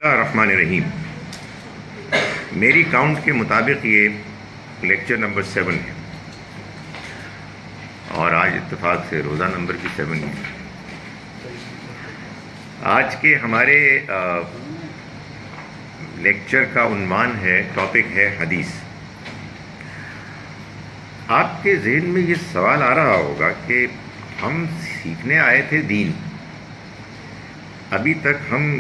الرحمن الرحیم. میری کاؤنٹ کے مطابق یہ لیکچر نمبر 7 ہے اور آج اتفاق سے روزہ نمبر بھی 7 ہے. آج کے ہمارے لیکچر کا عنوان ہے، ٹاپک ہے حدیث. آپ کے ذہن میں یہ سوال آ رہا ہوگا کہ ہم سیکھنے آئے تھے دین، ابھی تک ہم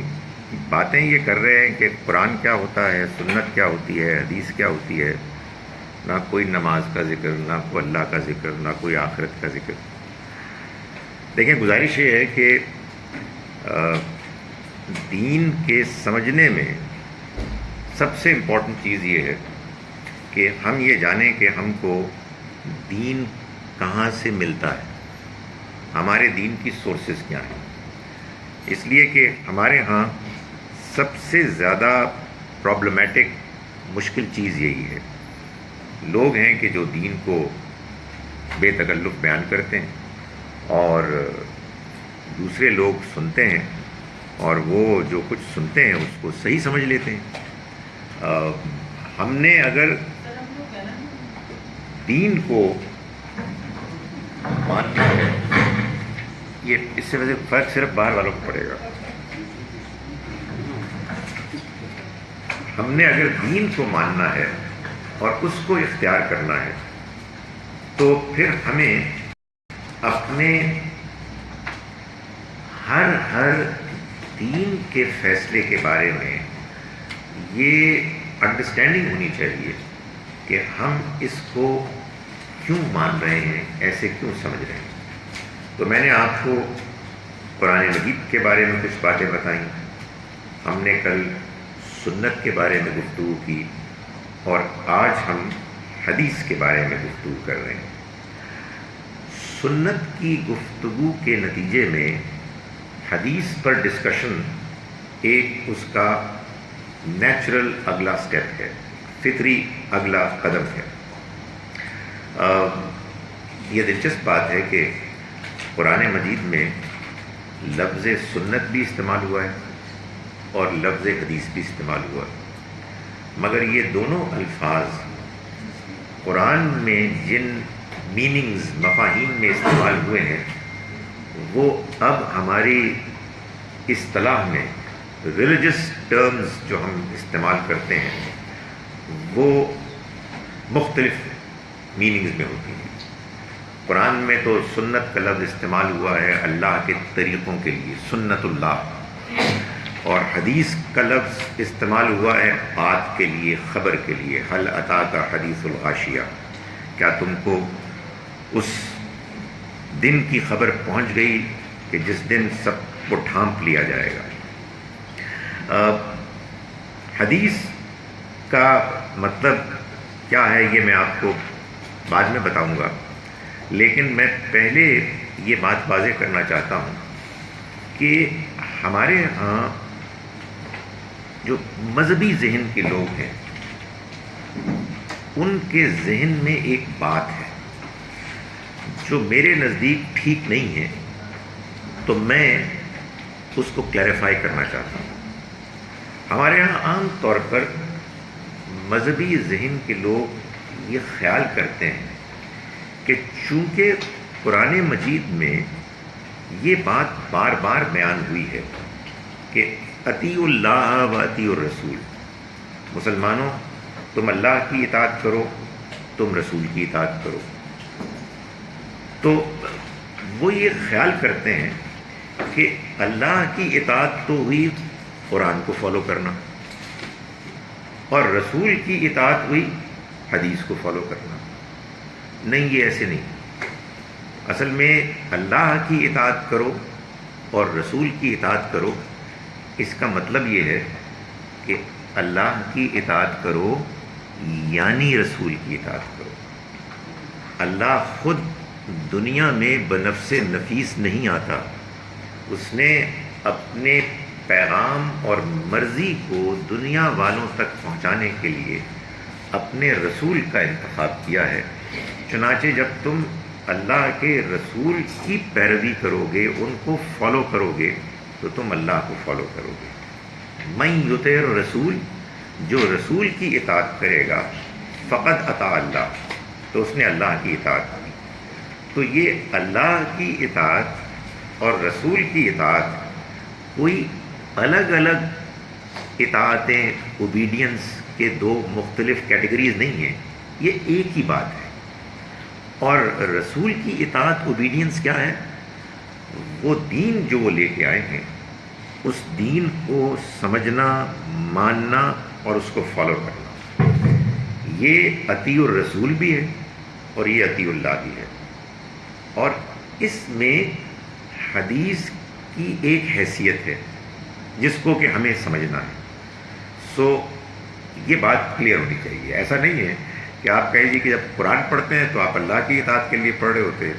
باتیں یہ کر رہے ہیں کہ قرآن کیا ہوتا ہے، سنت کیا ہوتی ہے، حدیث کیا ہوتی ہے، نہ کوئی نماز کا ذکر، نہ کوئی اللہ کا ذکر، نہ کوئی آخرت کا ذکر. دیکھیں، گزارش یہ ہے کہ دین کے سمجھنے میں سب سے امپورٹنٹ چیز یہ ہے کہ ہم یہ جانیں کہ ہم کو دین کہاں سے ملتا ہے، ہمارے دین کی سورسز کیا ہیں. اس لیے کہ ہمارے ہاں سب سے زیادہ پرابلمیٹک مشکل چیز یہی ہے. لوگ ہیں کہ جو دین کو بے تکلف بیان کرتے ہیں اور دوسرے لوگ سنتے ہیں اور وہ جو کچھ سنتے ہیں اس کو صحیح سمجھ لیتے ہیں. ہم نے اگر دین کو ماننا ہے، یہ اس سے وجہ فرق صرف باہر والوں کو پڑے گا. ہم نے اگر دین کو ماننا ہے اور اس کو اختیار کرنا ہے تو پھر ہمیں اپنے ہر دین کے فیصلے کے بارے میں یہ انڈرسٹینڈنگ ہونی چاہیے کہ ہم اس کو کیوں مان رہے ہیں، ایسے کیوں سمجھ رہے ہیں. تو میں نے آپ کو قرآن مجید کے بارے میں کچھ باتیں بتائیں. ہم نے کل سنت کے بارے میں گفتگو کی اور آج ہم حدیث کے بارے میں گفتگو کر رہے ہیں. سنت کی گفتگو کے نتیجے میں حدیث پر ڈسکشن ایک اس کا نیچرل اگلا سٹیپ ہے، فطری اگلا قدم ہے. یہ دلچسپ بات ہے کہ قرآن مجید میں لفظ سنت بھی استعمال ہوا ہے اور لفظ حدیث بھی استعمال ہوا ہے، مگر یہ دونوں الفاظ قرآن میں جن میننگز، مفاہیم میں استعمال ہوئے ہیں وہ اب ہماری اصطلاح میں ریلیجس ٹرمز جو ہم استعمال کرتے ہیں وہ مختلف میننگز میں ہوتی ہیں. قرآن میں تو سنت کا لفظ استعمال ہوا ہے اللہ کے طریقوں کے لیے، سنت اللہ، اور حدیث کا لفظ استعمال ہوا ہے بات کے لیے، خبر کے لیے. هل اتاک حدیث الغاشیہ، کیا تم کو اس دن کی خبر پہنچ گئی کہ جس دن سب کو ڈھانپ لیا جائے گا. حدیث کا مطلب کیا ہے یہ میں آپ کو بعد میں بتاؤں گا، لیکن میں پہلے یہ بات واضح کرنا چاہتا ہوں کہ ہمارے ہاں جو مذہبی ذہن کے لوگ ہیں ان کے ذہن میں ایک بات ہے جو میرے نزدیک ٹھیک نہیں ہے، تو میں اس کو کلیریفائی کرنا چاہتا ہوں. ہمارے ہاں عام طور پر مذہبی ذہن کے لوگ یہ خیال کرتے ہیں کہ چونکہ قرآن مجید میں یہ بات بار بار بیان ہوئی ہے کہ اطیعوا اللہ و اطیعوا الرسول، مسلمانوں تم اللہ کی اطاعت کرو، تم رسول کی اطاعت کرو، تو وہ یہ خیال کرتے ہیں کہ اللہ کی اطاعت تو ہوئی قرآن کو فالو کرنا اور رسول کی اطاعت ہوئی حدیث کو فالو کرنا. نہیں، یہ ایسے نہیں. اصل میں اللہ کی اطاعت کرو اور رسول کی اطاعت کرو، اس کا مطلب یہ ہے کہ اللہ کی اطاعت کرو یعنی رسول کی اطاعت کرو. اللہ خود دنیا میں بنفس نفیس نہیں آتا، اس نے اپنے پیغام اور مرضی کو دنیا والوں تک پہنچانے کے لیے اپنے رسول کا انتخاب کیا ہے. چنانچہ جب تم اللہ کے رسول کی پیروی کرو گے، ان کو فالو کرو گے، تو تم اللہ کو فالو کرو گے. من یطع الرسول، جو رسول کی اطاعت کرے گا، فقد اطاع اللہ، تو اس نے اللہ کی اطاعت کی۔ تو یہ اللہ کی اطاعت اور رسول کی اطاعت کوئی الگ الگ اطاعتیں، اوبیڈینس کے دو مختلف کیٹیگریز نہیں ہیں، یہ ایک ہی بات ہے۔ اور رسول کی اطاعت، اوبیڈینس کیا ہے؟ وہ دین جو وہ لے کے آئے ہیں، اس دین کو سمجھنا، ماننا اور اس کو فالو کرنا، یہ اطیع الرسول بھی ہے اور یہ اطیع اللہ بھی ہے۔ اور اس میں حدیث کی ایک حیثیت ہے جس کو کہ ہمیں سمجھنا ہے۔ سو یہ بات کلیئر ہونی چاہیے۔ ایسا نہیں ہے کہ آپ کہیں جی کہ جب قرآن پڑھتے ہیں تو آپ اللہ کی اطاعت کے لیے پڑھ رہے ہوتے ہیں،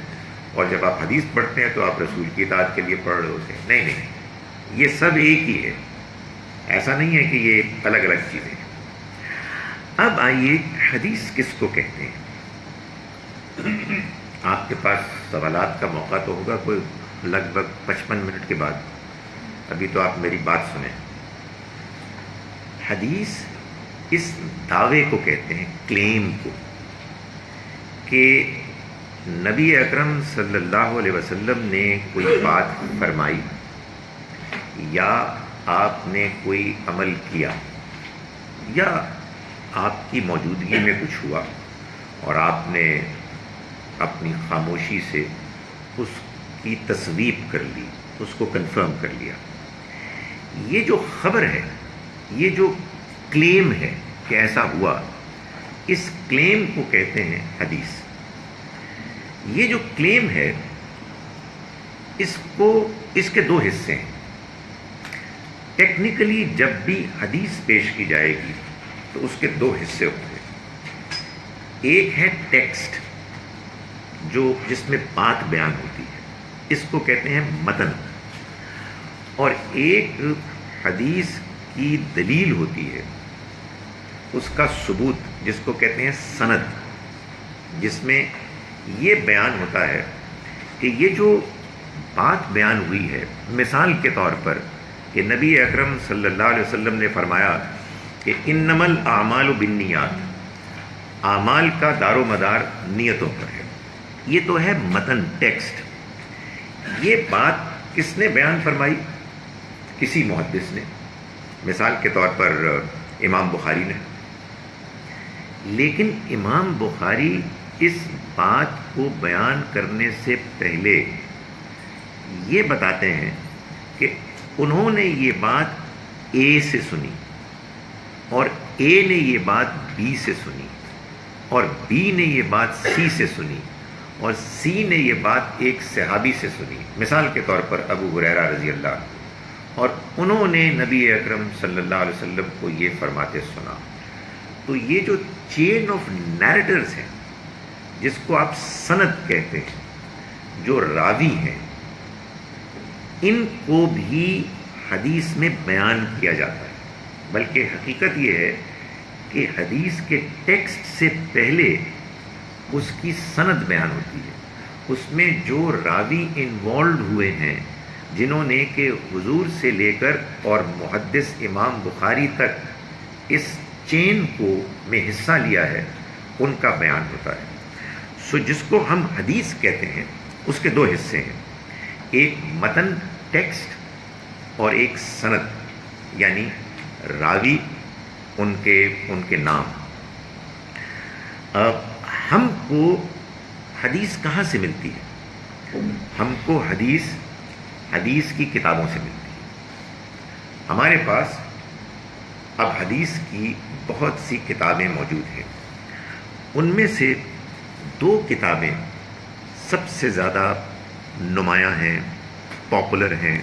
اور جب آپ حدیث پڑھتے ہیں تو آپ رسول کی اطاعت کے لیے پڑھ رہے ہوتے ہیں۔ نہیں نہیں، یہ سب ایک ہی ہے، ایسا نہیں ہے کہ یہ الگ الگ چیزیں ہیں۔ اب آئیے، حدیث کس کو کہتے ہیں؟ آپ کے پاس سوالات کا موقع تو ہوگا کوئی لگ بھگ 55 منٹ کے بعد، ابھی تو آپ میری بات سنیں۔ حدیث اس دعوے کو کہتے ہیں، کلیم کو، کہ نبی اکرم صلی اللہ علیہ وسلم نے کوئی بات فرمائی یا آپ نے کوئی عمل کیا یا آپ کی موجودگی میں کچھ ہوا اور آپ نے اپنی خاموشی سے اس کی تصویب کر لی، اس کو کنفرم کر لیا۔ یہ جو خبر ہے، یہ جو کلیم ہے کہ ایسا ہوا، اس کلیم کو کہتے ہیں حدیث۔ یہ جو کلیم ہے، اس کے دو حصے ہیں۔ ٹیکنیکلی جب بھی حدیث پیش کی جائے گی تو اس کے دو حصے ہوتے ہیں۔ ایک ہے ٹیکسٹ، جس میں بات بیان ہوتی ہے، اس کو کہتے ہیں متن، اور ایک حدیث کی دلیل ہوتی ہے، اس کا ثبوت، جس کو کہتے ہیں سند، جس میں یہ بیان ہوتا ہے کہ یہ جو بات بیان ہوئی ہے، مثال کے طور پر کہ نبی اکرم صلی اللہ علیہ وسلم نے فرمایا کہ انما الاعمال بالنیات، اعمال کا دار و مدار نیتوں پر ہے، یہ تو ہے متن، ٹیکسٹ۔ یہ بات کس نے بیان فرمائی؟ کسی محدث نے، مثال کے طور پر امام بخاری نے۔ لیکن امام بخاری اس بات کو بیان کرنے سے پہلے یہ بتاتے ہیں کہ انہوں نے یہ بات اے سے سنی، اور اے نے یہ بات بی سے سنی، اور بی نے یہ بات سی سے سنی، اور سی نے یہ بات ایک صحابی سے سنی، مثال کے طور پر ابو ہریرہ رضی اللہ عنہ، اور انہوں نے نبی اکرم صلی اللہ علیہ وسلم کو یہ فرماتے سنا۔ تو یہ جو چین آف نیریٹرز ہیں، جس کو آپ سند کہتے ہیں، جو راوی ہیں، ان کو بھی حدیث میں بیان کیا جاتا ہے۔ بلکہ حقیقت یہ ہے کہ حدیث کے ٹیکسٹ سے پہلے اس کی سند بیان ہوتی ہے، اس میں جو راوی انوالوڈ ہوئے ہیں، جنہوں نے کہ حضور سے لے کر اور محدث امام بخاری تک اس چین میں حصہ لیا ہے، ان کا بیان ہوتا ہے۔ سو جس کو ہم حدیث کہتے ہیں، اس کے دو حصے ہیں، ایک متن، ٹیکسٹ، اور ایک سند، یعنی راوی، ان کے نام۔ اب ہم کو حدیث کہاں سے ملتی ہے؟ ہم کو حدیث کی کتابوں سے ملتی ہے۔ ہمارے پاس اب حدیث کی بہت سی کتابیں موجود ہیں، ان میں سے دو کتابیں سب سے زیادہ نمایاں ہیں، پاپولر ہیں،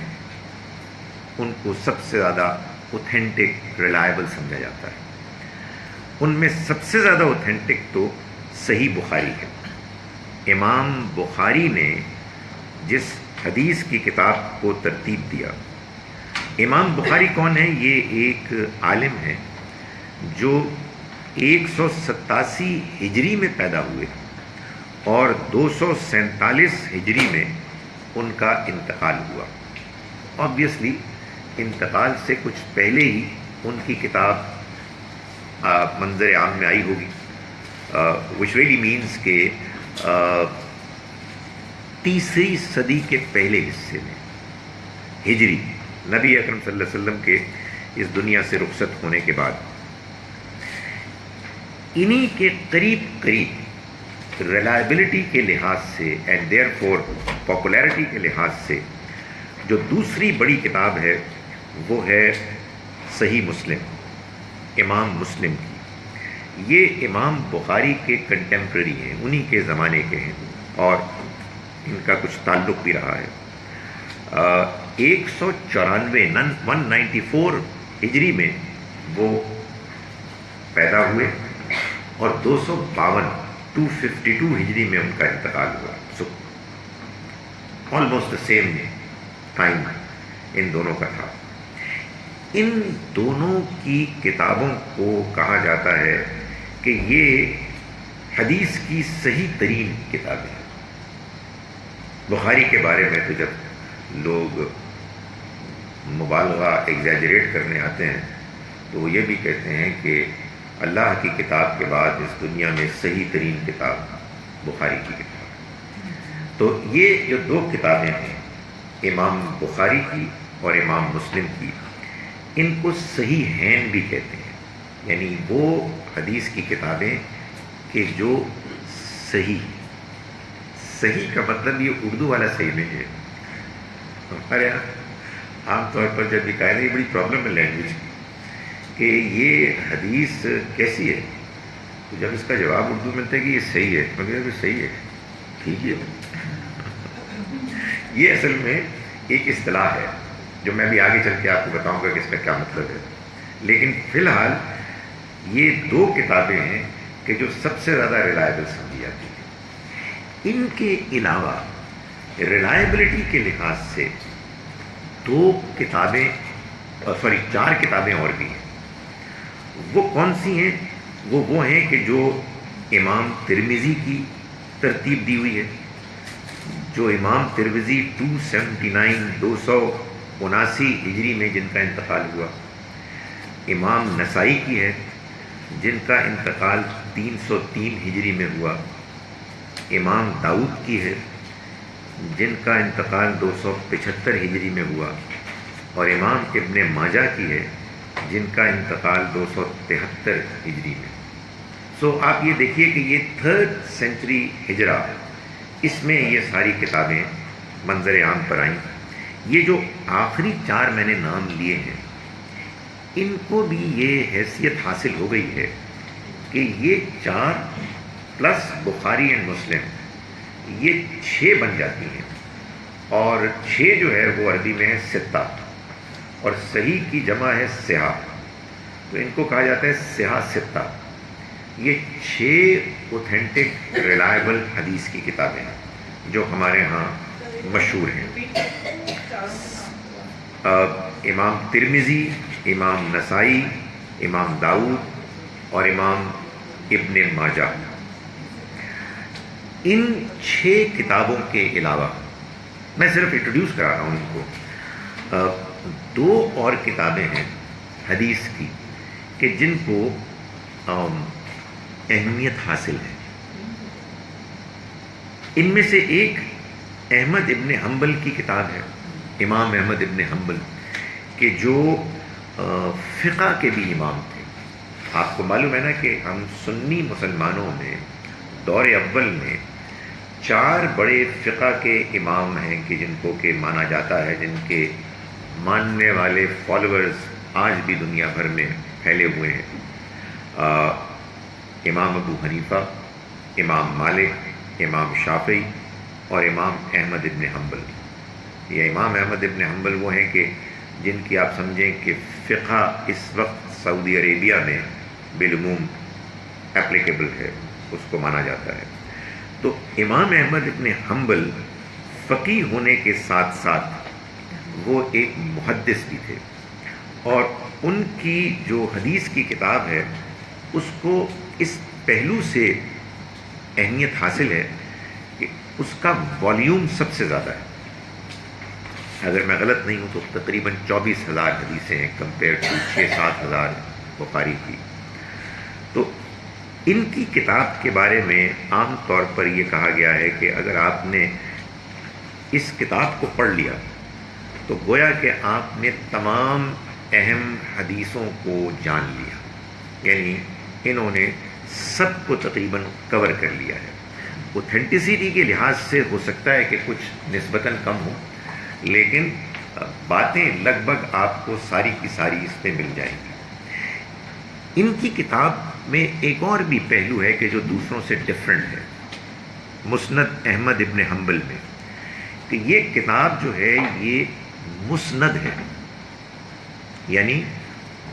ان کو سب سے زیادہ اوتھینٹک، ریلائبل سمجھا جاتا ہے۔ ان میں سب سے زیادہ اوتھینٹک تو صحیح بخاری ہے۔ امام بخاری نے جس حدیث کی کتاب کو ترتیب دیا، امام بخاری کون ہے؟ یہ ایک عالم ہے جو 187 ہجری میں پیدا ہوئے اور 247 ہجری میں ان کا انتقال ہوا۔ آبویسلی انتقال سے کچھ پہلے ہی ان کی کتاب منظر عام میں آئی ہوگی، وچ ریلی مینس کہ تیسری صدی کے پہلے حصے میں ہجری، نبی اکرم صلی اللہ علیہ وسلم کے اس دنیا سے رخصت ہونے کے بعد انہی کے قریب قریب ریلائبلٹی کے لحاظ سے اینڈ دیئر فور پاپولیرٹی کے لحاظ سے جو دوسری بڑی کتاب ہے وہ ہے صحیح مسلم، امام مسلم کی۔ یہ امام بخاری کے کنٹمپریری ہیں، انہی کے زمانے کے ہیں اور ان کا کچھ تعلق بھی رہا ہے۔ 194 ہجری میں وہ پیدا ہوئے اور 252 ہجری میں ان کا انتقال ہوا۔ So almost the same time ان دونوں کا تھا۔ ان دونوں کی کتابوں کو کہا جاتا ہے کہ یہ حدیث کی صحیح ترین کتابیں ہیں۔ بخاری کے بارے میں تو جب لوگ مبالغہ ایگزیجریٹ کرنے آتے ہیں تو وہ یہ بھی کہتے ہیں کہ اللہ کی کتاب کے بعد اس دنیا میں صحیح ترین کتاب بخاری کی کتاب۔ تو یہ جو دو کتابیں ہیں امام بخاری کی اور امام مسلم کی، ان کو صحیح ہین بھی کہتے ہیں، یعنی وہ حدیث کی کتابیں کہ جو صحیح کا مطلب یہ اردو والا صحیح نہیں ہے۔ ہمارے یہاں عام طور پر جب یہ کہا یہ بڑی پرابلم ہے لینگویج کی کہ یہ حدیث کیسی ہے، تو جب اس کا جواب اردو ملتا ہے کہ یہ صحیح ہے، مگر یہ صحیح ہے، ٹھیک ہے۔ یہ اصل میں ایک اصطلاح ہے جو میں بھی آگے چل کے آپ کو بتاؤں گا کہ اس کا کیا مطلب ہے، لیکن فی الحال یہ دو کتابیں ہیں کہ جو سب سے زیادہ ریلائبل سمجھی جاتی ہیں۔ ان کے علاوہ ریلائبلٹی کے لحاظ سے چار کتابیں اور بھی ہیں۔ وہ کون سی ہیں؟ وہ ہیں کہ جو امام ترمذی کی ترتیب دی ہوئی ہے، جو امام ترمذی 279 ہجری میں جن کا انتقال ہوا، امام نسائی کی ہے جن کا انتقال 303 ہجری میں ہوا، امام داؤد کی ہے جن کا انتقال 275 ہجری میں ہوا، اور امام ابن ماجہ کی ہے جن کا انتقال 273 ہجری میں۔ سو آپ یہ دیکھیے کہ یہ 3rd سینچری ہجرہ، اس میں یہ ساری کتابیں منظر عام پر آئیں۔ یہ جو آخری 4 میں نے نام لیے ہیں ان کو بھی یہ حیثیت حاصل ہو گئی ہے کہ یہ 4 پلس بخاری اینڈ مسلم یہ 6 بن جاتی ہیں، اور 6 جو ہے وہ عربی میں ہے 6، اور صحیح کی جمع ہے صحاح، تو ان کو کہا جاتا ہے صحاح 6۔ یہ 6 اوتھینٹک ریلائبل حدیث کی کتابیں ہیں جو ہمارے ہاں مشہور ہیں۔ امام ترمذی، امام نسائی، امام داؤد اور امام ابن ماجہ، ان 6 کتابوں کے علاوہ میں صرف انٹروڈیوس کرا رہا ہوں ان کو، 2 اور کتابیں ہیں حدیث کی کہ جن کو اہمیت حاصل ہے۔ ان میں سے ایک احمد ابن حنبل کی کتاب ہے، امام احمد ابن حنبل کہ جو فقہ کے بھی امام تھے۔ آپ کو معلوم ہے نا کہ ہم سنی مسلمانوں میں دور اول میں 4 بڑے فقہ کے امام ہیں کہ جن کو کہ مانا جاتا ہے، جن کے ماننے والے فالوورز آج بھی دنیا بھر میں پھیلے ہوئے ہیں۔ امام ابو حنیفہ، امام مالک، امام شافعی اور امام احمد ابن حنبل۔ یہ امام احمد ابن حنبل وہ ہیں کہ جن کی آپ سمجھیں کہ فقہ اس وقت سعودی عربیہ میں بالعموم اپلیکیبل ہے، اس کو مانا جاتا ہے۔ تو امام احمد ابن حنبل فقیہ ہونے کے ساتھ ساتھ وہ ایک محدث بھی تھے، اور ان کی جو حدیث کی کتاب ہے اس کو اس پہلو سے اہمیت حاصل ہے کہ اس کا والیوم سب سے زیادہ ہے۔ اگر میں غلط نہیں ہوں تو تقریباً 24,000 حدیثیں ہیں کمپیئر ٹو 6-7,000 بخاری کی. تو ان کی کتاب کے بارے میں عام طور پر یہ کہا گیا ہے کہ اگر آپ نے اس کتاب کو پڑھ لیا تو گویا کہ آپ نے تمام اہم حدیثوں کو جان لیا، یعنی انہوں نے سب کو تقریباً کور کر لیا ہے. اوتھینٹسٹی کے لحاظ سے ہو سکتا ہے کہ کچھ نسبتاً کم ہو، لیکن باتیں لگ بھگ آپ کو ساری کی ساری اس پہ مل جائیں گی. ان کی کتاب میں ایک اور بھی پہلو ہے کہ جو دوسروں سے ڈفرینٹ ہے مسند احمد ابن حنبل میں، کہ یہ کتاب جو ہے یہ مسند ہے، یعنی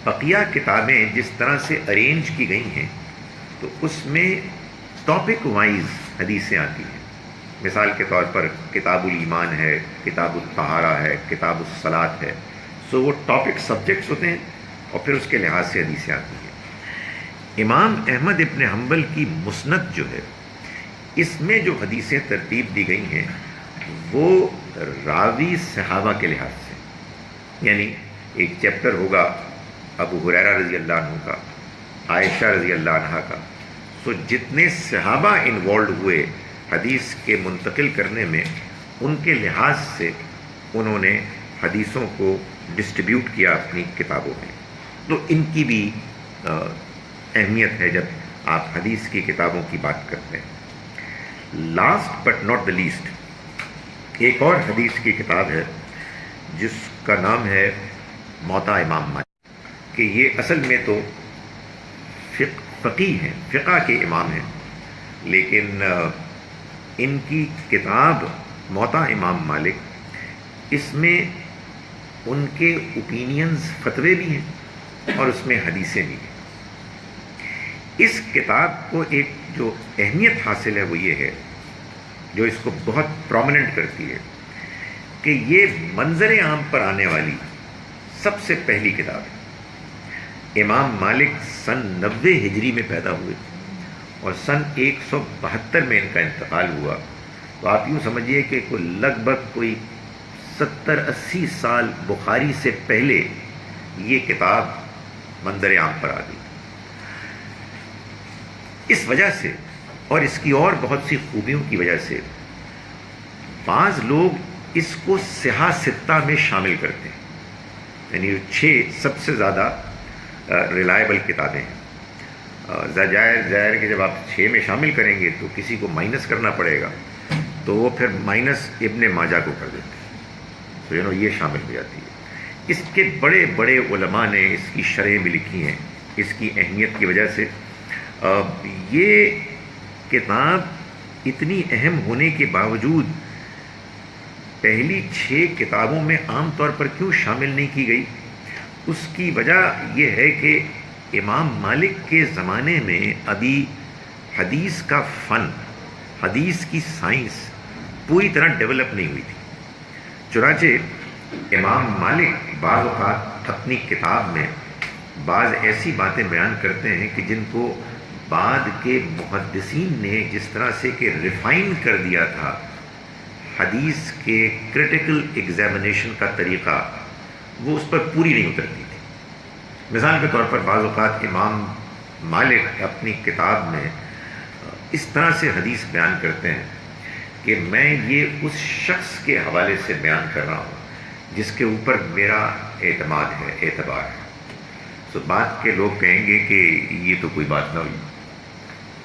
بقیہ کتابیں جس طرح سے ارینج کی گئی ہیں تو اس میں ٹاپک وائز حدیثیں آتی ہیں. مثال کے طور پر کتاب الایمان ہے، کتاب الطہارہ ہے، کتاب الصلاۃ ہے. سو وہ ٹاپک سبجیکٹس ہوتے ہیں اور پھر اس کے لحاظ سے حدیثیں آتی ہیں. امام احمد ابن حنبل کی مسند جو ہے اس میں جو حدیثیں ترتیب دی گئی ہیں وہ راوی صحابہ کے لحاظ سے، یعنی ایک چیپٹر ہوگا ابو ہریرہ رضی اللہ عنہ کا، عائشہ رضی اللہ عنہا کا. سو جتنے صحابہ انوالوڈ ہوئے حدیث کے منتقل کرنے میں، ان کے لحاظ سے انہوں نے حدیثوں کو ڈسٹریبیوٹ کیا اپنی کتابوں میں. تو ان کی بھی اہمیت ہے جب آپ حدیث کی کتابوں کی بات کرتے ہیں. Last but not the least ایک اور حدیث کی کتاب ہے جس کا نام ہے موطا امام مالک، کہ یہ اصل میں تو فقیہ ہیں، فقہ کے امام ہیں، لیکن ان کی کتاب موطا امام مالک، اس میں ان کے اوپینینز فتوے بھی ہیں اور اس میں حدیثیں بھی ہیں. اس کتاب کو ایک جو اہمیت حاصل ہے وہ یہ ہے، جو اس کو بہت پرومیننٹ کرتی ہے، کہ یہ منظر عام پر آنے والی سب سے پہلی کتاب ہے. امام مالک سن 90 ہجری میں پیدا ہوئے اور سن 172 میں ان کا انتقال ہوا. تو آپ یوں سمجھیے کہ کوئی لگ بھگ کوئی 70-80 سال بخاری سے پہلے یہ کتاب منظر عام پر آ گئی. اس وجہ سے اور اس کی اور بہت سی خوبیوں کی وجہ سے بعض لوگ اس کو صحاح ستہ میں شامل کرتے ہیں، یعنی 6 سب سے زیادہ ریلائبل کتابیں ہیں. ظاہر کہ جب آپ 6 میں شامل کریں گے تو کسی کو مائنس کرنا پڑے گا، تو وہ پھر مائنس ابن ماجہ کو کر دیتے ہیں، تو یہ شامل ہو جاتی ہے. اس کے بڑے بڑے علماء نے اس کی شرحیں بھی لکھی ہیں اس کی اہمیت کی وجہ سے. یہ کتاب اتنی اہم ہونے کے باوجود پہلی 6 کتابوں میں عام طور پر کیوں شامل نہیں کی گئی؟ اس کی وجہ یہ ہے کہ امام مالک کے زمانے میں ابھی حدیث کا فن، حدیث کی سائنس پوری طرح ڈیولپ نہیں ہوئی تھی. چنانچہ امام مالک بعض اوقات اپنی کتاب میں بعض ایسی باتیں بیان کرتے ہیں کہ جن کو بعد کے محدثین نے جس طرح سے کہ ریفائن کر دیا تھا حدیث کے کریٹیکل ایگزامینیشن کا طریقہ، وہ اس پر پوری نہیں اترتی تھی. مثال کے طور پر بعض اوقات امام مالک اپنی کتاب میں اس طرح سے حدیث بیان کرتے ہیں کہ میں یہ اس شخص کے حوالے سے بیان کر رہا ہوں جس کے اوپر میرا اعتماد ہے، اعتبار ہے. تو بات کے لوگ کہیں گے کہ یہ تو کوئی بات نہ ہوئی،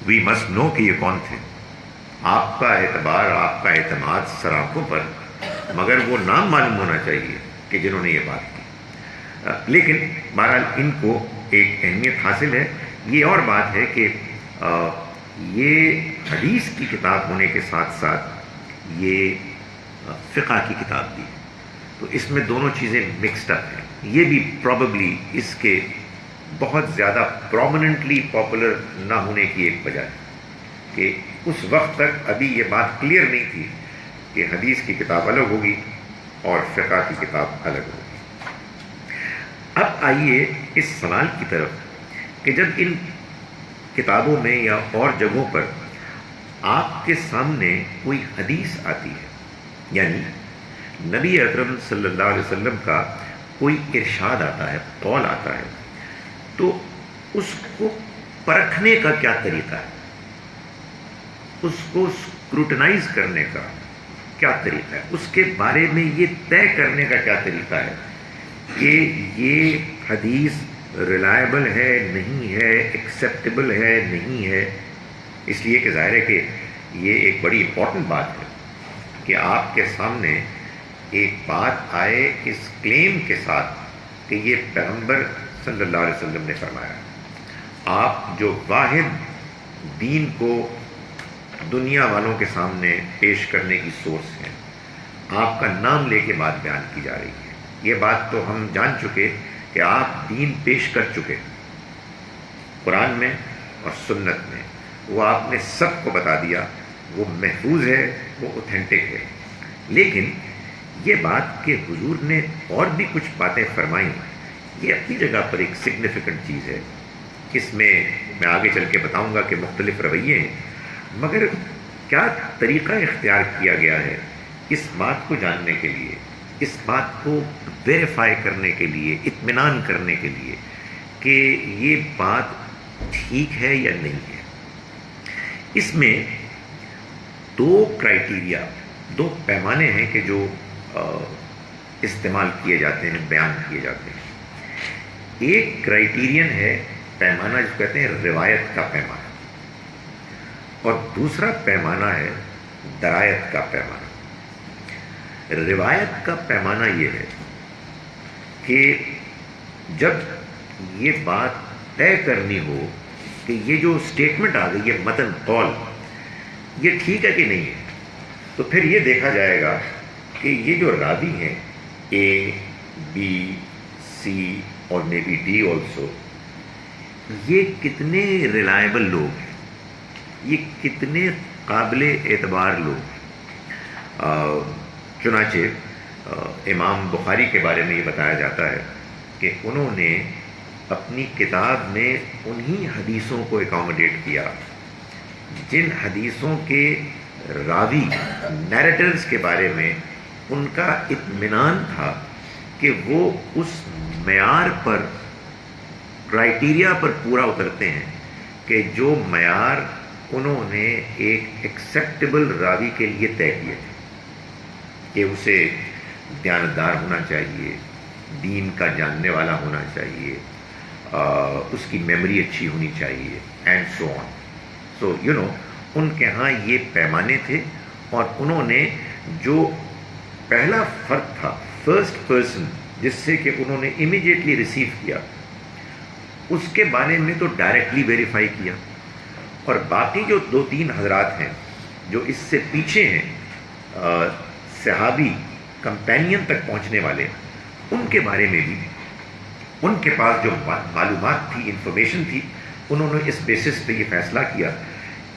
وی مسٹ نو کہ یہ کون تھے. آپ کا اعتبار، آپ کا اعتماد سراخوں پر، مگر وہ نام معلوم ہونا چاہیے کہ جنہوں نے یہ بات کی. لیکن بہرحال ان کو ایک اہمیت حاصل ہے. یہ اور بات ہے کہ یہ حدیث کی کتاب ہونے کے ساتھ ساتھ یہ فقہ کی کتاب بھی، تو اس میں دونوں چیزیں مکسڈ اپ ہیں. یہ بھی پروبیبلی اس کے بہت زیادہ پرومیننٹلی پاپولر نہ ہونے کی ایک وجہ ہے کہ اس وقت تک ابھی یہ بات کلیئر نہیں تھی کہ حدیث کی کتاب الگ ہوگی اور فقہ کی کتاب الگ ہوگی. اب آئیے اس سوال کی طرف کہ جب ان کتابوں میں یا اور جگہوں پر آپ کے سامنے کوئی حدیث آتی ہے، یعنی نبی اکرم صلی اللہ علیہ وسلم کا کوئی ارشاد آتا ہے، قول آتا ہے، تو اس کو پرکھنے کا کیا طریقہ ہے، اس کو اسکروٹنائز کرنے کا کیا طریقہ ہے، اس کے بارے میں یہ طے کرنے کا کیا طریقہ ہے کہ یہ حدیث ریلائبل ہے نہیں ہے، ایکسیپٹیبل ہے نہیں ہے. اس لیے کہ ظاہر ہے کہ یہ ایک بڑی امپورٹنٹ بات ہے کہ آپ کے سامنے ایک بات آئے اس کلیم کے ساتھ کہ یہ پیغمبر صلی اللہ علیہ وسلم نے فرمایا. آپ جو واحد دین کو دنیا والوں کے سامنے پیش کرنے کی سورس ہیں، آپ کا نام لے کے بات بیان کی جا رہی ہے. یہ بات تو ہم جان چکے کہ آپ دین پیش کر چکے قرآن میں اور سنت میں، وہ آپ نے سب کو بتا دیا، وہ محفوظ ہے، وہ اوتھینٹک ہے. لیکن یہ بات کہ حضور نے اور بھی کچھ باتیں فرمائیں، یہ اپنی جگہ پر ایک سگنیفیکنٹ چیز ہے. اس میں آگے چل کے بتاؤں گا کہ مختلف رویے ہیں، مگر کیا طریقہ اختیار کیا گیا ہے اس بات کو جاننے کے لیے، اس بات کو ویریفائی کرنے کے لیے، اطمینان کرنے کے لیے کہ یہ بات ٹھیک ہے یا نہیں ہے. اس میں دو کرائٹیریا، دو پیمانے ہیں کہ جو استعمال کیے جاتے ہیں، بیان کیے جاتے ہیں. ایک کرائٹیرین ہے پیمانہ جس کو کہتے ہیں روایت کا پیمانہ، اور دوسرا پیمانہ ہے درایت کا پیمانہ. روایت کا پیمانہ یہ ہے کہ جب یہ بات طے کرنی ہو کہ یہ جو اسٹیٹمنٹ آ گئی ہے، متن قول، یہ ٹھیک ہے کہ نہیں ہے، تو پھر یہ دیکھا جائے گا کہ یہ جو راوی ہیں اے، بی، سی اور مے بی ڈی آلسو، یہ کتنے ریلائبل لوگ ہیں، یہ کتنے قابل اعتبار لوگ ہیں. چنانچہ امام بخاری کے بارے میں یہ بتایا جاتا ہے کہ انہوں نے اپنی کتاب میں انہی حدیثوں کو اکاموڈیٹ کیا جن حدیثوں کے راوی نیریٹرز کے بارے میں ان کا اطمینان تھا کہ وہ اس معیار پر، کرائٹیریا پر پورا اترتے ہیں کہ جو معیار انہوں نے ایک ایکسیپٹیبل راوی کے لیے طے کیے تھے، کہ اسے دیانتدار ہونا چاہیے، دین کا جاننے والا ہونا چاہیے، اس کی میموری اچھی ہونی چاہیے، اینڈ سو آن. سو ان کے ہاں یہ پیمانے تھے، اور انہوں نے جو پہلا فرد تھا، فرسٹ پرسن، جس سے کہ انہوں نے امیڈیٹلی ریسیو کیا، اس کے بارے میں تو ڈائریکٹلی ویریفائی کیا. اور باقی جو دو تین حضرات ہیں جو اس سے پیچھے ہیں، صحابی، کمپینین تک پہنچنے والے، ان کے بارے میں بھی ان کے پاس جو معلومات تھی، انفارمیشن تھی، انہوں نے اس بیسس پہ یہ فیصلہ کیا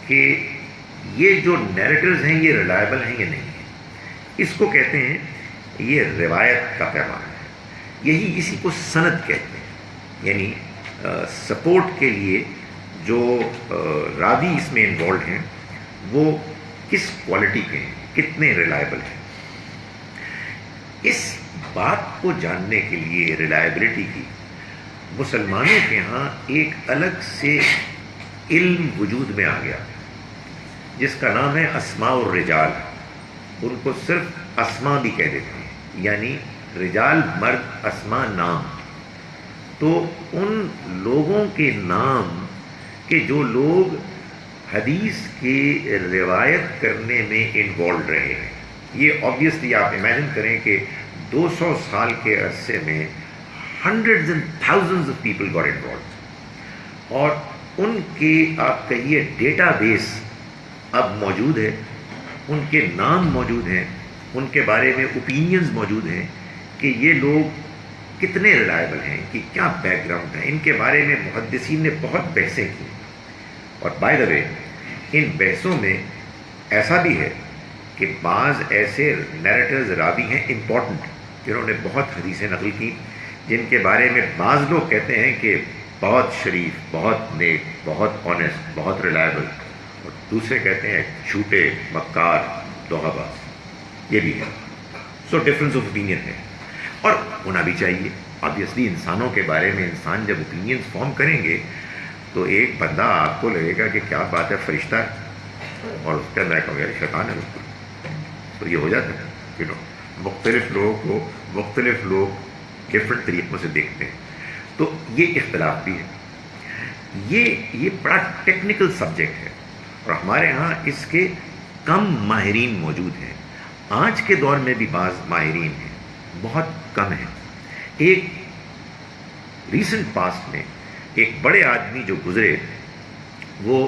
کہ یہ جو نیریٹرز ہیں یہ ریلائبل ہیں یا نہیں ہیں. اس کو کہتے ہیں، یہ روایت کا پیمانہ ہے. اسی کو سند کہتے ہیں، یعنی سپورٹ کے لیے جو راوی اس میں انوالوڈ ہیں وہ کس کوالٹی کے ہیں، کتنے ریلائبل ہیں. اس بات کو جاننے کے لیے، ریلائبلٹی کی، مسلمانوں کے ہاں ایک الگ سے علم وجود میں آ گیا جس کا نام ہے اسماء الرجال. ان کو صرف اسماء بھی کہہ دیتے ہیں، یعنی رجال مرد، اسماء نام. تو ان لوگوں کے نام کہ جو لوگ حدیث کی روایت کرنے میں انوالوڈ رہے ہیں، یہ آبویسلی آپ امیجن کریں کہ 200 سال کے عرصے میں hundreds and thousands of people got involved, اور ان کے آپ کہیے ڈیٹا بیس اب موجود ہے، ان کے نام موجود ہیں، ان کے بارے میں اوپینینز موجود ہیں کہ یہ لوگ کتنے ریلائبل ہیں، کہ کیا بیک گراؤنڈ ہے. ان کے بارے میں محدثین نے بہت بحثیں کی. اور بائی دا وے، ان بحثوں میں ایسا بھی ہے کہ بعض ایسے نیریٹرز راوی ہیں امپورٹنٹ جنہوں نے بہت حدیثیں نقل کی، جن کے بارے میں بعض لوگ کہتے ہیں کہ بہت شریف، بہت نیک، بہت آنیسٹ، بہت ریلائبل، اور دوسرے کہتے ہیں جھوٹے، مکار، دھوکہ باز. یہ بھی ہے. سو ڈفرینس آف اوپینین ہے، اور ہونا بھی چاہیے. آبویسلی انسانوں کے بارے میں انسان جب اوپینینس فارم کریں گے تو ایک بندہ آپ کو لگے گا کہ کیا بات ہے فرشتہ ہے، اور اس کے اندر کہوں گے شیطان ہے بالکل. تو یہ ہو جاتا ہے مختلف لوگوں کو مختلف لوگ ڈفرینٹ طریقوں سے دیکھتے ہیں. تو یہ اختلاف بھی ہے. یہ بڑا ٹیکنیکل سبجیکٹ ہے اور ہمارے ہاں اس کے کم ماہرین موجود ہیں. آج کے دور میں بھی بعض ماہرین ہیں، بہت کم ہیں. ایک ریسنٹ پاسٹ میں ایک بڑے آدمی جو گزرے وہ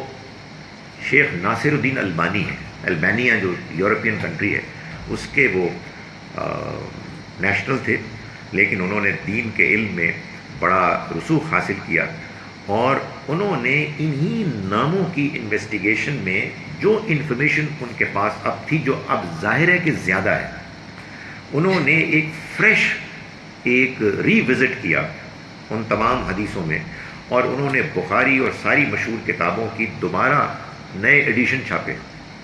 شیخ ناصر الدین البانی ہیں. البانیہ جو یورپین کنٹری ہے اس کے وہ نیشنل تھے، لیکن انہوں نے دین کے علم میں بڑا رسوخ حاصل کیا، اور انہوں نے انہی ناموں کی انویسٹیگیشن میں جو انفارمیشن ان کے پاس اب تھی، جو اب ظاہر ہے کہ زیادہ ہے، انہوں نے ایک فریش ایک ری وزٹ کیا ان تمام حدیثوں میں، اور انہوں نے بخاری اور ساری مشہور کتابوں کی دوبارہ نئے ایڈیشن چھاپے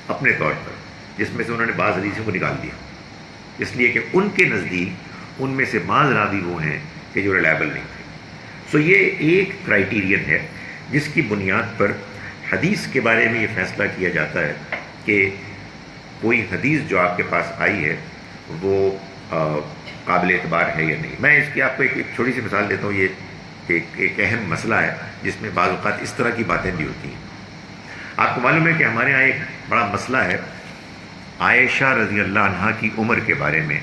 اپنے طور پر، جس میں سے انہوں نے بعض حدیثوں کو نکال دیا، اس لیے کہ ان کے نزدیک ان میں سے بعض راوی وہ ہیں کہ جو ریلائبل نہیں تھے. سو یہ ایک کرائیٹیرین ہے جس کی بنیاد پر حدیث کے بارے میں یہ فیصلہ کیا جاتا ہے کہ کوئی حدیث جو آپ کے پاس آئی ہے وہ قابل اعتبار ہے یا نہیں. میں اس کی آپ کو ایک چھوٹی سی مثال دیتا ہوں. یہ ایک اہم مسئلہ ہے جس میں بعض اوقات اس طرح کی باتیں بھی ہوتی ہیں. آپ کو معلوم ہے کہ ہمارے ہاں ایک بڑا مسئلہ ہے عائشہ رضی اللہ عنہا کی عمر کے بارے میں،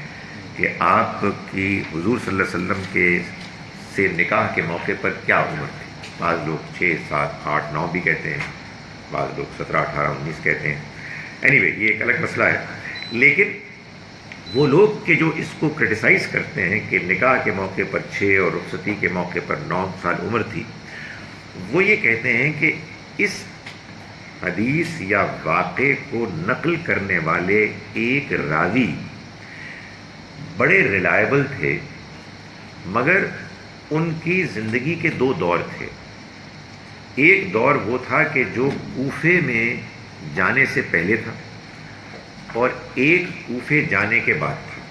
کہ آپ کی حضور صلی اللہ علیہ وسلم کے سے نکاح کے موقع پر کیا عمر تھی. بعض لوگ 6 7 8 9 بھی کہتے ہیں، بعض لوگ 17 18 19 کہتے ہیں. اینی وے یہ ایک الگ مسئلہ ہے. لیکن وہ لوگ کہ جو اس کو کرٹیسائز کرتے ہیں کہ نکاح کے موقع پر 6 اور رخصتی کے موقع پر 9 سال عمر تھی، وہ یہ کہتے ہیں کہ اس حدیث یا واقعے کو نقل کرنے والے ایک راوی بڑے ریلائبل تھے، مگر ان کی زندگی کے 2 دور تھے. ایک دور وہ تھا کہ جو کوفے میں جانے سے پہلے تھا، اور ایک کوفے جانے کے بعد تھا.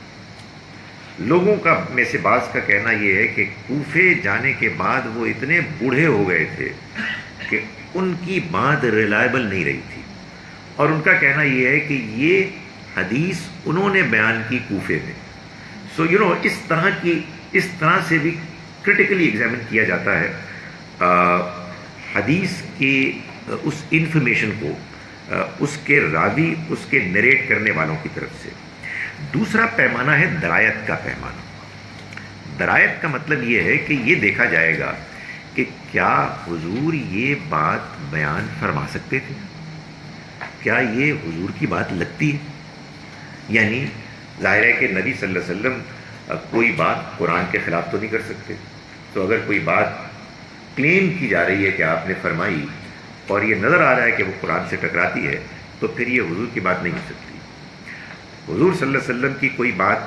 لوگوں کا میں سے بعض کا کہنا یہ ہے کہ کوفے جانے کے بعد وہ اتنے بوڑھے ہو گئے تھے کہ ان کی بات ریلائبل نہیں رہی تھی، اور ان کا کہنا یہ ہے کہ یہ حدیث انہوں نے بیان کی کوفے میں. سو اس طرح سے بھی کرٹیکلی ایگزامن کیا جاتا ہے حدیث کے اس انفارمیشن کو اس کے راوی، اس کے نریٹ کرنے والوں کی طرف سے. دوسرا پیمانہ ہے درایت کا پیمانہ. درایت کا مطلب یہ ہے کہ یہ دیکھا جائے گا کہ کیا حضور یہ بات بیان فرما سکتے تھے، کیا یہ حضور کی بات لگتی ہے. یعنی ظاہر ہے کہ نبی صلی اللہ علیہ وسلم کوئی بات قرآن کے خلاف تو نہیں کر سکتے. تو اگر کوئی بات کلیم کی جا رہی ہے کہ آپ نے فرمائی اور یہ نظر آ رہا ہے کہ وہ قرآن سے ٹکراتی ہے، تو پھر یہ حضور کی بات نہیں ہو سکتی. حضور صلی اللہ علیہ وسلم کی کوئی بات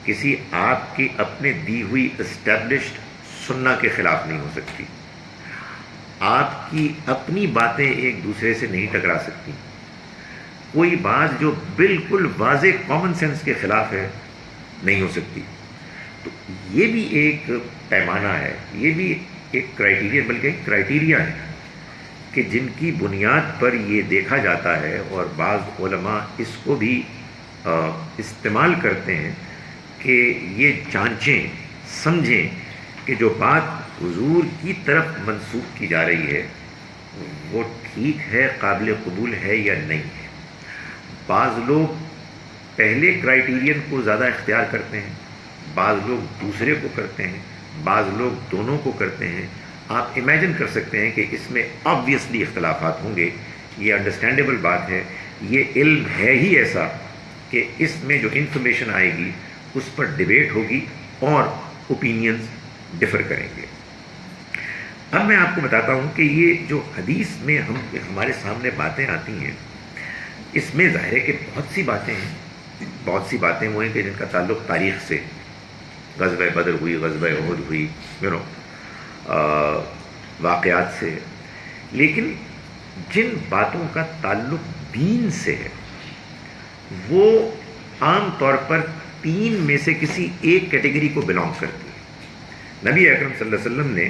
کسی آپ کی اپنے دی ہوئی اسٹیبلشڈ سنہ کے خلاف نہیں ہو سکتی. آپ کی اپنی باتیں ایک دوسرے سے نہیں ٹکرا سکتی. کوئی بات جو بالکل واضح کامن سینس کے خلاف ہے نہیں ہو سکتی. تو یہ بھی ایک پیمانہ ہے، یہ بھی ایک کرائیٹیریا، بلکہ ایک کرائیٹیریا ہے کہ جن کی بنیاد پر یہ دیکھا جاتا ہے، اور بعض علماء اس کو بھی استعمال کرتے ہیں کہ یہ جانچیں سمجھیں کہ جو بات حضور کی طرف منسوب کی جا رہی ہے وہ ٹھیک ہے، قابل قبول ہے یا نہیں ہے. بعض لوگ پہلے کرائیٹیرین کو زیادہ اختیار کرتے ہیں، بعض لوگ دوسرے کو کرتے ہیں، بعض لوگ دونوں کو کرتے ہیں. آپ امیجن کر سکتے ہیں کہ اس میں آبویسلی اختلافات ہوں گے، یہ انڈرسٹینڈیبل بات ہے. یہ علم ہے ہی ایسا کہ اس میں جو انفارمیشن آئے گی اس پر ڈیبیٹ ہوگی اور اوپینینز ڈفر کریں گے. اب میں آپ کو بتاتا ہوں کہ یہ جو حدیث میں ہمارے سامنے باتیں آتی ہیں، اس میں ظاہر ہے کہ بہت سی باتیں ہیں. بہت سی باتیں وہ ہیں کہ جن کا تعلق تاریخ سے، غزوہ بدر ہوئی، غزوہ احد ہوئی، واقعات سے. لیکن جن باتوں کا تعلق دین سے ہے وہ عام طور پر تین میں سے کسی ایک کیٹیگری کو بلانگ کرتی ہے۔ نبی اکرم صلی اللہ علیہ وسلم نے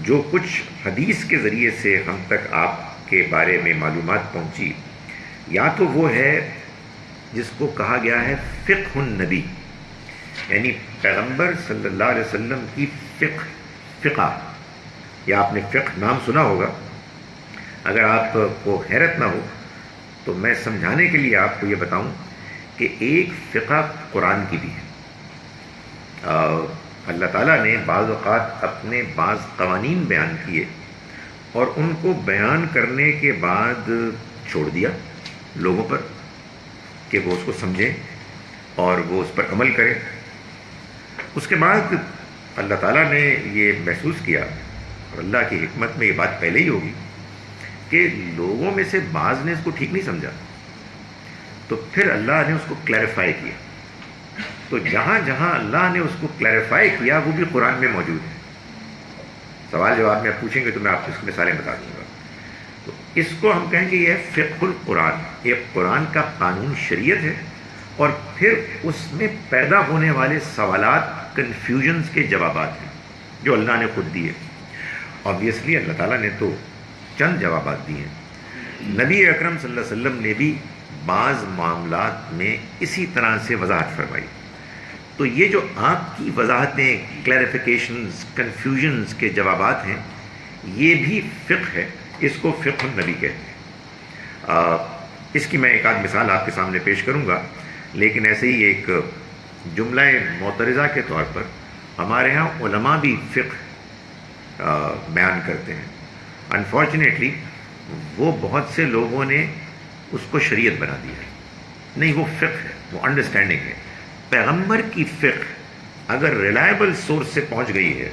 جو کچھ حدیث کے ذریعے سے ہم تک آپ کے بارے میں معلومات پہنچی، یا تو وہ ہے جس کو کہا گیا ہے فقہ النبی، یعنی پیغمبر صلی اللہ علیہ وسلم کی فقہ، یا آپ نے فقہ نام سنا ہوگا، اگر آپ کو حیرت نہ ہو تو میں سمجھانے کے لیے آپ کو یہ بتاؤں کہ ایک فقہ قرآن کی بھی ہے۔ اللہ تعالیٰ نے بعض اوقات اپنے بعض قوانین بیان کیے اور ان کو بیان کرنے کے بعد چھوڑ دیا لوگوں پر کہ وہ اس کو سمجھیں اور وہ اس پر عمل کریں۔ اس کے بعد اللہ تعالیٰ نے یہ محسوس کیا، اور اللہ کی حکمت میں یہ بات پہلے ہی ہوگی، کہ لوگوں میں سے بعض نے اس کو ٹھیک نہیں سمجھا، تو پھر اللہ نے اس کو کلیریفائی کیا۔ تو جہاں جہاں اللہ نے اس کو کلیریفائی کیا وہ بھی قرآن میں موجود ہے۔ سوال جواب میں آپ پوچھیں گے تو میں آپ کو اس کی مثالیں بتا دوں گا۔ تو اس کو ہم کہیں گے یہ ہے فقہ القرآن، یہ قرآن کا قانون شریعت ہے، اور پھر اس میں پیدا ہونے والے سوالات، کنفیوژنز کے جوابات ہیں جو اللہ نے خود دیے۔ آبویسلی اللہ تعالیٰ نے تو چند جوابات دیے ہیں، نبی اکرم صلی اللہ علیہ وسلم نے بھی بعض معاملات میں اسی طرح سے وضاحت فرمائی۔ تو یہ جو آپ کی وضاحتیں، کلیریفیکیشنز، کنفیوژنز کے جوابات ہیں، یہ بھی فقہ ہے، اس کو فقہ النبی کہتے ہیں۔ اس کی میں ایک آدھ مثال آپ کے سامنے پیش کروں گا، لیکن ایسے ہی ایک جملہ معترضہ کے طور پر ہمارے ہاں علماء بھی فقہ بیان کرتے ہیں۔ انفارچونیٹلی وہ بہت سے لوگوں نے اس کو شریعت بنا دیا ہے۔ نہیں، وہ فقہ ہے، وہ انڈرسٹینڈنگ ہے۔ پیغمبر کی فقہ اگر ریلائبل سورس سے پہنچ گئی ہے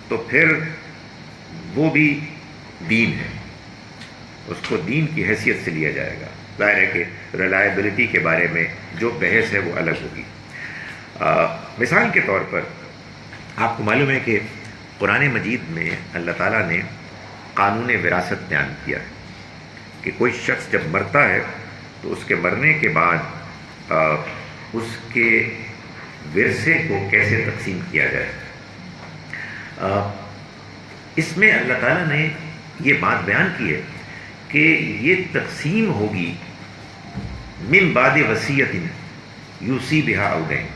تو پھر وہ بھی دین ہے، اس کو دین کی حیثیت سے لیا جائے گا۔ ظاہر ہے کہ ریلائبلٹی کے بارے میں جو بحث ہے وہ الگ ہوگی۔ مثال کے طور پر آپ کو معلوم ہے کہ قرآن مجید میں اللہ تعالیٰ نے قانون وراثت بیان کیا ہے کہ کوئی شخص جب مرتا ہے تو اس کے مرنے کے بعد اس کے ورثے کو کیسے تقسیم کیا جائے۔ اس میں اللہ تعالیٰ نے یہ بات بیان کی ہے کہ یہ تقسیم ہوگی من بعد وصیت یوصی بہا او دین،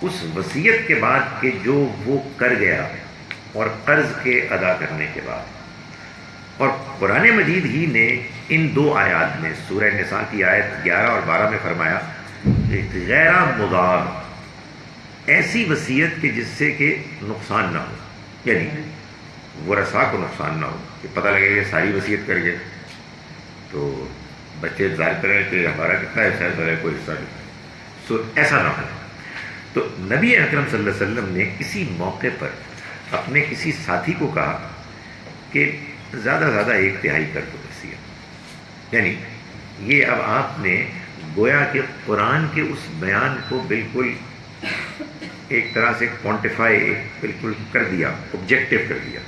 اس وصیت کے بعد کہ جو وہ کر گیا اور قرض کے ادا کرنے کے بعد۔ اور قرآن مجید ہی نے ان دو آیات میں، سورہ نساء کی آیت 11 اور 12 میں فرمایا غیر مضار، ایسی وصیت کہ جس سے کہ نقصان نہ ہو، یعنی ورثاء کو نقصان نہ ہو کہ پتہ لگے کہ ساری وصیت کر گئے تو بچے ظاہر کریں کہ ہمارا کتنا حصہ ہے، کوئی حصہ نہیں، سو ایسا نہ ہو۔ تو نبی اکرم صلی اللہ علیہ وسلم نے کسی موقع پر اپنے کسی ساتھی کو کہا کہ زیادہ سے زیادہ 1/3 کر دو وصیت، یعنی یہ اب آپ نے گویا کہ قرآن کے اس بیان کو بالکل ایک طرح سے کوانٹیفائی بالکل کر دیا، آبجیکٹو کر دیا۔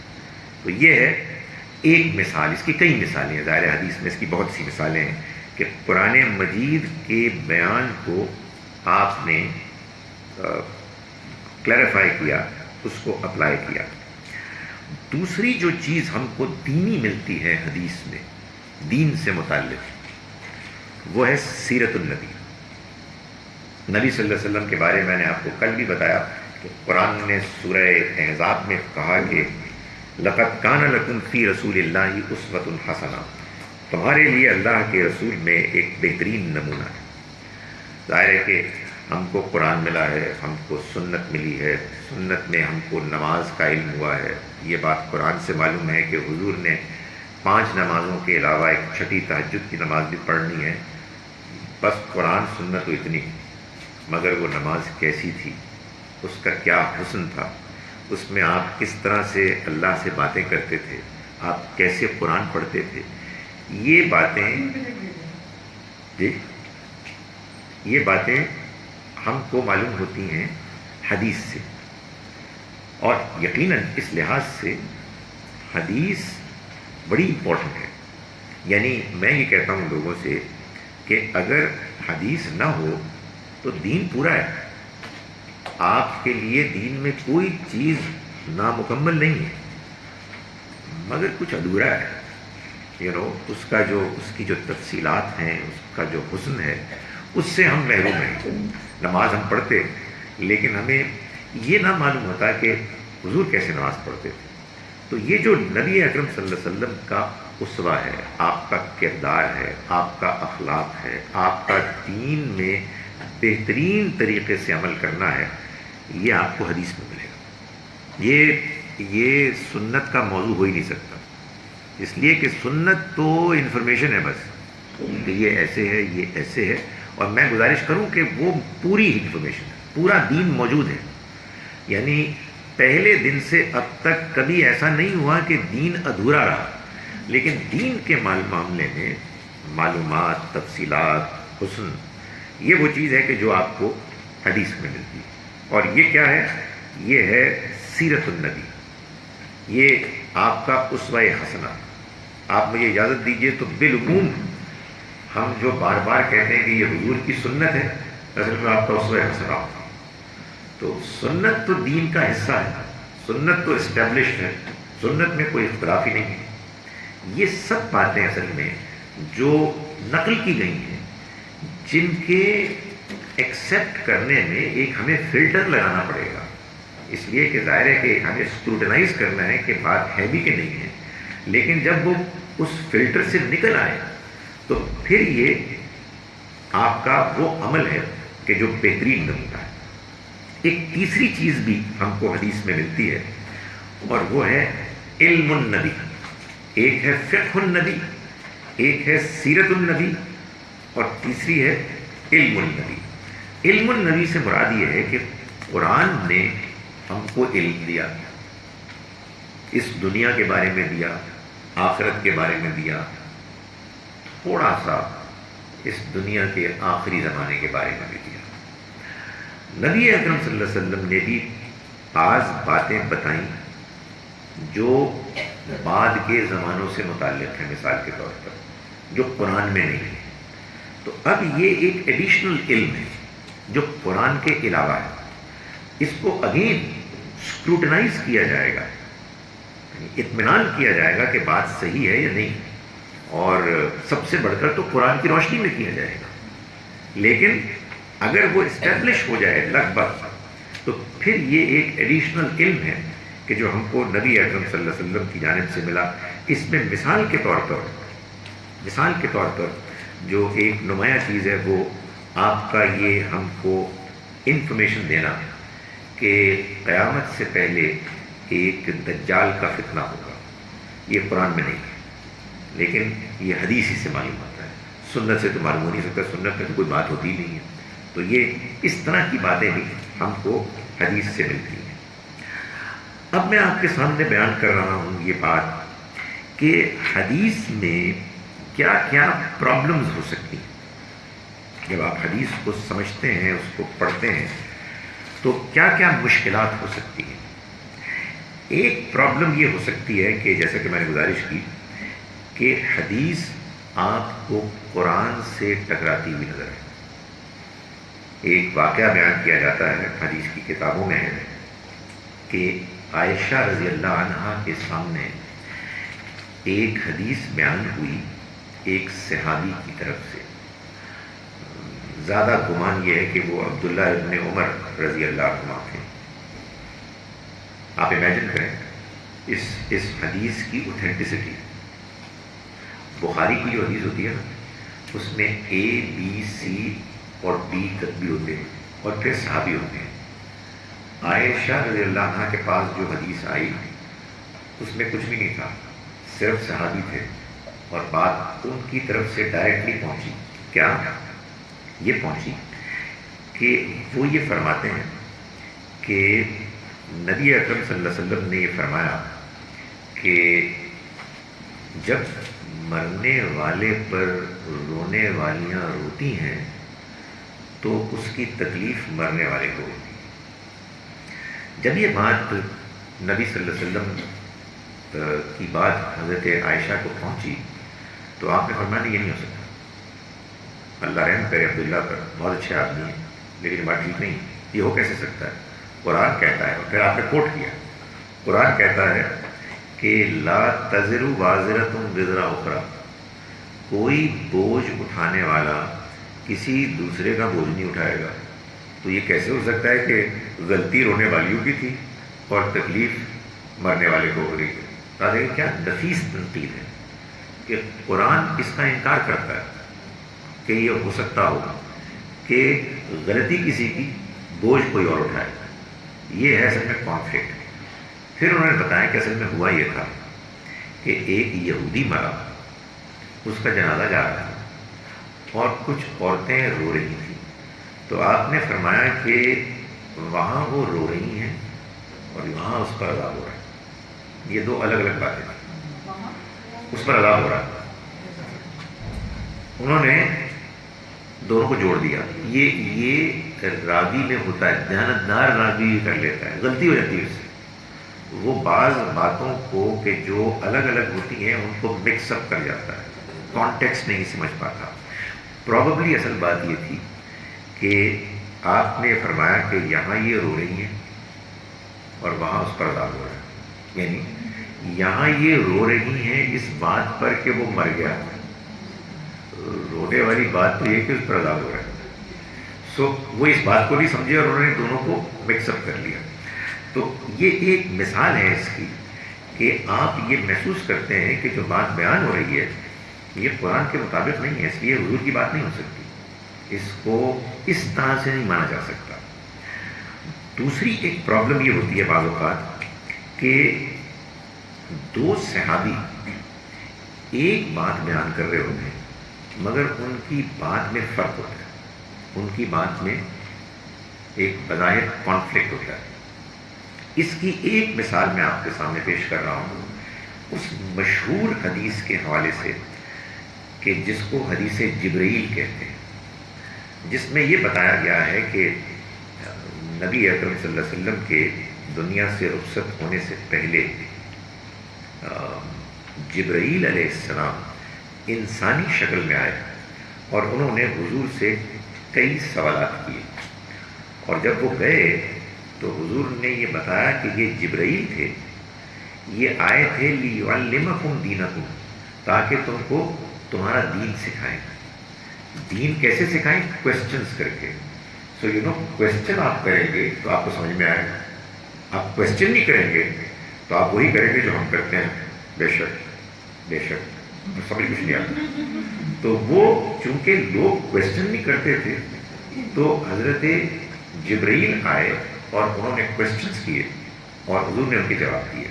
تو یہ ہے ایک مثال، اس کی کئی مثالیں ہیں، ظاہر حدیث میں اس کی بہت سی مثالیں ہیں کہ قرآن مجید کے بیان کو آپ نے کلیریفائی کیا، اس کو اپلائی کیا۔ دوسری جو چیز ہم کو دینی ملتی ہے حدیث میں، دین سے متعلق، وہ ہے سیرت النبی۔ نبی صلی اللہ علیہ وسلم کے بارے میں نے آپ کو کل بھی بتایا کہ قرآن نے سورہ احزاب میں کہا کہ لقد کان لکم فی رسول اللہ اسوۃ حسنہ، تمہارے لیے اللہ کے رسول میں ایک بہترین نمونہ ہے۔ ظاہر ہے کہ ہم کو قرآن ملا ہے، ہم کو سنت ملی ہے، سنت میں ہم کو نماز کا علم ہوا ہے۔ یہ بات قرآن سے معلوم ہے کہ حضور نے 5 نمازوں کے علاوہ ایک چھٹی تہجد کی نماز بھی پڑھنی ہے۔ بس قرآن سنت تو اتنی، مگر وہ نماز کیسی تھی، اس کا کیا حسن تھا، اس میں آپ کس طرح سے اللہ سے باتیں کرتے تھے، آپ کیسے قرآن پڑھتے تھے، یہ باتیں ہم کو معلوم ہوتی ہیں حدیث سے۔ اور یقیناً اس لحاظ سے حدیث بڑی امپورٹنٹ ہے۔ یعنی میں یہ کہتا ہوں لوگوں سے کہ اگر حدیث نہ ہو تو دین پورا ہے. آپ کے لیے دین میں کوئی چیز نامکمل نہیں ہے، مگر کچھ ادھورا ہے. اس کی جو تفصیلات ہیں، اس کا جو حسن ہے، اس سے ہم محروم ہیں. نماز ہم پڑھتے لیکن ہمیں یہ نہ معلوم ہوتا کہ حضور کیسے نماز پڑھتے تھے. تو یہ جو نبی اکرم صلی اللہ علیہ وسلم کا اسوہ ہے، آپ کا کردار ہے، آپ کا اخلاق ہے، آپ کا دین میں بہترین طریقے سے عمل کرنا ہے، یہ آپ کو حدیث میں ملے گا. یہ سنت کا موضوع ہو ہی نہیں سکتا، اس لیے کہ سنت تو انفارمیشن ہے بس، کہ یہ ایسے ہے، یہ ایسے ہے. اور میں گزارش کروں کہ وہ پوری انفارمیشن ہے، پورا دین موجود ہے. یعنی پہلے دن سے اب تک کبھی ایسا نہیں ہوا کہ دین ادھورا رہا. لیکن دین کے معاملے میں معلومات، تفصیلات، حسن، یہ وہ چیز ہے کہ جو آپ کو حدیث میں ملتی ہے. اور یہ کیا ہے؟ یہ ہے سیرت النبی، یہ آپ کا اسوہ حسنہ. آپ مجھے اجازت دیجئے تو بالعموم ہم جو بار بار کہتے ہیں کہ یہ حضور کی سنت ہے، اصل میں آپ کا اسوہ حسنہ ہوتا ہے. تو سنت تو دین کا حصہ ہے، سنت تو اسٹیبلشڈ ہے، سنت میں کوئی اختلاف ہی نہیں ہے. یہ سب باتیں اصل میں جو نقل کی گئی ہیں، جن کے ایکسیپٹ کرنے میں ایک ہمیں فلٹر لگانا پڑے گا، اس لیے کہ ظاہر ہے کہ ہمیں اسکروٹنائز کرنا ہے کہ بات ہے بھی کہ نہیں ہے. لیکن جب وہ اس فلٹر سے نکل آئے تو پھر یہ آپ کا وہ عمل ہے کہ جو بہترین نمونہ ہے. ایک تیسری چیز بھی ہم کو حدیث میں ملتی ہے، اور وہ ہے علم النبی. ایک ہے فقہ النبی، ایک ہے سیرت النبی، اور تیسری ہے علم النبی. علم النبی سے مراد یہ ہے کہ قرآن نے ہم کو علم دیا، اس دنیا کے بارے میں دیا، آخرت کے بارے میں دیا، تھوڑا سا اس دنیا کے آخری زمانے کے بارے میں بھی دیا. نبی اکرم صلی اللہ علیہ وسلم نے بھی بعض باتیں بتائیں جو بعد کے زمانوں سے متعلق ہیں، مثال کے طور پر جو قرآن میں نہیں ہے. تو اب یہ ایک ایڈیشنل علم ہے جو قرآن کے علاوہ ہے. اس کو اگین اسکروٹنائز کیا جائے گا، اطمینان کیا جائے گا کہ بات صحیح ہے یا نہیں، اور سب سے بڑھ کر تو قرآن کی روشنی میں کیا جائے گا. لیکن اگر وہ اسٹیبلش ہو جائے لگ بھگ، تو پھر یہ ایک ایڈیشنل علم ہے کہ جو ہم کو نبی اکرم صلی اللہ علیہ وسلم کی جانب سے ملا. اس میں مثال کے طور پر جو ایک نمایاں چیز ہے وہ آپ کا یہ ہم کو انفارمیشن دینا کہ قیامت سے پہلے ایک دجال کا فتنہ ہوگا. یہ قرآن میں نہیں ہے، لیکن یہ حدیث ہی سے معلوم ہوتا ہے. سنت سے تو معلوم ہو نہیں سکتا، سنت میں تو کوئی بات ہوتی نہیں ہے. تو یہ اس طرح کی باتیں بھی ہم کو حدیث سے ملتی ہیں. اب میں آپ کے سامنے بیان کر رہا ہوں یہ بات کہ حدیث میں کیا کیا پرابلمز ہو سکتی ہیں. جب آپ حدیث کو سمجھتے ہیں، اس کو پڑھتے ہیں، تو کیا کیا مشکلات ہو سکتی ہیں. ایک پرابلم یہ ہو سکتی ہے کہ جیسا کہ میں نے گزارش کی کہ حدیث آپ کو قرآن سے ٹکراتی ہوئی نظر ہے. ایک واقعہ بیان کیا جاتا ہے حدیث کی کتابوں میں ہے کہ عائشہ رضی اللہ عنہا کے سامنے ایک حدیث بیان ہوئی ایک صحابی کی طرف سے. زیادہ گمان یہ ہے کہ وہ عبداللہ ابن عمر رضی اللہ عنہ تھے. آپ امیجن کریں اس حدیث کی اوتھینٹسٹی. بخاری کی جو حدیث ہوتی ہے نا، اس میں اے بی سی اور بی کتبی ہوتے ہیں اور پھر صحابی ہوتے ہیں. عائشہ رضی اللہ عنہ کے پاس جو حدیث آئی اس میں کچھ بھی نہیں تھا، صرف صحابی تھے، اور بات ان کی طرف سے ڈائریکٹلی پہنچی. کیا یہ پہنچی کہ وہ یہ فرماتے ہیں کہ نبی اکرم صلی اللہ علیہ وسلم نے یہ فرمایا کہ جب مرنے والے پر رونے والیاں روتی ہیں تو اس کی تکلیف مرنے والے کو ہوتی ہے. جب یہ بات نبی صلی اللہ علیہ وسلم کی بات حضرت عائشہ کو پہنچی تو آپ نے فرمایا یہ نہیں ہو سکتا. اللہ رحم کرے عبداللہ پر، بہت اچھے آدمی ہیں، لیکن یہ بات ٹھیک نہیں، یہ ہو کیسے سکتا ہے؟ قرآن کہتا ہے، اور پھر آپ نے کوٹ کیا، قرآن کہتا ہے کہ لا تزر وازرۃ وزر اخری، کوئی بوجھ اٹھانے والا کسی دوسرے کا بوجھ نہیں اٹھائے گا. تو یہ کیسے ہو سکتا ہے کہ غلطی رونے والیوں کی تھی اور تکلیف مرنے والے کو ہو رہی ہے؟ دیکھیں کیا نفیس تنقید ہے کہ قرآن اس کا انکار کرتا ہے کہ یہ ہو سکتا ہو کہ غلطی کسی کی بوجھ کوئی اور اٹھائے. یہ ہے اصل میں کانفلکٹ. پھر انہوں نے بتایا کہ اصل میں ہوا یہ تھا کہ ایک یہودی مرا، اس کا جنازہ جا رہا تھا اور کچھ عورتیں رو رہی تھیں. تو آپ نے فرمایا کہ وہاں وہ رو رہی ہیں اور وہاں اس پر عذاب ہو رہا ہے. یہ دو الگ الگ باتیں ہیں. اس پر عذاب ہو رہا ہے، انہوں نے دونوں کو جوڑ دیا. یہ راوی میں ہوتا ہے، دیانتدار راوی کر لیتا ہے، غلطی ہو جاتی ہے اس سے. وہ بعض باتوں کو کہ جو الگ الگ ہوتی ہیں ان کو مکس اپ کر جاتا ہے، کانٹیکسٹ نہیں سمجھ پاتا. پرابیبلی اصل بات یہ تھی کہ آپ نے فرمایا کہ یہاں یہ رو رہی ہیں اور وہاں اس پر عذاب ہو رہا ہے. یعنی یہاں یہ رو رہی ہیں اس بات پر کہ وہ مر گیا، رونے والی بات تو یہ کہ اس پر عذاب ہو رہا ہے. سو وہ اس بات کو بھی سمجھے اور انہوں نے دونوں کو مکس اپ کر لیا. تو یہ ایک مثال ہے اس کی کہ آپ یہ محسوس کرتے ہیں کہ جو بات بیان ہو رہی ہے یہ قرآن کے مطابق نہیں ہے، اس لیے حضور کی بات نہیں ہو سکتی، اس کو اس طرح سے نہیں مانا جا سکتا. دوسری ایک پرابلم یہ ہوتی ہے بعض اوقات کہ دو صحابی ایک بات بیان کر رہے ہوتے ہیں مگر ان کی بات میں فرق ہوتا ہے، ان کی بات میں ایک بظاہر کانفلکٹ ہوتا ہے. اس کی ایک مثال میں آپ کے سامنے پیش کر رہا ہوں اس مشہور حدیث کے حوالے سے کہ جس کو حدیث جبرائیل کہتے ہیں، جس میں یہ بتایا گیا ہے کہ نبی اکرم صلی اللہ علیہ وسلم کے دنیا سے رخصت ہونے سے پہلے جبرائیل علیہ السلام انسانی شکل میں آئے اور انہوں نے حضور سے کئی سوالات کیے. اور جب وہ گئے تو حضور نے یہ بتایا کہ یہ جبرائیل تھے، یہ آئے تھے لیعلمکم دینکم، تاکہ تم کو تمہارا دین سکھائیں. دین کیسے سکھائیں؟ کوشچنز کر کے. سو یو نو کوشچن آپ کریں گے تو آپ کو سمجھ میں آئے گا. آپ کوشچن نہیں کریں گے تو آپ وہی کریں گے جو ہم کرتے ہیں، بے شک بے شک، سمجھ کچھ نہیں آتا. تو وہ چونکہ لوگ کوشچن نہیں کرتے تھے تو حضرت جبرائیل آئے اور انہوں نے کوشچنز کیے اور حضور نے ان کے جواب دیے.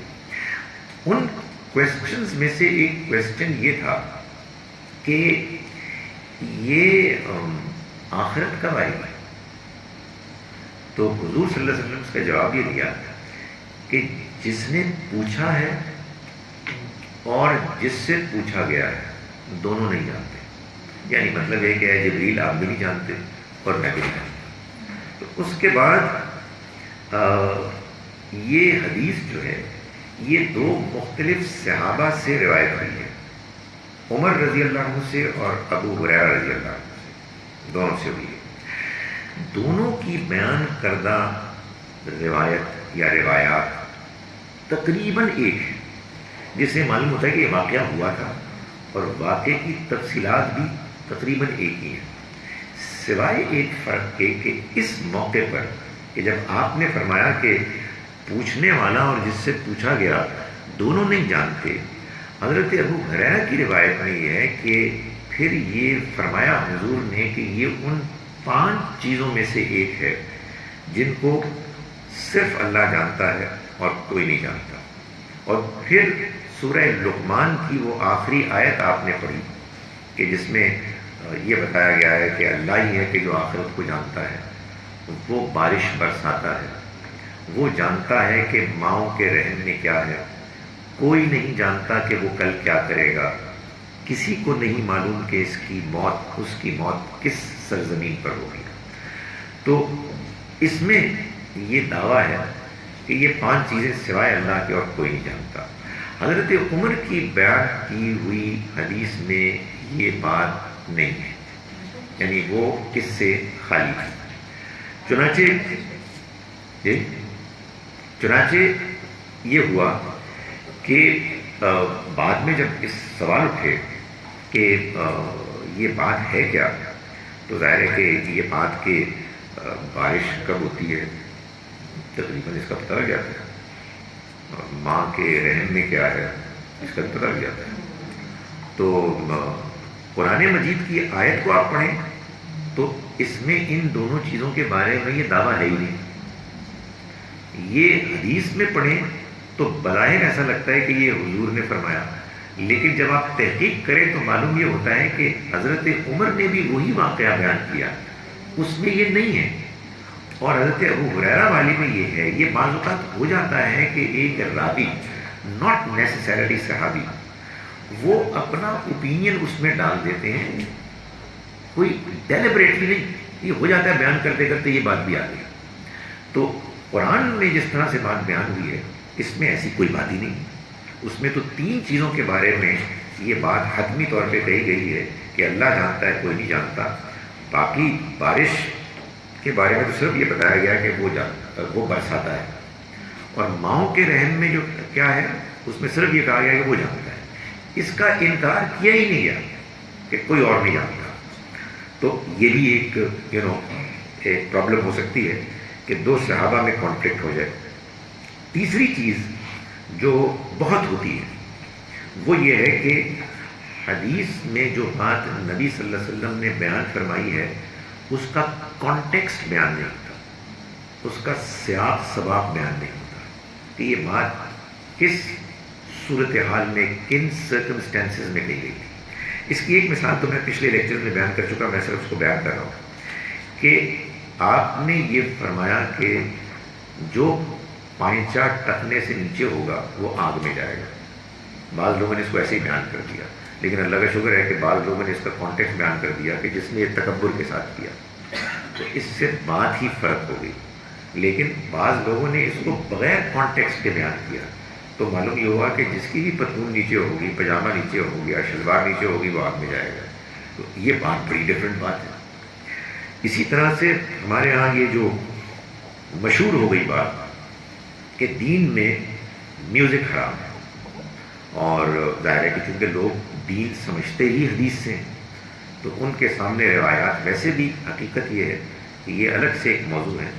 ان کوشچنز میں سے ایک کوشچن یہ تھا کہ یہ آخرت کب آئے گی؟ تو حضور صلی اللہ علیہ وسلم اس کا جواب یہ دیا کہ جس نے پوچھا ہے اور جس سے پوچھا گیا ہے دونوں نہیں جانتے. یعنی مطلب یہ کہ ہے جبریل آپ بھی نہیں جانتے اور میں بھی نہیں جانتا. تو اس کے بعد یہ حدیث جو ہے یہ دو مختلف صحابہ سے روایت ہوئی ہے، عمر رضی اللہ عنہ سے اور ابو ہریرہ رضی اللہ عنہ سے، دونوں سے ہوئی ہے. دونوں کی بیان کردہ روایت یا روایات تقریباً ایک ہے، جس سے معلوم ہوتا ہے کہ یہ واقعہ ہوا تھا اور واقعے کی تفصیلات بھی تقریباً ایک ہی ہیں، سوائے ایک فرق کے کہ اس موقع پر کہ جب آپ نے فرمایا کہ پوچھنے والا اور جس سے پوچھا گیا دونوں نہیں جانتے، حضرت ابو ہریرہ کی روایت میں یہ ہے کہ پھر یہ فرمایا حضور نے کہ یہ ان 5 چیزوں میں سے ایک ہے جن کو صرف اللہ جانتا ہے اور کوئی نہیں جانتا. اور پھر سورہ لقمان کی وہ آخری آیت آپ نے پڑھی کہ جس میں یہ بتایا گیا ہے کہ اللہ ہی ہے کہ جو آخرت کو جانتا ہے، وہ بارش برساتا ہے، وہ جانتا ہے کہ ماؤں کے رحم میں کیا ہے، کوئی نہیں جانتا کہ وہ کل کیا کرے گا، کسی کو نہیں معلوم کہ اس کی موت کس سرزمین پر ہوگی. تو اس میں یہ دعویٰ ہے کہ یہ 5 چیزیں سوائے اللہ کے اور کوئی نہیں جانتا. حضرت عمر کی بیان کی ہوئی حدیث میں یہ بات نہیں ہے، یعنی وہ کس سے خالی ہے. چنانچہ یہ ہوا کہ بعد میں جب اس سوال اٹھے کہ یہ بات ہے کیا، تو ظاہر ہے کہ یہ بات کہ بارش کب ہوتی ہے تقریباً اس کا پتہ لگ جاتا ہے، ماں کے رحم میں کیا ہے اس کا بھی پتہ لگ جاتا ہے۔ تو قرآن مجید کی آیت کو آپ پڑھیں تو اس میں ان دونوں چیزوں کے بارے میں یہ دعویٰ ہے ہی نہیں۔ یہ حدیث میں پڑھیں تو بظاہر ایسا لگتا ہے کہ یہ حضور نے فرمایا، لیکن جب آپ تحقیق کریں تو معلوم یہ ہوتا ہے کہ حضرت عمر نے بھی وہی واقعہ بیان کیا، اس میں یہ نہیں ہے۔ اور حضرت ابو ہریرہ والی میں یہ ہے۔ یہ بعض اوقات ہو جاتا ہے کہ ایک راوی، ناٹ نیسیسریلی صحابی، وہ اپنا اوپینین اس میں ڈال دیتے ہیں، کوئی ڈیلیبریٹلی نہیں، یہ ہو جاتا ہے بیان کرتے کرتے یہ بات بھی آ گئی۔ تو قرآن میں جس طرح سے بات بیان ہوئی ہے اس میں ایسی کوئی بات ہی نہیں، اس میں تو 3 چیزوں کے بارے میں یہ بات حتمی طور پہ کہی گئی ہے کہ اللہ جانتا ہے، کوئی نہیں جانتا۔ باقی بارش کے بارے میں تو صرف یہ بتایا گیا کہ وہ برساتا ہے، اور ماؤں کے رحم میں جو کیا ہے اس میں صرف یہ کہا گیا کہ وہ جانتا ہے۔ اس کا انکار کیا ہی نہیں گیا کہ کوئی اور نہیں جانتا۔ تو یہ بھی ایک ایک پرابلم ہو سکتی ہے کہ 2 صحابہ میں کانفلکٹ ہو جائے۔ تیسری چیز جو بہت ہوتی ہے وہ یہ ہے کہ حدیث میں جو بات نبی صلی اللہ علیہ وسلم نے بیان فرمائی ہے اس کا کانٹیکسٹ بیان نہیں ہوتا، اس کا سیاق سباق بیان نہیں ہوتا کہ یہ بات کس صورتحال میں، کن سرکمسٹانسز میں کہی گئی تھی۔ اس کی ایک مثال تو میں پچھلے لیکچر میں بیان کر چکا، میں صرف اس کو بیان کر رہا ہوں کہ آپ نے یہ فرمایا کہ جو پائنچا ٹکنے سے نیچے ہوگا وہ آگ میں جائے گا۔ بعض لوگوں نے اس کو ایسے ہی بیان کر دیا، لیکن اللہ کا شکر ہے کہ بعض لوگوں نے اس کا کانٹیکسٹ بیان کر دیا کہ جس نے یہ تکبر کے ساتھ کیا، تو اس سے بات ہی فرق ہو گئی۔ لیکن بعض لوگوں نے اس کو بغیر کانٹیکسٹ کے بیان کیا، تو معلوم یہ ہوا کہ جس کی بھی پتلون نیچے ہوگی، پاجامہ نیچے ہوگی یا شلوار نیچے ہوگی وہ آگ میں جائے گا۔ تو یہ بات بڑی ڈفرینٹ بات ہے۔ اسی طرح سے ہمارے ہاں یہ جو مشہور ہو گئی بات کہ دین میں میوزک حرام ہے، اور ظاہر ہے کہ چونکہ لوگ دین سمجھتے ہی حدیث سے ہیں تو ان کے سامنے روایات، ویسے بھی حقیقت یہ ہے کہ یہ الگ سے ایک موضوع ہے،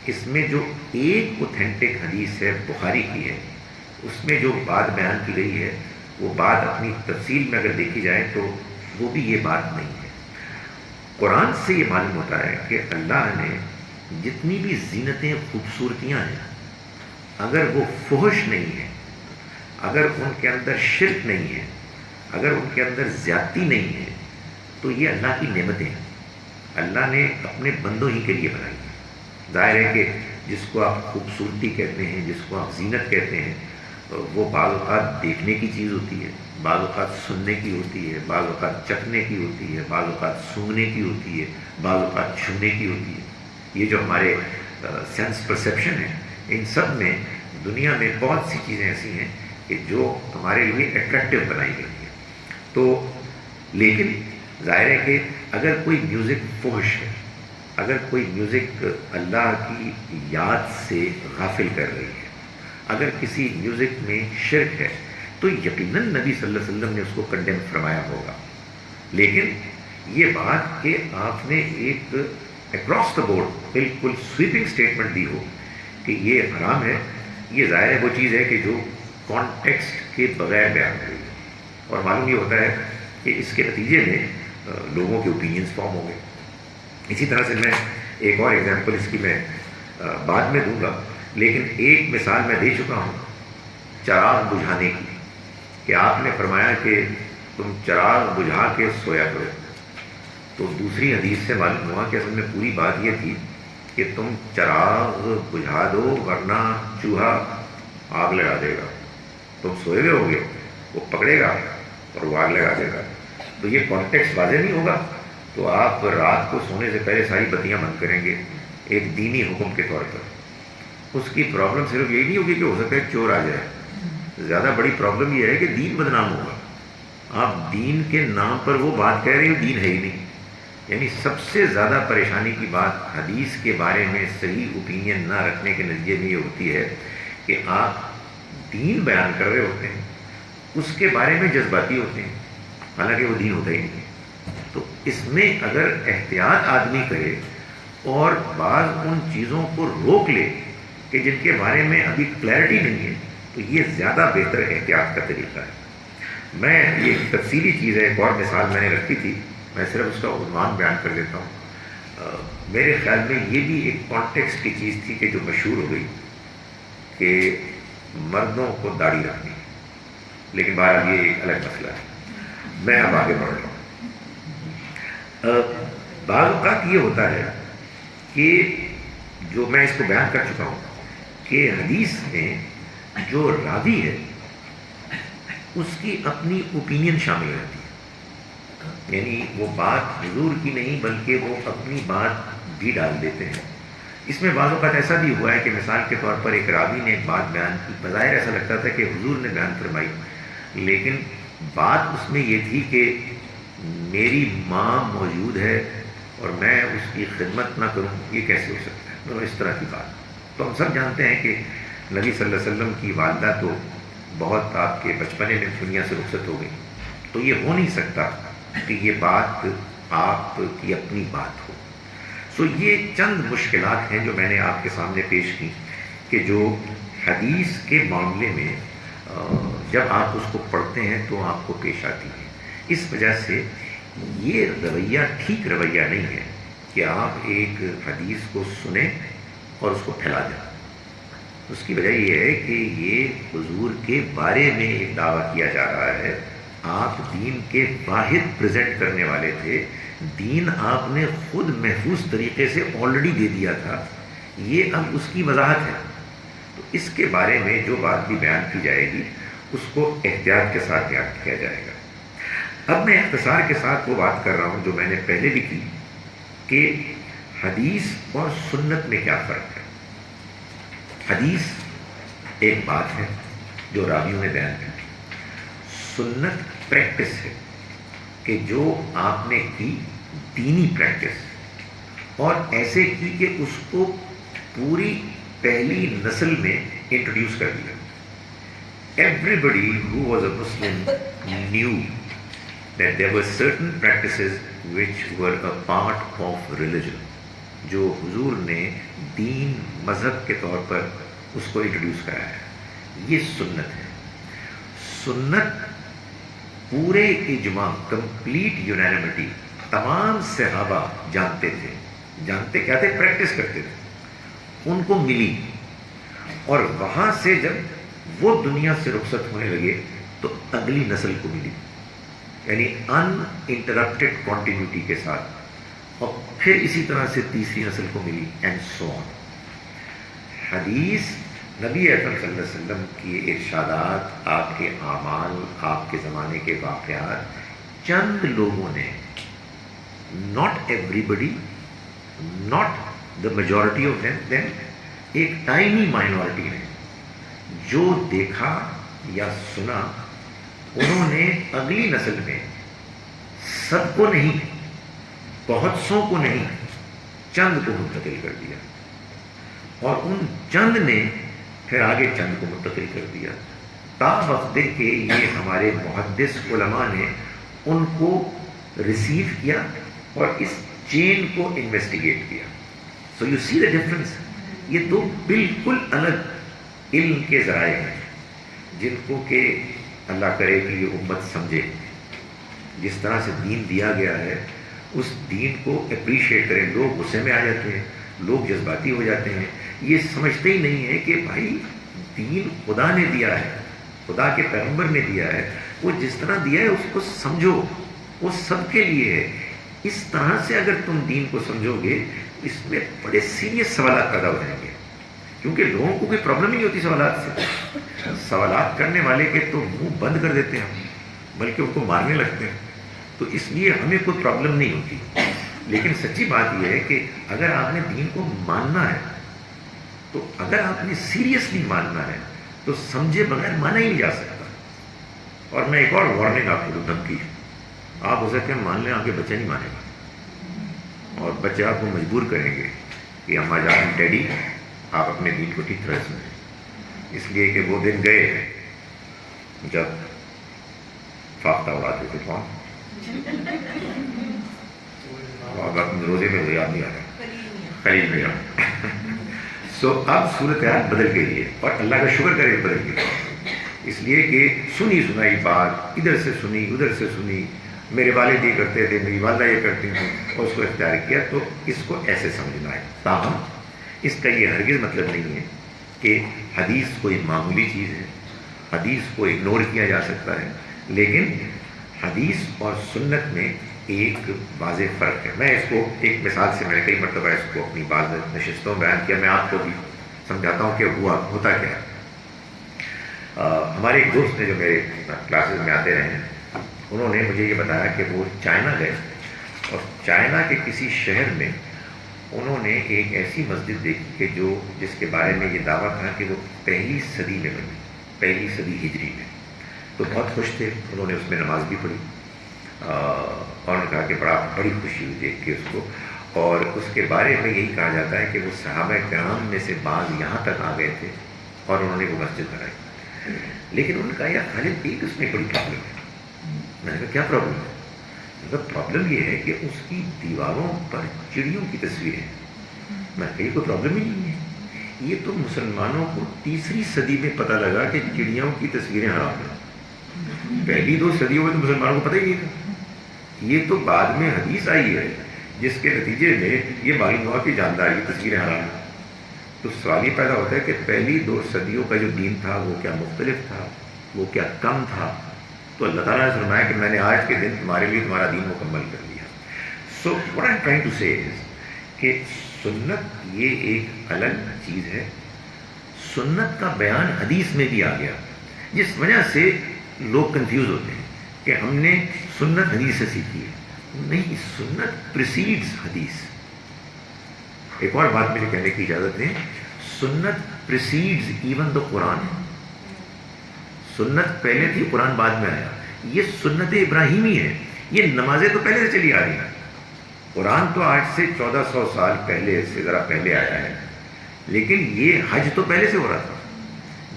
اس میں جو ایک اوتھینٹک حدیث ہے بخاری کی ہے، اس میں جو بات بیان کی گئی ہے وہ بات اپنی تفصیل میں اگر دیکھی جائے تو وہ بھی یہ بات نہیں ہے۔ قرآن سے یہ معلوم ہوتا ہے کہ اللہ نے جتنی بھی زینتیں، خوبصورتیاں ہیں، اگر وہ فحش نہیں ہے، اگر ان کے اندر شرک نہیں ہے، اگر ان کے اندر زیادتی نہیں ہے، تو یہ اللہ کی نعمتیں ہیں، اللہ نے اپنے بندوں ہی کے لیے بنائی ہیں۔ ظاہر ہے کہ جس کو آپ خوبصورتی کہتے ہیں، جس کو آپ زینت کہتے ہیں، وہ بعض اوقات دیکھنے کی چیز ہوتی ہے، بعض اوقات سننے کی ہوتی ہے، بعض اوقات چکھنے کی ہوتی ہے، بعض اوقات سونگھنے کی ہوتی ہے، بعض اوقات چھونے کی ہوتی ہے۔ یہ جو ہمارے سینس پرسیپشن ہے، ان سب میں دنیا میں بہت سی چیزیں ایسی ہیں کہ جو ہمارے لیے اٹریکٹیو بنائی گئی ہیں۔ تو لیکن ظاہر ہے کہ اگر کوئی میوزک فحش ہے، اگر کوئی میوزک اللہ کی یاد سے غافل کر رہی ہے، اگر کسی میوزک میں شرک ہے، تو یقیناً نبی صلی اللہ علیہ وسلم نے اس کو کنڈیم فرمایا ہوگا۔ لیکن یہ بات کہ آپ نے ایک اکراس دا بورڈ بالکل سویپنگ سٹیٹمنٹ دی ہو کہ یہ حرام ہے، یہ ظاہر ہے وہ چیز ہے کہ جو کانٹیکسٹ کے بغیر بیان ہوئی ہے، اور معلوم یہ ہوتا ہے کہ اس کے نتیجے میں لوگوں کے اوپینینز فارم ہو گئے۔ اسی طرح سے میں ایک اور ایگزامپل اس کی میں بعد میں دوں گا، لیکن ایک مثال میں دے چکا ہوں چراغ بجھانے کی، کہ آپ نے فرمایا کہ تم چراغ بجھا کے سویا کرو، تو دوسری حدیث سے معلوم ہوا کہ اصل میں پوری بات یہ تھی کہ تم چراغ بجھا دو ورنہ چوہا آگ لگا دے گا، تم سوئے ہوئے ہوگے، وہ پکڑے گا اور وہ آگ لگا دے گا۔ تو یہ کانٹیکسٹ واضح نہیں ہوگا تو آپ رات کو سونے سے پہلے ساری بتیاں بند کریں گے ایک دینی حکم کے طور پر۔ اس کی پرابلم صرف یہی نہیں ہوگی کہ ہو سکتا ہے چور آ جائے، زیادہ بڑی پرابلم یہ ہے کہ دین بدنام ہوگا۔ آپ دین کے نام پر وہ بات کہہ رہے ہیں، دین ہے ہی نہیں، یعنی سب سے زیادہ پریشانی کی بات حدیث کے بارے میں صحیح اوپینین نہ رکھنے کے نتیجے میں یہ ہوتی ہے کہ آپ دین بیان کر رہے ہوتے ہیں، اس کے بارے میں جذباتی ہوتے ہیں، حالانکہ وہ دین ہوتا ہی نہیں ہے۔ تو اس میں اگر احتیاط آدمی کرے اور بعض ان چیزوں کو روک لے کہ جن کے بارے میں ابھی کلیئرٹی نہیں ہے، تو یہ زیادہ بہتر احتیاط کا طریقہ ہے۔ میں یہ ایک تفصیلی چیز ہے، ایک اور مثال میں نے رکھی تھی، میں صرف اس کا عنوان بیان کر دیتا ہوں۔ میرے خیال میں یہ بھی ایک کانٹیکسٹ کی چیز تھی کہ جو مشہور ہو گئی کہ مردوں کو داڑھی رکھنی، لیکن بہرحال یہ ایک الگ مسئلہ ہے، میں اب آگے بڑھ رہا ہوں۔ بعض اوقات یہ ہوتا ہے کہ جو میں اس کو بیان کر چکا ہوں کہ حدیث میں جو راوی ہے اس کی اپنی اوپینین شامل رہتی ہے، یعنی وہ بات حضور کی نہیں بلکہ وہ اپنی بات بھی ڈال دیتے ہیں۔ اس میں بعض اوقات ایسا بھی ہوا ہے کہ مثال کے طور پر ایک راوی نے ایک بات بیان کی، بظاہر ایسا لگتا تھا کہ حضور نے بیان فرمائی، لیکن بات اس میں یہ تھی کہ میری ماں موجود ہے اور میں اس کی خدمت نہ کروں، یہ کیسے ہو سکتا ہے؟ مطلب اس طرح کی بات۔ تو ہم سب جانتے ہیں کہ نبی صلی اللہ علیہ وسلم کی والدہ تو بہت آپ کے بچپنے میں دنیا سے رخصت ہو گئی، تو یہ ہو نہیں سکتا کہ یہ بات آپ کی اپنی بات ہو۔ سو یہ چند مشکلات ہیں جو میں نے آپ کے سامنے پیش کی کہ جو حدیث کے معاملے میں جب آپ اس کو پڑھتے ہیں تو آپ کو پیش آتی ہے۔ اس وجہ سے یہ رویہ ٹھیک رویہ نہیں ہے کہ آپ ایک حدیث کو سنیں اور اس کو پھیلا دیں۔ اس کی وجہ یہ ہے کہ یہ حضور کے بارے میں ایک دعویٰ کیا جا رہا ہے، آپ دین کے واحد پریزنٹ کرنے والے تھے، دین آپ نے خود محفوظ طریقے سے آلریڈی دے دیا تھا، یہ اب اس کی وضاحت ہے۔ تو اس کے بارے میں جو بات بھی بیان کی جائے گی اس کو احتیاط کے ساتھ بیان کیا جائے گا۔ اب میں اختصار کے ساتھ وہ بات کر رہا ہوں جو میں نے پہلے بھی کی کہ حدیث اور سنت میں کیا فرق ہے۔ حدیث ایک بات ہے جو راویوں نے بیان کی، سنت پریکٹس ہے کہ جو آپ نے کی دینی پریکٹس، اور ایسے کی کہ اس کو پوری پہلی نسل میں انٹروڈیوس کر دیا۔ Everybody who was a Muslim knew that there were certain practices which were a part of religion، جو حضور نے دین مذہب کے طور پر اس کو انٹروڈیوس کرایا ہے، یہ سنت ہے۔ سنت پورے اجماع، کمپلیٹ یونانیمٹی، تمام صحابہ جانتے تھے، جانتے کیا تھے؟ پریکٹس کرتے تھے، ان کو ملی، اور وہاں سے جب وہ دنیا سے رخصت ہونے لگے تو اگلی نسل کو ملی، یعنی ان انٹرپٹیڈ کنٹینیوٹی کے ساتھ، اور پھر اسی طرح سے تیسری نسل کو ملی، اینڈ سو آن۔ حدیث نبی اکرم صلی اللہ علیہ وسلم کی ارشادات، آپ کے اعمال، آپ کے زمانے کے واقعات، چند لوگوں نے، ناٹ ایوری بڈی، not the majority of them, ایک ٹائنی مائنورٹی نے جو دیکھا یا سنا، انہوں نے اگلی نسل میں سب کو نہیں، بہت سو کو نہیں، چند کو منتقل کر دیا، اور ان چند نے پھر آگے چند کو منتقل کر دیا، تا وقت کہ یہ ہمارے محدث علماء نے ان کو ریسیو کیا اور اس چین کو انویسٹیگیٹ کیا۔ So you see the difference. یہ دو بالکل الگ علم کے ذرائع ہیں جن کو کہ اللہ کرے کہ یہ امت سمجھے، جس طرح سے دین دیا گیا ہے اس دین کو اپریشیٹ کریں۔ لوگ غصے میں آ جاتے ہیں، لوگ جذباتی ہو جاتے ہیں، یہ سمجھتے ہی نہیں ہے کہ بھائی دین خدا نے دیا ہے، خدا کے پیغمبر نے دیا ہے، وہ جس طرح دیا ہے اس کو سمجھو، وہ سب کے لیے ہے۔ اس طرح سے اگر تم دین کو سمجھو گے اس میں بڑے سیریس سوالات پیدا ہو جائیں گے، کیونکہ لوگوں کو کوئی پرابلم نہیں ہوتی سوالات سے۔ سوالات کرنے والے کے تو منہ بند کر دیتے ہیں، بلکہ ان کو مارنے لگتے ہیں، تو اس لیے ہمیں کوئی پرابلم نہیں ہوتی۔ لیکن سچی بات یہ ہے کہ اگر آپ نے دین کو ماننا ہے، تو اگر آپ نے سیریسلی ماننا ہے تو سمجھے بغیر مانا ہی نہیں جا سکتا۔ اور میں ایک اور وارننگ آپ کو دوں، دھمکی، آپ ہو سکتے ہیں مان لیں، آپ کے بچے نہیں مانے گا، اور بچے آپ کو مجبور کریں گے کہ اما جان ڈیڈی آپ اپنے دین کو ٹھیک طرح سنیں، اس لیے کہ وہ دن گئے جب فاختہ اڑاتے تھے کون، اور اپنے روزے میں وہ یاد نہیں آ رہا، خلیل میں یاد سو اب صورتحال بدل گئی ہے، اور اللہ کا شکر کرے بدل گئی، اس لیے کہ سنی سنائی بات ادھر سے سنی ادھر سے سنی، میرے والد یہ کرتے تھے، میری والدہ یہ کرتی تھیں، اور اس کو اختیار کیا، تو اس کو ایسے سمجھنا ہے۔ تاہم اس کا یہ ہرگز مطلب نہیں ہے کہ حدیث کوئی معمولی چیز ہے، حدیث کو اگنور کیا جا سکتا ہے، لیکن حدیث اور سنت میں ایک واضح فرق ہے۔ میں اس کو ایک مثال سے، میں نے کئی مرتبہ اس کو اپنی بعض نشستوں میں بیان کیا، میں آپ کو بھی سمجھاتا ہوں کہ ہوتا کیا ہے۔ ہمارے ایک دوست نے جو میرے کلاسز میں آتے رہے ہیں، انہوں نے مجھے یہ بتایا کہ وہ چائنا گئے، اور چائنا کے کسی شہر میں انہوں نے ایک ایسی مسجد دیکھی کہ جس کے بارے میں یہ دعویٰ تھا کہ وہ 1 صدی میں بنی، 1 صدی ہجری میں۔ تو بہت خوش تھے، انہوں نے اس میں نماز بھی پڑھی، اور انہوں نے کہا کہ بڑی خوشی ہوئی دیکھ کے اس کو، اور اس کے بارے میں یہی کہا جاتا ہے کہ وہ صحابہ کرام میں سے بعض یہاں تک آ گئے تھے اور انہوں نے وہ مسجد بنائی۔ لیکن ان کا یہ خالد ایک اس میں بڑی پرابلم ہے۔ میں نے کہا کیا پرابلم ہے؟ پرابلم یہ ہے کہ اس کی دیواروں پر چڑیوں کی تصویریں ہیں۔ میں نے کہا یہ کوئی پرابلم ہی نہیں ہے، یہ تو مسلمانوں کو 3 صدی میں پتہ لگا کہ چڑیوں کی تصویریں حرام ہیں۔ 1-2 صدیوں میں تو مسلمانوں کو پتہ ہی نہیں تھا، یہ تو بعد میں حدیث آئی ہے جس کے نتیجے میں یہ معلوم ہوا کہ جاندار کی تصویریں حرام ہیں۔ تو سوال یہ پیدا ہوتا ہے کہ پہلی 2 صدیوں کا جو دین تھا وہ کیا مختلف تھا، وہ کیا کم تھا؟ تو اللہ تعالیٰ نے فرمایا کہ میں نے آج کے دن تمہارے لیے تمہارا دین مکمل کر دیا۔ سو what I'm trying to say is کہ سنت یہ ایک الگ چیز ہے، سنت کا بیان حدیث میں بھی آ گیا، جس وجہ سے لوگ کنفیوز ہوتے ہیں کہ ہم نے سنت حدیث سے سیکھی ہے۔ نہیں، سنت پریسیڈز حدیث۔ ایک اور بات مجھے کہنے کی اجازت دیں، سنت پریسیڈز ایون دا قرآن۔ سنت پہلے تھی، قرآن بعد میں آیا۔ یہ سنت ابراہیمی ہے، یہ نمازیں تو پہلے سے چلی آ رہی ہیں۔ قرآن تو آج سے 1400 سال پہلے سے ذرا پہلے آیا ہے، لیکن یہ حج تو پہلے سے ہو رہا تھا۔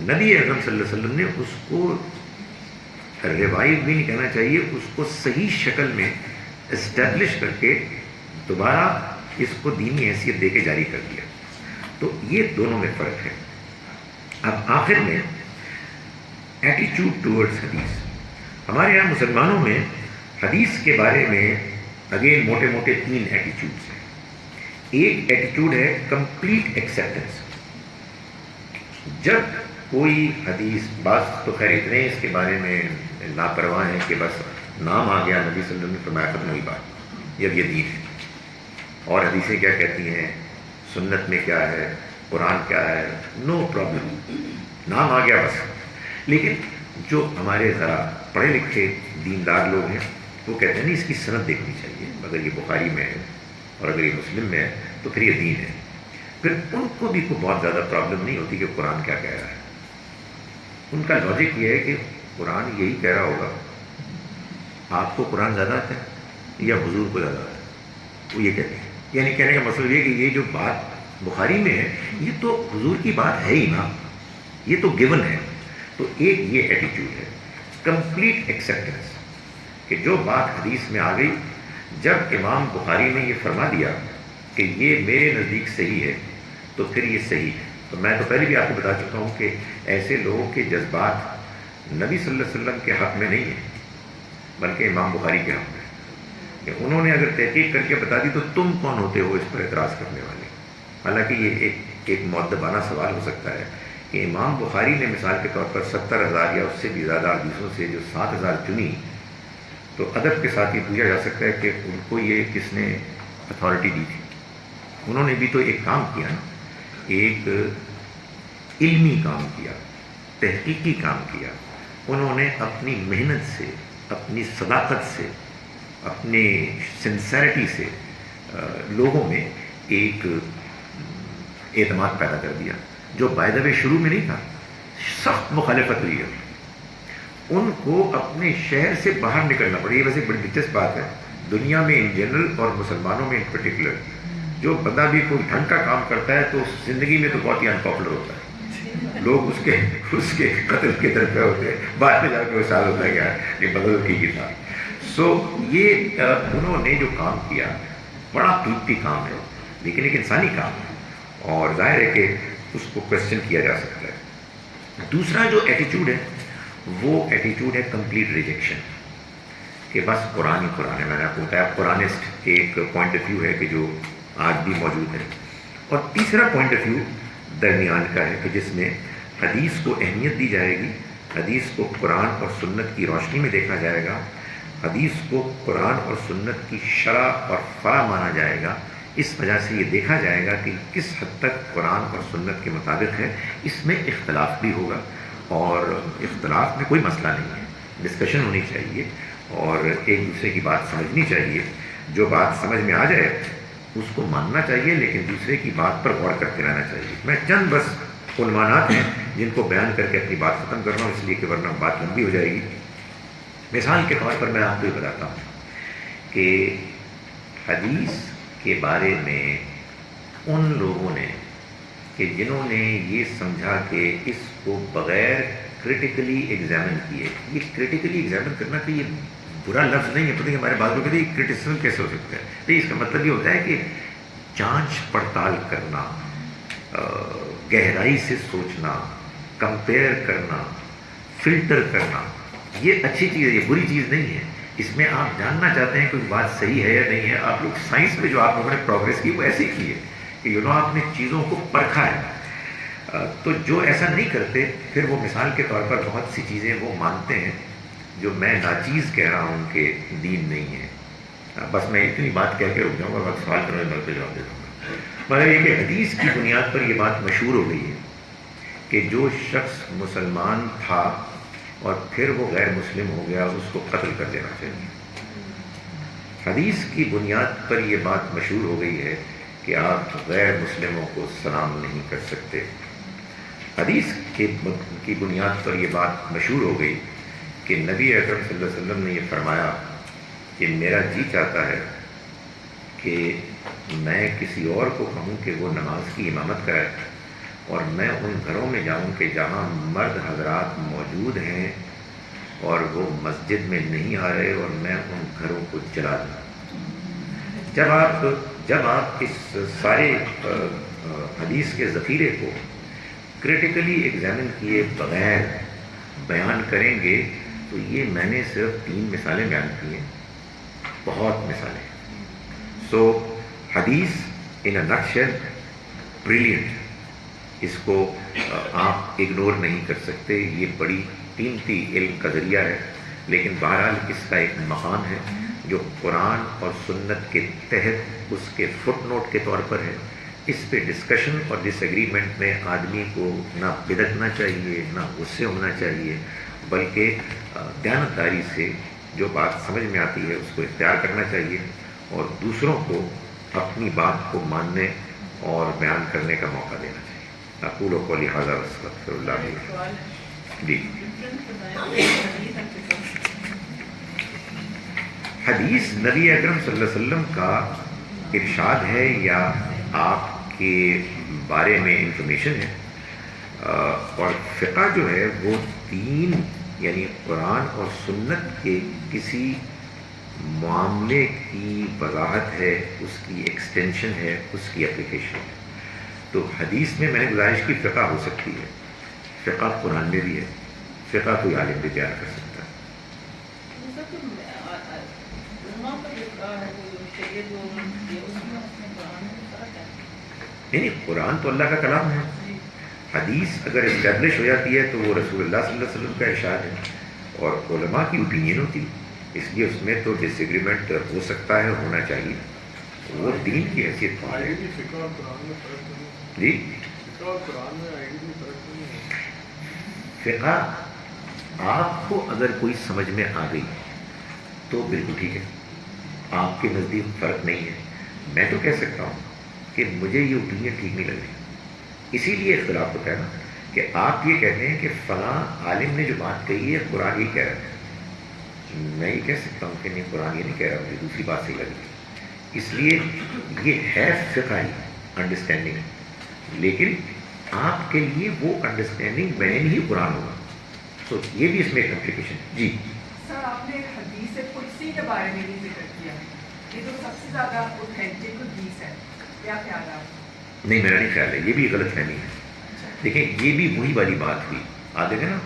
نبی اکرم صلی اللہ علیہ وسلم نے اس کو روایت بھی نہیں کہنا چاہیے، اس کو صحیح شکل میں اسٹیبلش کر کے دوبارہ اس کو دینی حیثیت دے کے جاری کر دیا۔ تو یہ دونوں میں فرق ہے۔ اب آخر میں ایٹیٹیوڈ ٹورڈز حدیث۔ ہمارے یہاں مسلمانوں میں حدیث کے بارے میں اگین موٹے موٹے 3 ایٹیٹیوڈز ہیں۔ ایک ایٹیٹیوڈ ہے کمپلیٹ ایکسیپٹنس۔ جب کوئی حدیث، بات تو خیر اتنے اس کے بارے میں لاپرواہ ہیں کہ بس نام آ گیا، نبی صلی اللہ علیہ وسلم نے فرمایا ختم ہوئی بات، یہ دین ہے، اور حدیثیں کیا کہتی ہیں، سنت میں کیا ہے، قرآن کیا ہے، نو پرابلم، نام آ گیا بس۔ لیکن جو ہمارے ذرا پڑھے لکھے دیندار لوگ ہیں وہ کہتے ہیں نہیں، اس کی سند دیکھنی چاہیے، اگر یہ بخاری میں ہے اور اگر یہ مسلم میں ہے تو پھر یہ دین ہے۔ پھر ان کو بھی کوئی بہت زیادہ پرابلم نہیں ہوتی کہ قرآن کیا کہہ رہا ہے۔ ان کا لاجک یہ ہے کہ قرآن یہی کہہ رہا ہوگا، آپ کو قرآن زیادہ آتا ہے یا حضور کو زیادہ آتا ہے، وہ یہ کہتے ہیں۔ یعنی کہنے کا مطلب یہ کہ یہ جو بات بخاری میں ہے یہ تو حضور کی بات ہے ہی نا، یہ تو گیون ہے۔ تو ایک یہ ایٹیٹیوڈ ہے کمپلیٹ ایکسیپٹنس، کہ جو بات حدیث میں آ گئی، جب امام بخاری نے یہ فرما دیا کہ یہ میرے نزدیک صحیح ہے تو پھر یہ صحیح ہے۔ تو میں تو پہلے بھی آپ کو بتا چکا ہوں کہ ایسے لوگوں کے جذبات نبی صلی اللہ علیہ وسلم کے حق میں نہیں ہیں بلکہ امام بخاری کے حق میں، کہ انہوں نے اگر تحقیق کر کے بتا دی تو تم کون ہوتے ہو اس پر اعتراض کرنے والے۔ حالانکہ یہ ایک مؤدبانہ سوال ہو سکتا ہے کہ امام بخاری نے مثال کے طور پر 70,000 یا اس سے بھی زیادہ حدیثوں سے جو 7,000 چنی، تو ادب کے ساتھ یہ پوچھا جا سکتا ہے کہ ان کو یہ کس نے اتھارٹی دی تھی؟ انہوں نے بھی تو ایک کام کیا نا، ایک علمی کام کیا، تحقیقی کام کیا۔ انہوں نے اپنی محنت سے، اپنی صداقت سے، اپنے سنسیرٹی سے لوگوں میں ایک اعتماد پیدا کر دیا، جو بائی دا وے شروع میں نہیں تھا، سخت مخالفت ہوئی ہے۔ ان کو اپنے شہر سے باہر نکلنا پڑی۔ یہ ویسے بڑی دلچسپ بات ہے، دنیا میں ان جنرل اور مسلمانوں میں ان پرٹیکولر، جو بندہ بھی کوئی ڈھنگ کا کام کرتا ہے تو زندگی میں تو بہت ہی انپاپولر ہوتا ہے، لوگ اس کے قتل کے طرف ہوتے ہیں، بعد میں جا کے وہ سال ہوتا ہے کہ یار یہ بدل کی تھا. سو یہ انہوں نے جو کام کیا بڑا قیمتی کام ہے، لیکن ایک انسانی کام ہے اور ظاہر ہے کہ اس کو کوشچن کیا جا سکتا ہے. دوسرا جو ایٹیچیوڈ ہے وہ ایٹیچیوڈ ہے کمپلیٹ ریجیکشن، کہ بس قرآن ہی قرآن ہے. میں نے آپ کو بتایا قرآنسٹ ایک پوائنٹ آف ویو ہے کہ جو آج بھی موجود ہے. اور تیسرا پوائنٹ آف ویو درمیان کا ہے کہ جس میں حدیث کو اہمیت دی جائے گی، حدیث کو قرآن اور سنت کی روشنی میں دیکھا جائے گا، حدیث کو قرآن اور سنت کی شرح اور فرع مانا جائے گا. اس وجہ سے یہ دیکھا جائے گا کہ کس حد تک قرآن اور سنت کے مطابق ہے. اس میں اختلاف بھی ہوگا اور اختلاف میں کوئی مسئلہ نہیں ہے، ڈسکشن ہونی چاہیے اور ایک دوسرے کی بات سمجھنی چاہیے. جو بات سمجھ میں آ جائے اس کو ماننا چاہیے، لیکن دوسرے کی بات پر غور کرتے رہنا چاہیے. میں چند بس عنوانات ہیں جن کو بیان کر کے اپنی بات ختم کر رہا ہوں، اس لیے کہ ورنہ بات لمبی ہو جائے گی. مثال کے طور پر میں آپ کو یہ بتاتا ہوں کہ حدیث کے بارے میں ان لوگوں نے کہ جنہوں نے یہ سمجھا کہ اس کو بغیر کریٹیکلی ایگزامن کیے، یہ کریٹیکلی ایگزامن کرنا کہ یہ برا لفظ نہیں ہے، پتہ کہ ہمارے بعض لوگ کہتے ہیں کرٹیسزم کیسے ہو سکتا ہے. نہیں، اس کا مطلب یہ ہوتا ہے کہ جانچ پڑتال کرنا، گہرائی سے سوچنا، کمپیئر کرنا، فلٹر کرنا، یہ اچھی چیز ہے، یہ بری چیز نہیں ہے. اس میں آپ جاننا چاہتے ہیں کہ بات صحیح ہے یا نہیں ہے. آپ لوگ سائنس میں جو آپ لوگوں نے پروگریس کی وہ ایسے ہی کی ہے کہ آپ نے چیزوں کو پرکھا ہے. تو جو ایسا نہیں کرتے پھر وہ مثال کے طور پر بہت سی چیزیں وہ مانتے ہیں جو میں ناچیز کہہ رہا ہوں کہ دین نہیں ہے. بس میں اتنی بات کہہ کے رک جاؤں گا، بس سوال کرنے میں پہ جواب دے دوں گا. مگر یہ کہ حدیث کی بنیاد پر یہ بات مشہور ہو گئی ہے کہ جو شخص مسلمان تھا اور پھر وہ غیر مسلم ہو گیا اس کو قتل کر دینا چاہیے. حدیث کی بنیاد پر یہ بات مشہور ہو گئی ہے کہ آپ غیر مسلموں کو سلام نہیں کر سکتے. حدیث کی بنیاد پر یہ بات مشہور ہو گئی کہ نبی اکرم صلی اللہ علیہ وسلم نے یہ فرمایا کہ میرا جی چاہتا ہے کہ میں کسی اور کو کہوں کہ وہ نماز کی امامت کرائے اور میں ان گھروں میں جاؤں کہ جہاں مرد حضرات موجود ہیں اور وہ مسجد میں نہیں آ رہے اور میں ان گھروں کو جلا دوں. جب آپ اس سارے حدیث کے ذخیرے کو کریٹیکلی ایگزامن کیے بغیر بیان کریں گے تو یہ میں نے صرف 3 مثالیں بیان کی ہیں، بہت مثالیں. سو حدیث ان اے نٹشل بریلینٹ، اس کو آپ اگنور نہیں کر سکتے. یہ بڑی قیمتی علم کا ذریعہ ہے، لیکن بہرحال اس کا ایک مقام ہے جو قرآن اور سنت کے تحت اس کے فٹ نوٹ کے طور پر ہے. اس پہ ڈسکشن اور ڈس ایگریمنٹ میں آدمی کو نہ بدکنا چاہیے نہ غصے ہونا چاہیے، بلکہ دیانتداری سے جو بات سمجھ میں آتی ہے اس کو اختیار کرنا چاہیے اور دوسروں کو اپنی بات کو ماننے اور بیان کرنے کا موقع دینا چاہیے. اقول قولی ھذا واستغفر اللہ لي. جی، حدیث نبی اکرم صلی اللہ علیہ وسلم کا ارشاد ہے یا آپ کے بارے میں انفارمیشن ہے. اور فقہ جو ہے وہ دین یعنی قرآن اور سنت کے کسی معاملے کی وضاحت ہے، اس کی ایکسٹینشن ہے، اس کی اپلیکیشن ہے. تو حدیث میں نے گزارش کی فقہ ہو سکتی ہے، فقہ قرآن میں بھی ہے، فقہ کوئی عالم بھی تیار کر سکتا ہے. نہیں، قرآن تو اللہ کا کلام ہے. حدیث اگر اسٹیبلش ہو جاتی ہے تو وہ رسول اللہ صلی اللہ علیہ وسلم کا ارشاد ہے اور علماء کی اوپینین ہوتی، اس لیے اس میں تو ڈس ایگریمنٹ ہو سکتا ہے، ہونا چاہیے. وہ دین کی حیثیت پر ہے. جی، فقہ آپ کو اگر کوئی سمجھ میں آ گئی تو بالکل ٹھیک ہے، آپ کے نزدیک فرق نہیں ہے. میں تو کہہ سکتا ہوں کہ مجھے یہ اوپینین ٹھیک نہیں لگ رہی، اسی لیے اختلاف ہوتا ہے نا کہ آپ یہ کہتے ہیں کہ فلاں عالم نے جو بات کہی ہے قرآن یہ کہہ رہا ہے، میں یہ کہہ سکتا ہوں کہ نہیں قرآن یہ نہیں کہہ رہا، مجھے دوسری بات صحیح لگی، اس لیے یہ ہے فقہی انڈرسٹینڈنگ، لیکن آپ کے لیے وہ انڈرسٹینڈنگ بین ہی قرآن ہوگا. تو یہ بھی اس میں ایک اپلیکیشن. جی سر، آپ نے حدیث قدسی کے بارے میں بھی ذکر کیا، یہ تو سب سے زیادہ اوتھینٹک حدیث ہے، کیا خیال ہے آپ؟ نہیں، میرا نہیں خیال ہے، یہ بھی غلط فہمی ہے. دیکھیں یہ بھی وہی والی بات ہوئی، آپ دیکھیں نا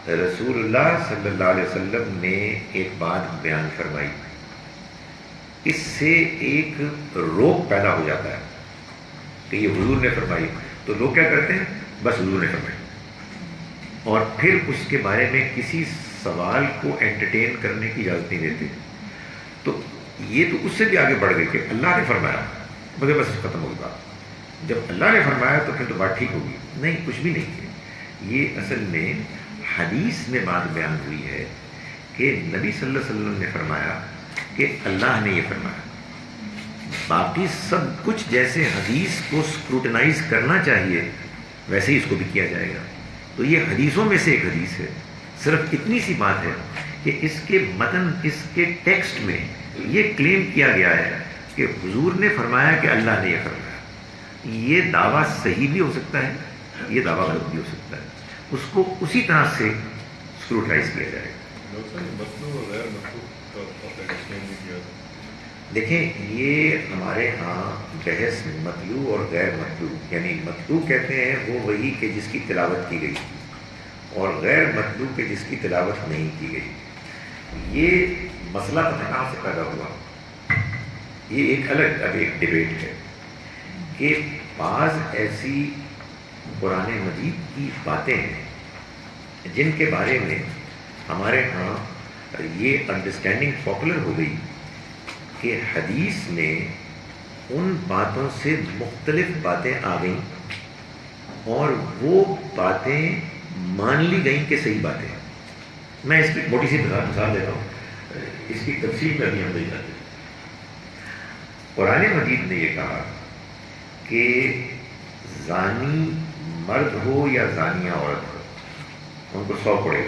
رسول اللہ صلی اللہ علیہ وسلم نے ایک بات بیان فرمائی، اس سے ایک روک پیدا ہو جاتا ہے کہ یہ حضور نے فرمائی، تو لوگ کیا کرتے ہیں، بس حضور نے فرمائی، اور پھر اس کے بارے میں کسی سوال کو انٹرٹین کرنے کی اجازت نہیں دیتے. تو یہ تو اس سے بھی آگے بڑھ گئی کہ اللہ نے فرمایا، مگر بس ختم ہو گئی بات. جب اللہ نے فرمایا تو پھر تو بات ٹھیک ہوگی. نہیں، کچھ بھی نہیں ہے. یہ اصل میں حدیث میں بات بیان ہوئی ہے کہ نبی صلی اللہ علیہ وسلم نے فرمایا کہ اللہ نے یہ فرمایا. باقی سب کچھ جیسے حدیث کو سکروٹنائز کرنا چاہیے ویسے ہی اس کو بھی کیا جائے گا. تو یہ حدیثوں میں سے ایک حدیث ہے. صرف اتنی سی بات ہے کہ اس کے متن، اس کے ٹیکسٹ میں یہ کلیم کیا گیا ہے کہ حضور نے فرمایا کہ اللہ نے یہ فرمایا. یہ دعویٰ صحیح بھی ہو سکتا ہے، یہ دعویٰ غلط بھی ہو سکتا ہے. اس کو اسی طرح سے اسکروٹائز کیا جائے گا. دیکھیں یہ ہمارے ہاں بحث مطلوع اور غیر مطلوع، یعنی مطلوع کہتے ہیں وہ وہی کہ جس کی تلاوت کی گئی، اور غیر مطلوع کہ جس کی تلاوت نہیں کی گئی. یہ مسئلہ پتہ کہاں سے پیدا ہوا، یہ ایک الگ اب ایک ڈیبیٹ ہے کہ بعض ایسی قرآن مجید کی باتیں ہیں جن کے بارے میں ہمارے ہاں یہ انڈرسٹینڈنگ پاپولر ہو گئی کہ حدیث میں ان باتوں سے مختلف باتیں آ گئیں اور وہ باتیں مان لی گئیں کہ صحیح باتیں ہیں. میں اس کی موٹی سی مثال دیتا ہوں، اس کی تفصیل میں بھی ہم نہیں جاتے. قرآن مجید نے یہ کہا کہ زانی مرد ہو یا زانیہ عورت ہو، ان کو 100 کوڑے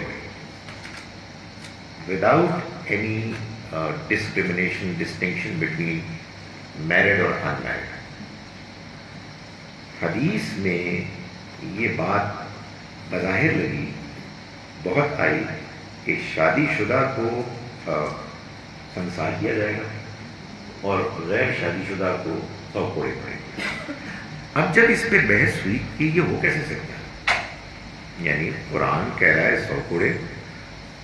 without any discrimination distinction between married اور ان میرڈ. حدیث میں یہ بات بظاہر لگی، بہت آئی کہ شادی شدہ کو سنسار کیا جائے گا اور غیر شادی شدہ کو 100 کوڑے پڑیں گے. اب جب اس پہ بحث ہوئی کہ یہ ہو کیسے سکتا ہے، یعنی قرآن کہہ رہا ہے 100 کوڑے،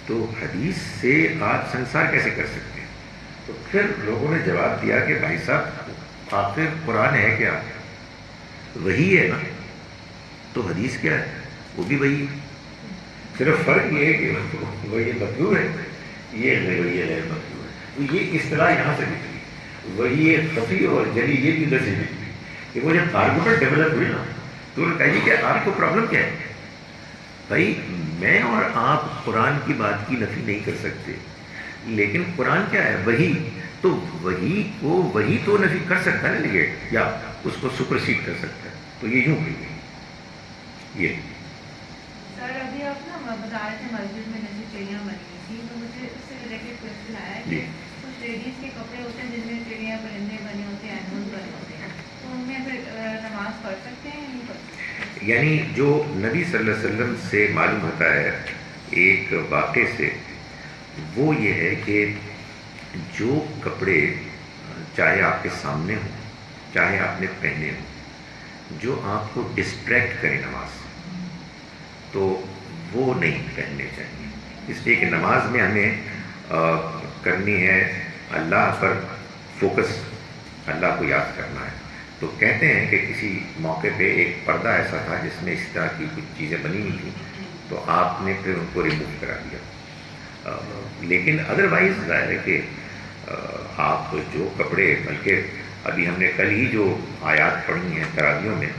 تو حدیث سے آپ سنسار کیسے کر سکتے ہیں؟ تو پھر لوگوں نے جواب دیا کہ بھائی صاحب آخر قرآن ہے کیا، وہی ہے نا، تو حدیث کیا ہے، وہ بھی وہی ہے. صرف فرق یہ ہے کہ وہ یہ مطلوب ہے، یہ غیر مطلوب ہے. تو یہ اصطلاح یہاں سے نکلی، وہی خفی اور جلی یہ بھی ادھر سے نکلی. کہ وہ جب آرگومنٹ ڈیولپ ہوئی نا تو انہوں نے کہا کہ آپ کو پرابلم کیا ہے. بھائی میں اور آپ قرآن کی بات کی نفی نہیں کر سکتے، لیکن قرآن کیا ہے، وہی، تو وہی کو وہی تو نفی کر سکتا ہے نگیٹ، یا اس کو سپرسیڈ کر سکتا ہے. تو یہ یوں ہوئی یہ. سر ابھی آپ نا بتا رہے تھے مسجد میں جیسے چڑیاں بنی تھی، تو مجھے اس سے ریلیٹڈ کوشچن آیا ہے کہ کچھ لیڈیز کے کپڑے ہوتے ہیں جن میں چڑیاں پرندے بنے ہوتے ہیں، اینیملز بنے ہوتے ہیں، تو ان میں پھر نماز پڑھ سکتے ہیں یا نہیں پڑھ سکتے؟ یعنی جو نبی صلی اللہ علیہ وسلم سے معلوم ہوتا ہے ایک واقعے سے، وہ یہ ہے کہ جو کپڑے چاہے آپ کے سامنے ہوں چاہے آپ نے پہنے ہوں، جو آپ کو ڈسٹریکٹ کرے نماز سے، تو وہ نہیں پہننے چاہیے. اس لیے کہ نماز میں ہمیں کرنی ہے اللہ پر فوکس، اللہ کو یاد کرنا ہے. تو کہتے ہیں کہ کسی موقع پہ ایک پردہ ایسا تھا جس میں اس طرح کی کچھ چیزیں بنی ہوئی تھیں، تو آپ نے پھر ان کو ریموو کرا دیا. لیکن ادروائز ظاہر ہے کہ آپ جو کپڑے، بلکہ ابھی ہم نے کل ہی جو آیات پڑھی ہیں تراویحوں میں،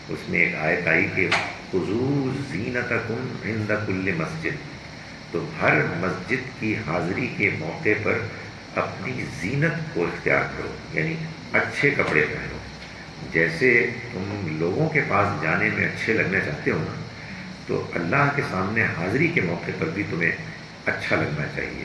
اس میں ایک آیت آئی کہ خذوا زینتکم عند کل مسجد، تو ہر مسجد کی حاضری کے موقع پر اپنی زینت کو اختیار کرو، یعنی اچھے کپڑے پہنو. جیسے تم لوگوں کے پاس جانے میں اچھے لگنا چاہتے ہو نا، تو اللہ کے سامنے حاضری کے موقع پر بھی تمہیں اچھا لگنا چاہیے.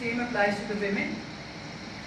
Same applies to the women.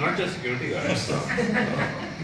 not just security guards,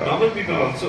normal people also.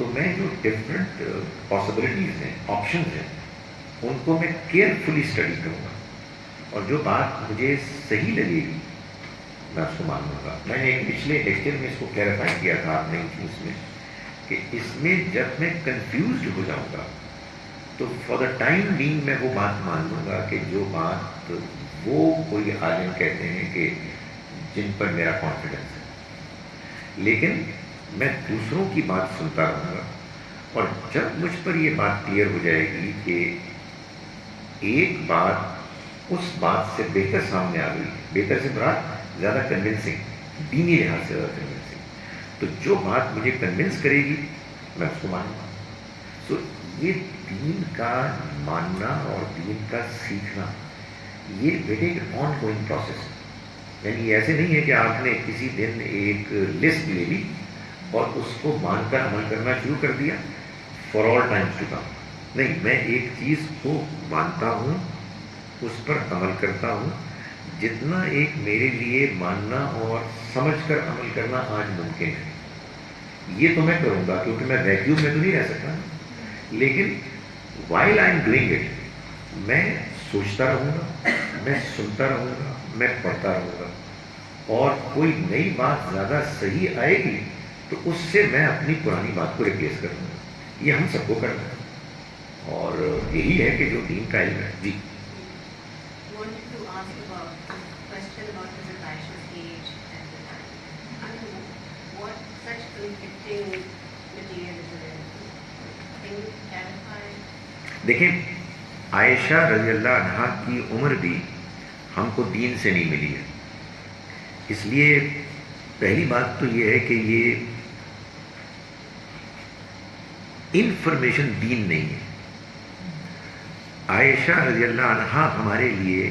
تو میں جو ڈفرینٹ پاسبلٹیز ہیں، آپشنز ہیں، ان کو میں کیئرفلی اسٹڈی کروں گا، اور جو بات مجھے صحیح لگے گی میں اس کو مانوں گا. میں نے ایک پچھلے لیکچر میں اس کو کلیریفائی کیا تھا آپ نے اس میں، کہ اس میں جب میں کنفیوزڈ ہو جاؤں گا تو فار دا ٹائم بینگ میں وہ بات مان لوں گا کہ جو بات وہ کوئی عالم کہتے ہیں کہ جن پر میرا کانفیڈنس ہے، لیکن میں دوسروں کی بات سنتا رہوں گا. اور جب مجھ پر یہ بات کلیئر ہو جائے گی کہ ایک بات اس بات سے بہتر سامنے آ گئی، بہتر سے مراد زیادہ کنونسنگ، دینی لحاظ سے زیادہ کنونسنگ، تو جو بات مجھے کنونس کرے گی میں اس کو مانوں گا. سو یہ دین کا ماننا اور دین کا سیکھنا یہ بیٹے ایک آن گوئنگ پروسیس ہے. یعنی ایسے نہیں ہے کہ آپ نے کسی دن ایک لسٹ لے لی اور اس کو مان کر عمل کرنا شروع کر دیا for all times to come. نہیں، میں ایک چیز کو مانتا ہوں، اس پر عمل کرتا ہوں، جتنا ایک میرے لیے ماننا اور سمجھ کر عمل کرنا آج ممکن ہے یہ تو میں کروں گا، کیونکہ میں ویکیوم میں تو نہیں رہ سکتا. لیکن while I am doing it میں سوچتا رہوں گا، میں سنتا رہوں گا، میں پڑھتا رہوں گا، اور کوئی نئی بات زیادہ صحیح آئے گی تو اس سے میں اپنی پرانی بات کو ریپلیس کر دوں گا. یہ ہم سب کو کرنا ہے، اور یہی ہے کہ جو دین کا علم ہے. جی wanted to ask about a question about Hazrat Aisha's age at the time. I don't know what such conflicting material is available. Can you clarify? دیکھیں، عائشہ رضی اللہ عنہا کی عمر بھی ہم کو دین سے نہیں ملی ہے. اس لیے پہلی بات تو یہ ہے کہ یہ انفارمیشن دین نہیں ہے. عائشہ رضی اللہ عنہا ہمارے لیے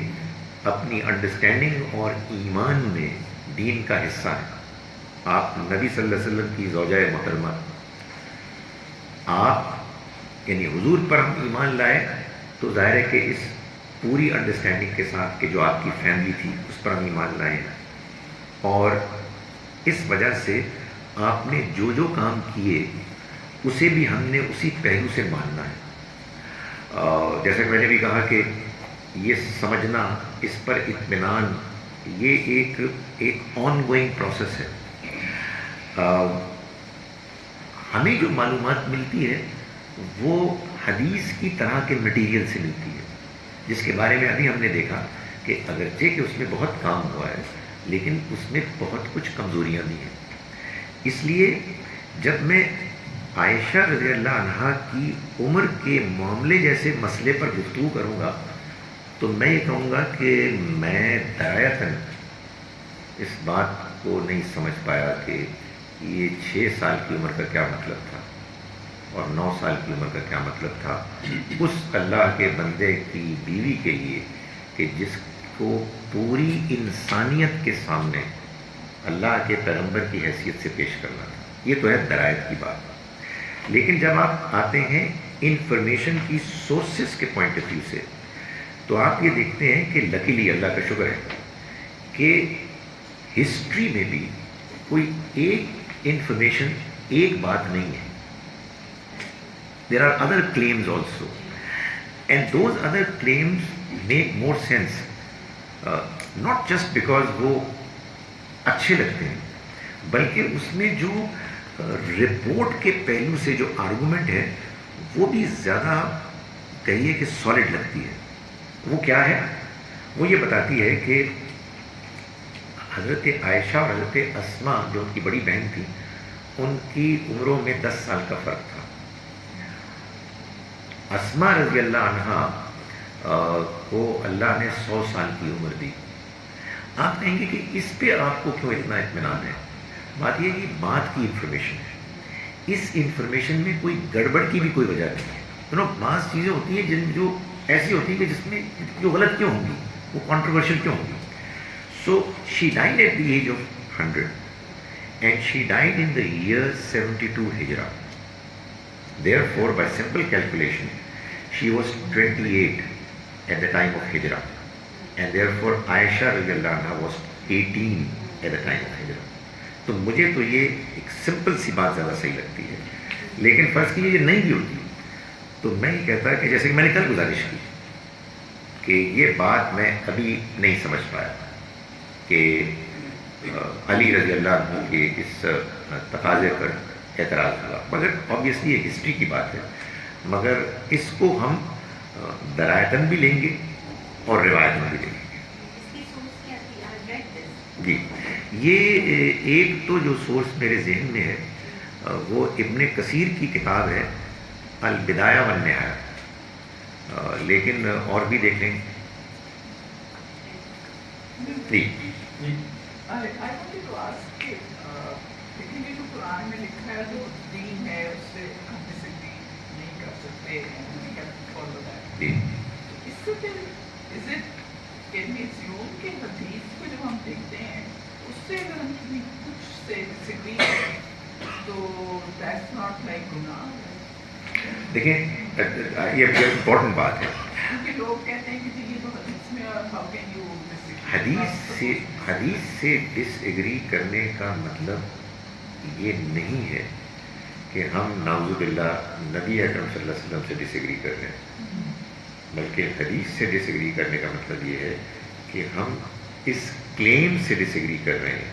اپنی انڈرسٹینڈنگ اور ایمان میں دین کا حصہ ہے. آپ نبی صلی اللہ علیہ وسلم کی زوجہ محترمہ، آپ یعنی حضور پر ہم ایمان لائے تو ظاہر ہے کہ اس پوری انڈرسٹینڈنگ کے ساتھ کہ جو آپ کی فیملی تھی اس پر ہم ایمان لائے ہیں، اور اس وجہ سے آپ نے جو جو کام کیے اسے بھی ہم نے اسی پہلو سے ماننا ہے. جیسے میں نے بھی کہا کہ یہ سمجھنا، اس پر اطمینان، یہ ایک آن گوئنگ پروسیس ہے. ہمیں جو معلومات ملتی ہے وہ حدیث کی طرح کے مٹیریل سے ملتی ہے، جس کے بارے میں ابھی ہم نے دیکھا کہ اگرچہ کہ اس میں بہت کام ہوا ہے لیکن اس میں بہت کچھ کمزوریاں بھی ہیں. اس لیے جب میں عائشہ رضی اللہ عنہا کی عمر کے معاملے جیسے مسئلے پر گفتگو کروں گا تو میں یہ کہوں گا کہ میں درایتاً اس بات کو نہیں سمجھ پایا کہ یہ 6 سال کی عمر کا کیا مطلب تھا اور 9 سال کی عمر کا کیا مطلب تھا اس اللہ کے بندے کی بیوی کے لیے کہ جس کو پوری انسانیت کے سامنے اللہ کے پیغمبر کی حیثیت سے پیش کرنا تھا. یہ تو ہے درایت کی بات. لیکن جب آپ آتے ہیں انفارمیشن کی سورسز کے پوائنٹ آف ویو سے تو آپ یہ دیکھتے ہیں کہ لکیلی اللہ کا شکر ہے کہ ہسٹری میں بھی کوئی ایک انفارمیشن ایک بات نہیں ہے. There are other claims also and those other claims make more sense not just because وہ اچھے لگتے ہیں بلکہ اس میں جو رپورٹ کے پہلو سے جو آرگومنٹ ہے وہ بھی زیادہ کہیے کہ سالڈ لگتی ہے. وہ کیا ہے؟ وہ یہ بتاتی ہے کہ حضرت عائشہ اور حضرت اسما جو ان کی بڑی بہن تھی ان کی عمروں میں 10 سال کا فرق تھا. اسما رضی اللہ عنہا کو اللہ نے 100 سال کی عمر دی. آپ کہیں گے کہ اس پہ آپ کو کیوں اتنا اطمینان ہے؟ بات یہ کہ بات کی انفارمیشن ہے، اس انفارمیشن میں کوئی گڑبڑ کی بھی کوئی وجہ نہیں ہے. بعض چیزیں ہوتی ہیں جو ایسی ہوتی ہیں کہ جس میں جو غلط کیوں ہوں گی، وہ کانٹروورشل کیوں ہوں گی. So she died at the age of 100 and she died in the year 72 ہجرا. Therefore, by simple calculation, she was 28 at the time of hijrah, and therefore Aisha radiallahu anha was 18 at the time of hijrah. تو مجھے تو یہ ایک simple سی بات زیادہ صحیح لگتی ہے. لیکن فرض کیجیے یہ نہیں بھی ہوتی تو میں یہ کہتا کہ جیسے کہ میں نے کل گزارش کی کہ یہ بات میں ابھی نہیں سمجھ پایا کہ علی رضی اللہ عنہ کے اس تقاضے پر اعتراض ہوا، مگر آبویسلی یہ ہسٹری کی بات ہے، مگر اس کو ہم درایتاً بھی لیں گے اور روایتاً بھی لیں گے. اس کی سورس کیا تھی؟ I read this. جی، یہ ایک تو جو سورس میرے ذہن میں ہے وہ ابن کثیر کی کتاب ہے البدایہ والنہایہ، لیکن اور بھی دیکھ لیں گے. جی I wanted to ask کہ لیکن یہ جو قرآن میں لکھا ہے جو دین ہے اس سے ہم ڈسگری نہیں کر سکتے، we have to follow that. جی اس سے پھر is it can we assume کہ حدیث کو جب ہم دیکھتے ہیں اس سے اگر ہم کسی کچھ سے ڈسگری کریں تو that's not like گناہ. دیکھیں یہ امپورٹنٹ بات ہے. کیونکہ لوگ کہتے ہیں کہ جی یہ تو حدیث میں اور how can you حدیث سے ڈس ایگری کرنے کا مطلب یہ نہیں ہے کہ ہم نعوذ باللہ نبی اکرم صلی اللہ علیہ وسلم سے ڈس ایگری کر رہے ہیں، بلکہ حدیث سے ڈس ایگری کرنے کا مطلب یہ ہے کہ ہم اس کلیم سے ڈس ایگری کر رہے ہیں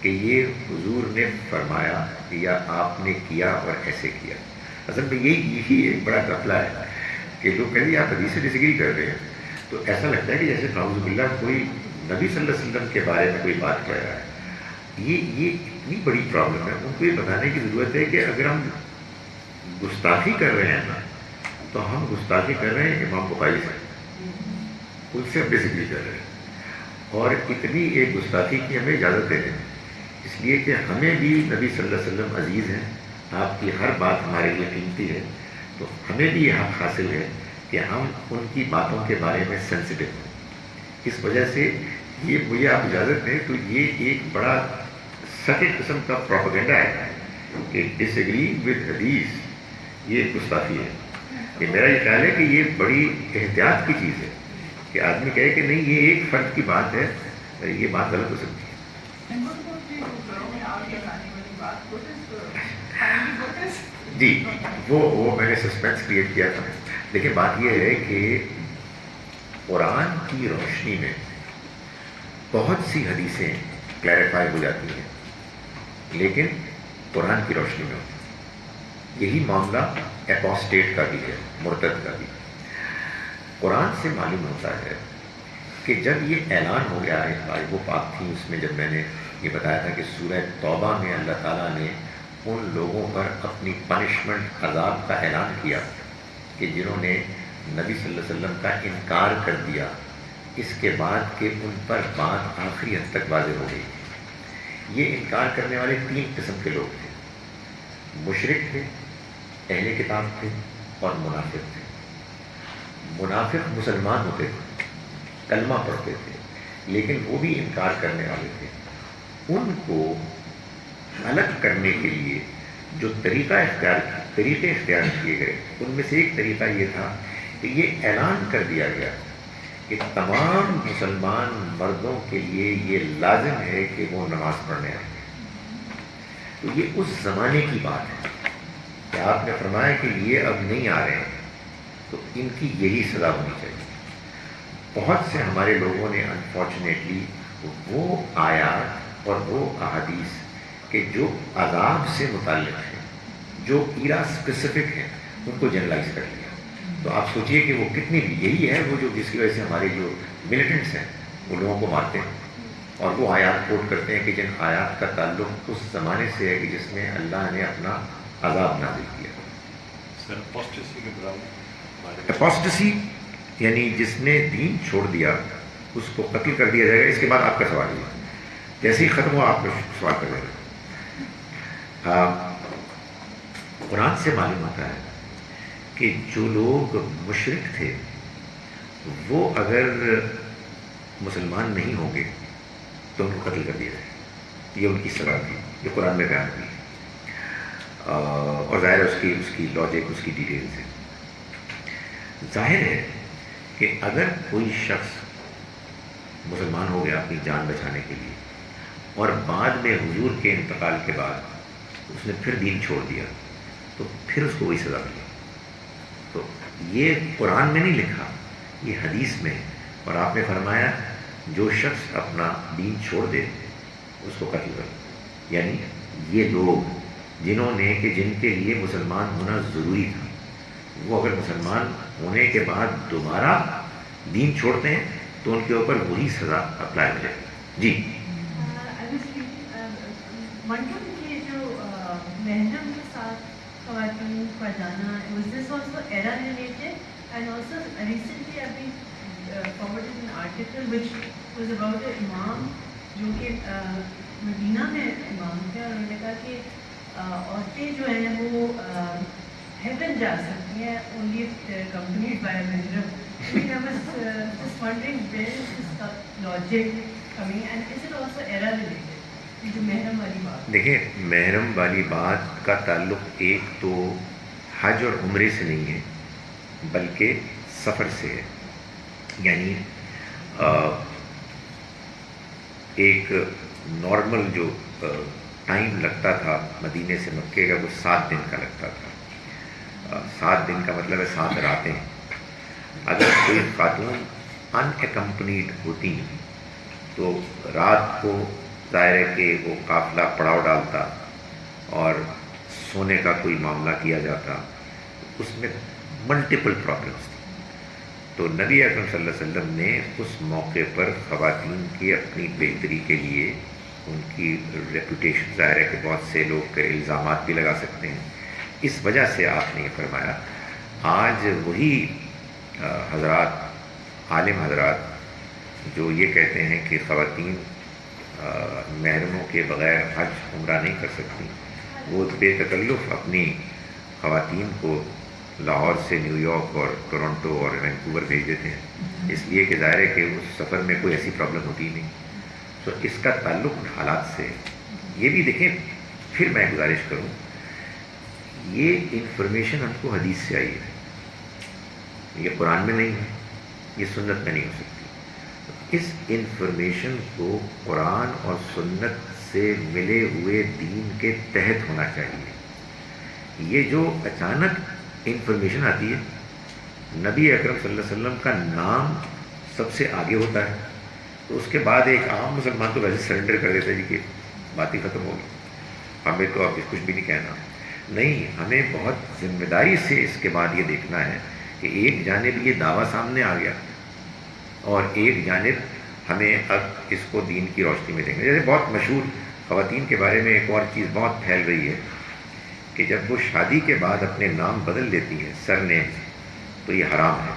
کہ یہ حضور نے فرمایا یا آپ نے کیا اور ایسے کیا. اصل میں یہی ایک بڑا غفلہ ہے کہ لوگ کہیں گے آپ حدیث سے ڈس ایگری کر رہے ہیں تو ایسا لگتا ہے کہ جیسے نعوذ باللہ کوئی نبی صلی اللہ علیہ وسلم کے بارے میں کوئی بات کہہ رہا ہے. یہ اتنی بڑی پرابلم ہے. ان کو یہ بتانے کی ضرورت ہے کہ اگر ہم گستاخی کر رہے ہیں نا تو ہم گستاخی کر رہے ہیں امام بخاری سے، ان سے ڈس ایگری کر رہے ہیں، اور اتنی ایک گستاخی کی ہمیں اجازت دے دیں، اس لیے کہ ہمیں بھی نبی صلی اللہ علیہ وسلم عزیز ہیں، آپ کی ہر بات ہمارے لیے قیمتی ہے، تو ہمیں بھی یہ حق حاصل ہے کہ ہم ان کی باتوں کے بارے میں سینسیٹیو ہیں. اس وجہ سے یہ مجھے آپ اجازت دیں تو یہ ایک بڑا سٹل قسم کا پروپیگنڈا ہے کہ ڈس ایگری ود حدیث یہ گستاخی ہے. کہ میرا یہ خیال ہے کہ یہ بڑی احتیاط کی چیز ہے کہ آدمی کہے کہ نہیں یہ ایک فرد کی بات ہے، یہ بات غلط ہو سکتی ہے. جی وہ میں نے سسپینس کریٹ کیا تھا. لیکن بات یہ ہے کہ قرآن کی روشنی میں بہت سی حدیثیں کلیریفائی ہو جاتی ہیں، لیکن قرآن کی روشنی میں ہوتی ہے. یہی معاملہ اپوسٹیٹ کا بھی ہے، مرتد کا بھی. قرآن سے معلوم ہوتا ہے کہ جب یہ اعلان ہو گیا ہے، وہ پاک تھی اس میں جب میں نے یہ بتایا تھا کہ سورہ توبہ میں اللہ تعالیٰ نے ان لوگوں پر اپنی پنشمنٹ عذاب کا اعلان کیا کہ جنہوں نے نبی صلی اللہ علیہ وسلم کا انکار کر دیا، اس کے بعد کہ ان پر بات آخری حد تک واضح ہو گئی. یہ انکار کرنے والے 3 قسم کے لوگ تھے: مشرک تھے، اہل کتاب تھے اور منافق تھے. منافق مسلمان ہوتے تھے، کلمہ پڑھتے تھے، لیکن وہ بھی انکار کرنے والے تھے. ان کو الگ کرنے کے لیے جو طریقے اختیار کیے گئے، ان میں سے ایک طریقہ یہ تھا کہ یہ اعلان کر دیا گیا کہ تمام مسلمان مردوں کے لیے یہ لازم ہے کہ وہ نماز پڑھنے آئیں. تو یہ اس زمانے کی بات ہے کہ آپ نے فرمایا کہ یہ اب نہیں آ رہے ہیں تو ان کی یہی سزا ہونی چاہیے. بہت سے ہمارے لوگوں نے انفارچونیٹلی وہ آیات اور وہ احادیث کہ جو عذاب سے متعلق ہیں، جو ایرا اسپیسیفک ہیں، ان کو جنرلائز کر لیا. تو آپ سوچئے کہ وہ کتنی بھی یہی ہے وہ جو جس کی وجہ سے ہمارے جو ملیٹنٹس ہیں وہ لوگوں کو مارتے ہیں اور وہ آیات کوٹ کرتے ہیں کہ جن آیات کا تعلق اس زمانے سے ہے کہ جس میں اللہ نے اپنا عذاب نازل کیا. اپوسٹسی یعنی جس نے دین چھوڑ دیا اس کو قتل کر دیا جائے گا. اس کے بعد آپ کا سوال ہے، جیسے ہی ختم ہوا آپ کا سوال کر دیں گے. قرآن سے معلوم ہوتا ہے کہ جو لوگ مشرک تھے وہ اگر مسلمان نہیں ہوں گے تو ان کو قتل کر دیا جائے. یہ ان کی سزا تھی جو قرآن میں بیان ہوئی. اور ظاہر ہے اس کی لاجک، اس کی ڈیٹیلز ہے. ظاہر ہے کہ اگر کوئی شخص مسلمان ہو گیا اپنی جان بچانے کے لیے اور بعد میں حضور کے انتقال کے بعد اس نے پھر دین چھوڑ دیا تو پھر اس کو وہی سزا ملی. تو یہ قرآن میں نہیں لکھا، یہ حدیث میں ہے. اور آپ نے فرمایا جو شخص اپنا دین چھوڑ دے اس کو قتل کرو. یعنی یہ لوگ جن کے لیے مسلمان ہونا ضروری تھا، وہ اگر مسلمان ہونے کے بعد دوبارہ دین چھوڑتے ہیں تو ان کے اوپر وہی سزا اپلائی ہو جائے. جی منڈل کے جو محرم کے ساتھ خواتین کا جانا was this also era related and also recently I've been forwarded an article which was about an imam جو کہ مدینہ میں امام تھے اور انہوں نے کہا کہ عورتیں جو ہیں وہ ہیون جا سکتی ہیں only if accompanied by a Muharram. I mean, I was just wondering where is this logic coming and is it also era related? جو محرم والی بات. دیکھیں، محرم والی بات کا تعلق ایک تو حج اور عمرے سے نہیں ہے بلکہ سفر سے ہے. یعنی ایک نارمل جو ٹائم لگتا تھا مدینے سے مکے کا وہ 7 دن کا لگتا تھا. 7 دن کا مطلب ہے 7 راتیں. اگر کوئی خاتون ان اکمپنیڈ ہوتی تو رات کو ظاہر ہے کہ وہ قافلہ پڑاؤ ڈالتا اور سونے کا کوئی معاملہ کیا جاتا، اس میں ملٹیپل پرابلمس تھیں. تو نبی اکرم صلی اللہ علیہ وسلم نے اس موقع پر خواتین کی اپنی بہتری کے لیے ان کی ریپوٹیشن، ظاہر ہے کہ بہت سے لوگ الزامات بھی لگا سکتے ہیں، اس وجہ سے آپ نے یہ فرمایا. آج وہی حضرات، عالم حضرات جو یہ کہتے ہیں کہ خواتین محرموں کے بغیر حج عمرہ نہیں کر سکتی، وہ بے تکلف اپنی خواتین کو لاہور سے نیو یارک اور ٹورنٹو اور وینکوور بھیج دیتے ہیں، اس لیے کہ ظاہر ہے کہ اس سفر میں کوئی ایسی پرابلم ہوتی نہیں. تو اس کا تعلق حالات سے. یہ بھی دیکھیں، پھر میں گزارش کروں، یہ انفارمیشن ہم کو حدیث سے آئی ہے، یہ قرآن میں نہیں ہے، یہ سنت میں نہیں ہو سکتی. اس انفارمیشن کو قرآن اور سنت سے ملے ہوئے دین کے تحت ہونا چاہیے. یہ جو اچانک انفارمیشن آتی ہے، نبی اکرم صلی اللہ علیہ وسلم کا نام سب سے آگے ہوتا ہے، تو اس کے بعد ایک عام مسلمان تو ویسے سرنڈر کر دیتا ہے جی کہ بات ہی ختم ہوگی، ہمیں تو اب کچھ بھی نہیں کہنا. نہیں، ہمیں بہت ذمہ داری سے اس کے بعد یہ دیکھنا ہے کہ ایک جانب یہ دعویٰ سامنے آ گیا اور ایک جانب ہمیں اب اس کو دین کی روشنی میں دیکھنا. جیسے بہت مشہور خواتین کے بارے میں ایک اور چیز بہت پھیل رہی ہے کہ جب وہ شادی کے بعد اپنے نام بدل لیتی ہیں، سر نیم، تو یہ حرام ہے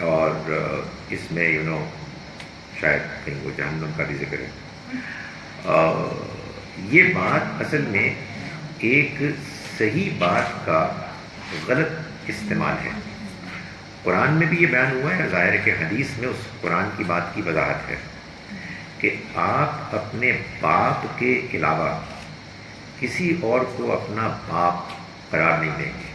اور اس میں شاید کہیں وہ جہنم کا بھی ذکر ہے. یہ بات اصل میں ایک صحیح بات کا غلط استعمال ہے. قرآن میں بھی یہ بیان ہوا ہے، ظاہر ہے کہ حدیث میں اس قرآن کی بات کی وضاحت ہے کہ آپ اپنے باپ کے علاوہ کسی اور کو اپنا باپ قرار نہیں دیں گے.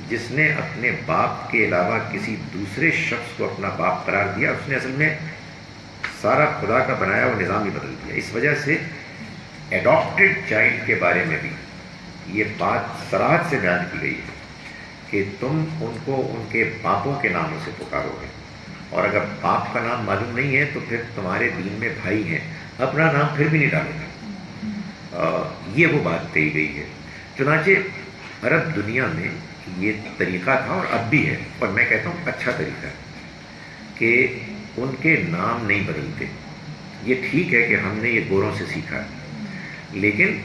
جس نے اپنے باپ کے علاوہ کسی دوسرے شخص کو اپنا باپ قرار دیا، اس نے اصل میں سارا خدا کا بنایا وہ نظام ہی بدل دیا. اس وجہ سے ایڈاپٹیڈ چائلڈ کے بارے میں بھی یہ بات صراحت سے بیان کی گئی ہے کہ تم ان کو ان کے باپوں کے ناموں سے پکارو گے، اور اگر باپ کا نام معلوم نہیں ہے تو پھر تمہارے دین میں بھائی ہیں، اپنا نام پھر بھی نہیں ڈالو گے. یہ وہ بات کہی گئی ہے. چنانچہ عرب دنیا میں یہ طریقہ تھا اور اب بھی ہے، اور میں کہتا ہوں اچھا طریقہ ہے کہ ان کے نام نہیں بدلتے. یہ ٹھیک ہے کہ ہم نے یہ گوروں سے سیکھا ہے، لیکن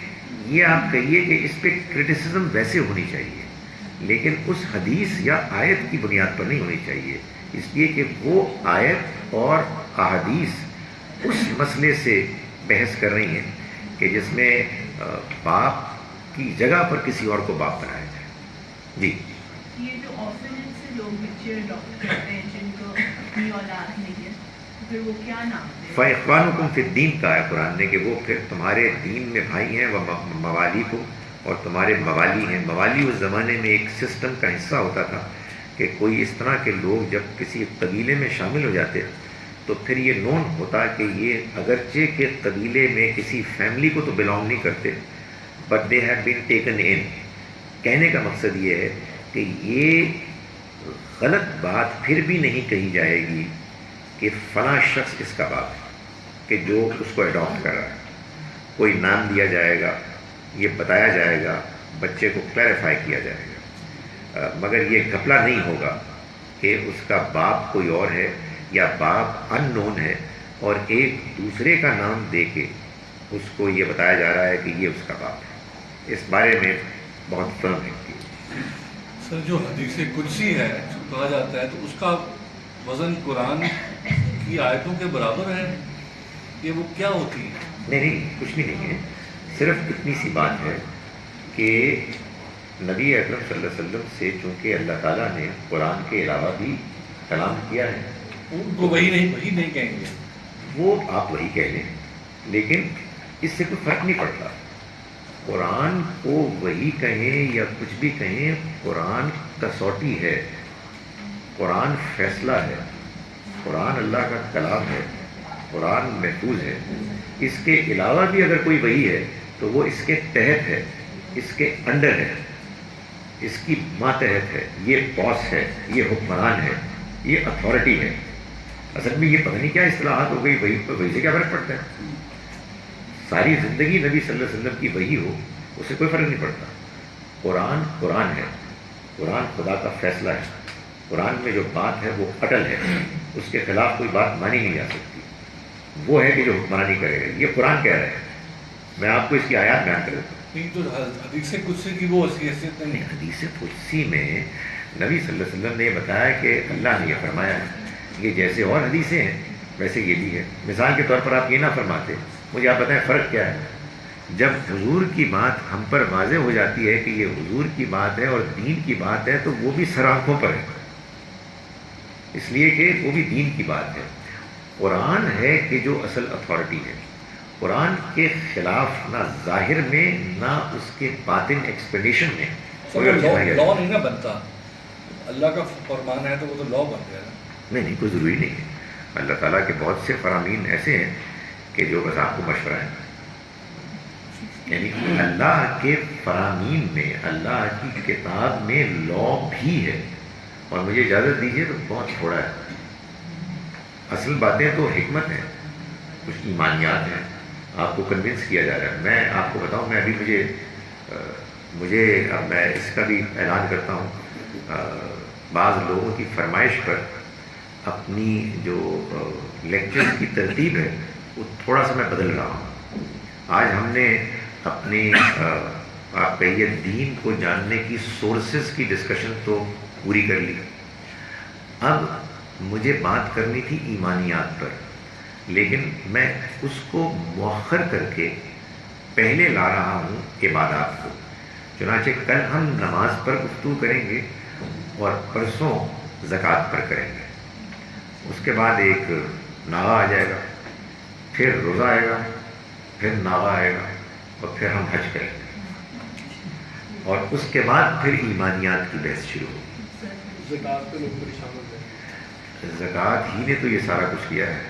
یہ آپ کہیے کہ اس پہ کرٹیسزم ویسے ہونی چاہیے، لیکن اس حدیث یا آیت کی بنیاد پر نہیں ہونی چاہیے، اس لیے کہ وہ آیت اور احادیث اس مسئلے سے بحث کر رہی ہیں کہ جس میں باپ کی جگہ پر کسی اور کو باپ بنایا جائے. جی، یہ جو آفرنگ سے لوگ بچے ڈاکٹر کرتے ہیں جن کو اپنی اولاد نہیں ہے، پھر وہ کیا نام دیں؟ فَإِخْوَانُكُمْ فِي الدِّينِ کہا ہے قرآن نے کہ وہ پھر تمہارے دین میں بھائی ہیں. وہ موالیکم، اور تمہارے موالی ہیں. موالی اس زمانے میں ایک سسٹم کا حصہ ہوتا تھا کہ کوئی اس طرح کے لوگ جب کسی قبیلے میں شامل ہو جاتے تو پھر یہ نون ہوتا کہ یہ اگرچہ کہ قبیلے میں کسی فیملی کو تو بلانگ نہیں کرتے، but they have been taken in. کہنے کا مقصد یہ ہے کہ یہ غلط بات پھر بھی نہیں کہی جائے گی کہ فلاں شخص اس کا باپ ہے کہ جو اس کو اڈاپٹ کر رہا ہے. کوئی نام دیا جائے گا، یہ بتایا جائے گا، بچے کو کلیریفائی کیا جائے گا، مگر یہ گھپلا نہیں ہوگا کہ اس کا باپ کوئی اور ہے یا باپ ان نون ہے اور ایک دوسرے کا نام دے کے اس کو یہ بتایا جا رہا ہے کہ یہ اس کا باپ ہے. اس بارے میں بہت فرم ہے. سر جو حدیث قدسی ہے جو کہا جاتا ہے تو اس کا وزن قرآن کی آیتوں کے برابر ہے، یہ وہ کیا ہوتی ہے؟ نہیں، کچھ بھی نہیں ہے. صرف اتنی سی بات ہے کہ نبی اکرم صلی اللہ علیہ وسلم سے چونکہ اللہ تعالیٰ نے قرآن کے علاوہ بھی کلام کیا ہے، ان کو وہی نہیں کہیں گے. وہ آپ وہی کہہ لیں، لیکن اس سے کوئی فرق نہیں پڑتا. قرآن کو وہی کہیں یا کچھ بھی کہیں، قرآن کسوٹی ہے، قرآن فیصلہ ہے، قرآن اللہ کا کلام ہے، قرآن محفوظ ہے. اس کے علاوہ بھی اگر کوئی وہی ہے تو وہ اس کے تحت ہے، اس کے انڈر ہے، اس کی ماتحت ہے. یہ باس ہے، یہ حکمران ہے، یہ اتھارٹی ہے. اصل میں یہ پتہ نہیں کیا اصطلاحات ہو گئی، وہی سے کیا فرق پڑتا ہے؟ ساری زندگی نبی صلی اللہ علیہ وسلم کی وہی ہو، اس سے کوئی فرق نہیں پڑتا. قرآن قرآن ہے، قرآن خدا کا فیصلہ ہے. قرآن میں جو بات ہے وہ اٹل ہے، اس کے خلاف کوئی بات مانی نہیں جا سکتی. وہ ہے کہ جو حکمرانی کرے گا. یہ قرآن کہہ رہا ہے. میں آپ کو اس کی آیات بیان کر دیتا ہوں. نہیں تو حدیث قدسی کی وہ حیثیت نہیں ہے. حدیث قدسی میں نبی صلی اللہ علیہ وسلم نے یہ بتایا کہ اللہ نے یہ فرمایا ہے. یہ جیسے اور حدیثیں ہیں ویسے یہ بھی ہے. مثال کے طور پر آپ یہ نہ فرماتے، مجھے آپ بتائیں فرق کیا ہے؟ جب حضور کی بات ہم پر واضح ہو جاتی ہے کہ یہ حضور کی بات ہے اور دین کی بات ہے تو وہ بھی سر آنکھوں پر ہے، اس لیے کہ وہ بھی دین کی بات ہے. قرآن ہے کہ جو اصل اتھارٹی ہے. قرآن کے خلاف نہ ظاہر میں نہ اس کے باطن ایکسپلینیشن میں کوئی لا نہیں نا بنتا. اللہ کا فرمان ہے تو وہ تو لا بن گیا نا. نہیں، کوئی ضروری نہیں ہے. اللہ تعالیٰ کے بہت سے فرامین ایسے ہیں کہ جو بس آپ کو مشورہ ہے. یعنی اللہ کے فرامین میں، اللہ کی کتاب میں لا بھی ہے. اور مجھے اجازت دیجیے تو بہت تھوڑا ہے. اصل باتیں تو حکمت ہیں، کچھ ایمانیات ہیں، آپ کو کنونس کیا جا رہا ہے. میں آپ کو بتاؤں، میں ابھی مجھے اب میں اس کا بھی اعلان کرتا ہوں، بعض لوگوں کی فرمائش پر اپنی جو لیکچر کی ترتیب ہے وہ تھوڑا سا میں بدل رہا ہوں. آج ہم نے اپنی آپ کہیے دین کو جاننے کی سورسز کی ڈسکشن تو پوری کر لی. اب مجھے بات کرنی تھی ایمانیات پر، لیکن میں اس کو مؤخر کر کے پہلے لا رہا ہوں عبادات کو. چنانچہ کل ہم نماز پر گفتگو کریں گے اور پرسوں زکوٰۃ پر کریں گے. اس کے بعد ایک ناغا آ جائے گا، پھر روزہ آئے گا، پھر ناغا آئے گا اور پھر ہم حج کریں گے، اور اس کے بعد پھر ایمانیات کی بحث شروع ہوگی. زکوٰۃ پہ لوگ پریشان ہوتے ہیں. زکوٰۃ ہی نے تو یہ سارا کچھ کیا ہے.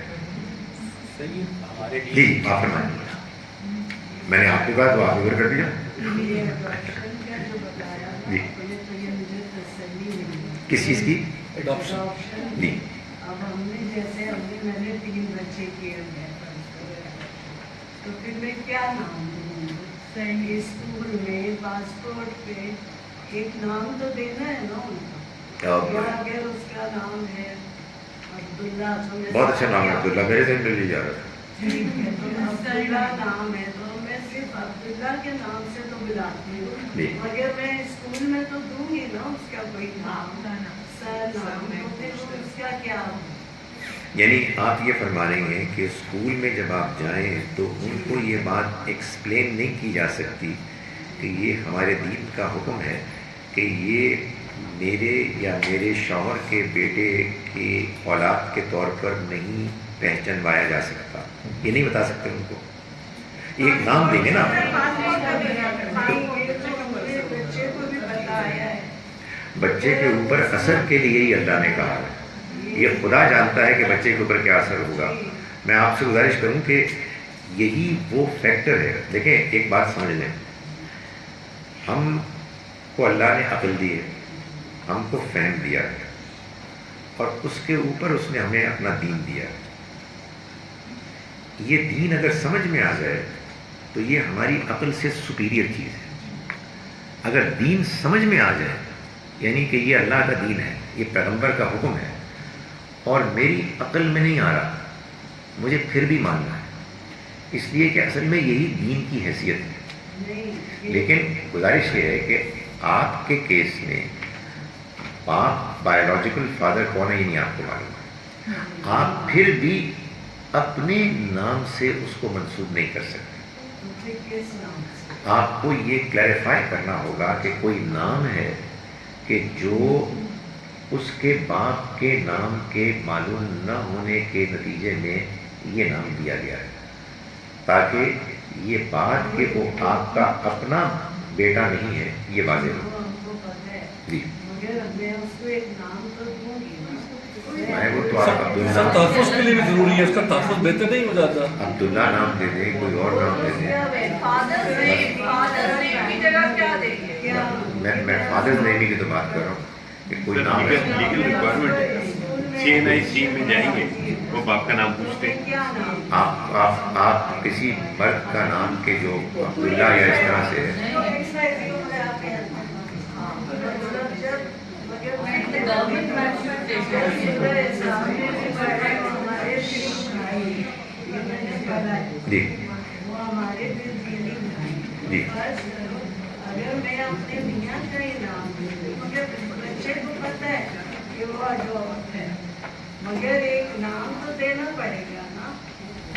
صحیح ہمارے جی آپ فرمائیے. میں نے آپ کو کہا تو آپ ادھر کر دیا. جی کس چیز کی؟ اڈاپشن. جی اب ہم نے جیسے میں نے 3 بچے کیے ہیں، تو پھر میں کیا نام دوں؟ صحیح اسکول میں پاسپورٹ پہ ایک نام تو دینا ہے نا ان کو. اگر اس کا نام ہے عبداللہ، بہت اچھا نام ہے عبداللہ، میرے ذہن میں بھی جا رہا تھا. عبداللہ نام ہے تو میں صرف عبداللہ کے نام سے تو بلاتی ہوں، مگر میں اسکول میں تو دوں گی نا اس کا کوئی نام، سر نام ہے، پھر اس کا کیا؟ یعنی آپ یہ فرما رہے ہیں کہ اسکول میں جب آپ جائیں تو ان کو یہ بات ایکسپلین نہیں کی جا سکتی کہ یہ ہمارے دین کا حکم ہے کہ یہ میرے یا میرے شوہر کے بیٹے کی اولاد کے طور پر نہیں پہچانوایا جا سکتا. یہ نہیں بتا سکتے ان کو. ایک نام دیں گے نا. بچے کے اوپر اثر کے لیے ہی اللہ نے کہا ہے. یہ خدا جانتا ہے کہ بچے کے اوپر کیا اثر ہوگا. میں آپ سے گزارش کروں کہ یہی وہ فیکٹر ہے. دیکھیں ایک بات سمجھ لیں, ہم کو اللہ نے عقل دی ہے, ہم کو فہم دیا ہے, اور اس کے اوپر اس نے ہمیں اپنا دین دیا ہے. یہ دین اگر سمجھ میں آ جائے تو یہ ہماری عقل سے سپیریئر چیز ہے. اگر دین سمجھ میں آ جائے, یعنی کہ یہ اللہ کا دین ہے, یہ پیغمبر کا حکم ہے, اور میری عقل میں نہیں آ رہا, مجھے پھر بھی ماننا ہے, اس لیے کہ اصل میں یہی دین کی حیثیت ہے. لیکن گزارش یہ ہے کہ آپ کے کیس میں باپ بایولوجیکل فادر کون ہے یہ نہیں آپ کو معلوم ہے, آپ پھر بھی اپنے نام سے اس کو منسوب نہیں کر سکتے. آپ کو یہ کلیریفائی کرنا ہوگا کہ کوئی نام ہے کہ جو اس کے باپ کے نام کے معلوم نہ ہونے کے نتیجے میں یہ نام دیا گیا ہے, تاکہ یہ بات کہ وہ آپ کا اپنا بیٹا نہیں ہے یہ واضح ہو. جی میں وہ تو آپ عبداللہ, تحفظ کے لیے بھی ضروری ہے, اس کا تحفظ بہتر نہیں ہو جاتا. عبداللہ نام دے دیں, کوئی اور نام دے دیں. میں فادرز نیمی کی تو بات کر رہا ہوں کہ کوئی نام لیگل ریکوائرمنٹ ہے. CNIC میں جائیں گے وہ باپ کا نام پوچھتے ہیں. آپ کسی مرد کا نام کے جو عبداللہ یا اس طرح سے ہے, جی جی اگر میں اپنے میاں کا ہی نام دوں مگر بچے کو پتہ ہے کہ وہ عورت ہے, مگر ایک نام تو دینا پڑے گا نا.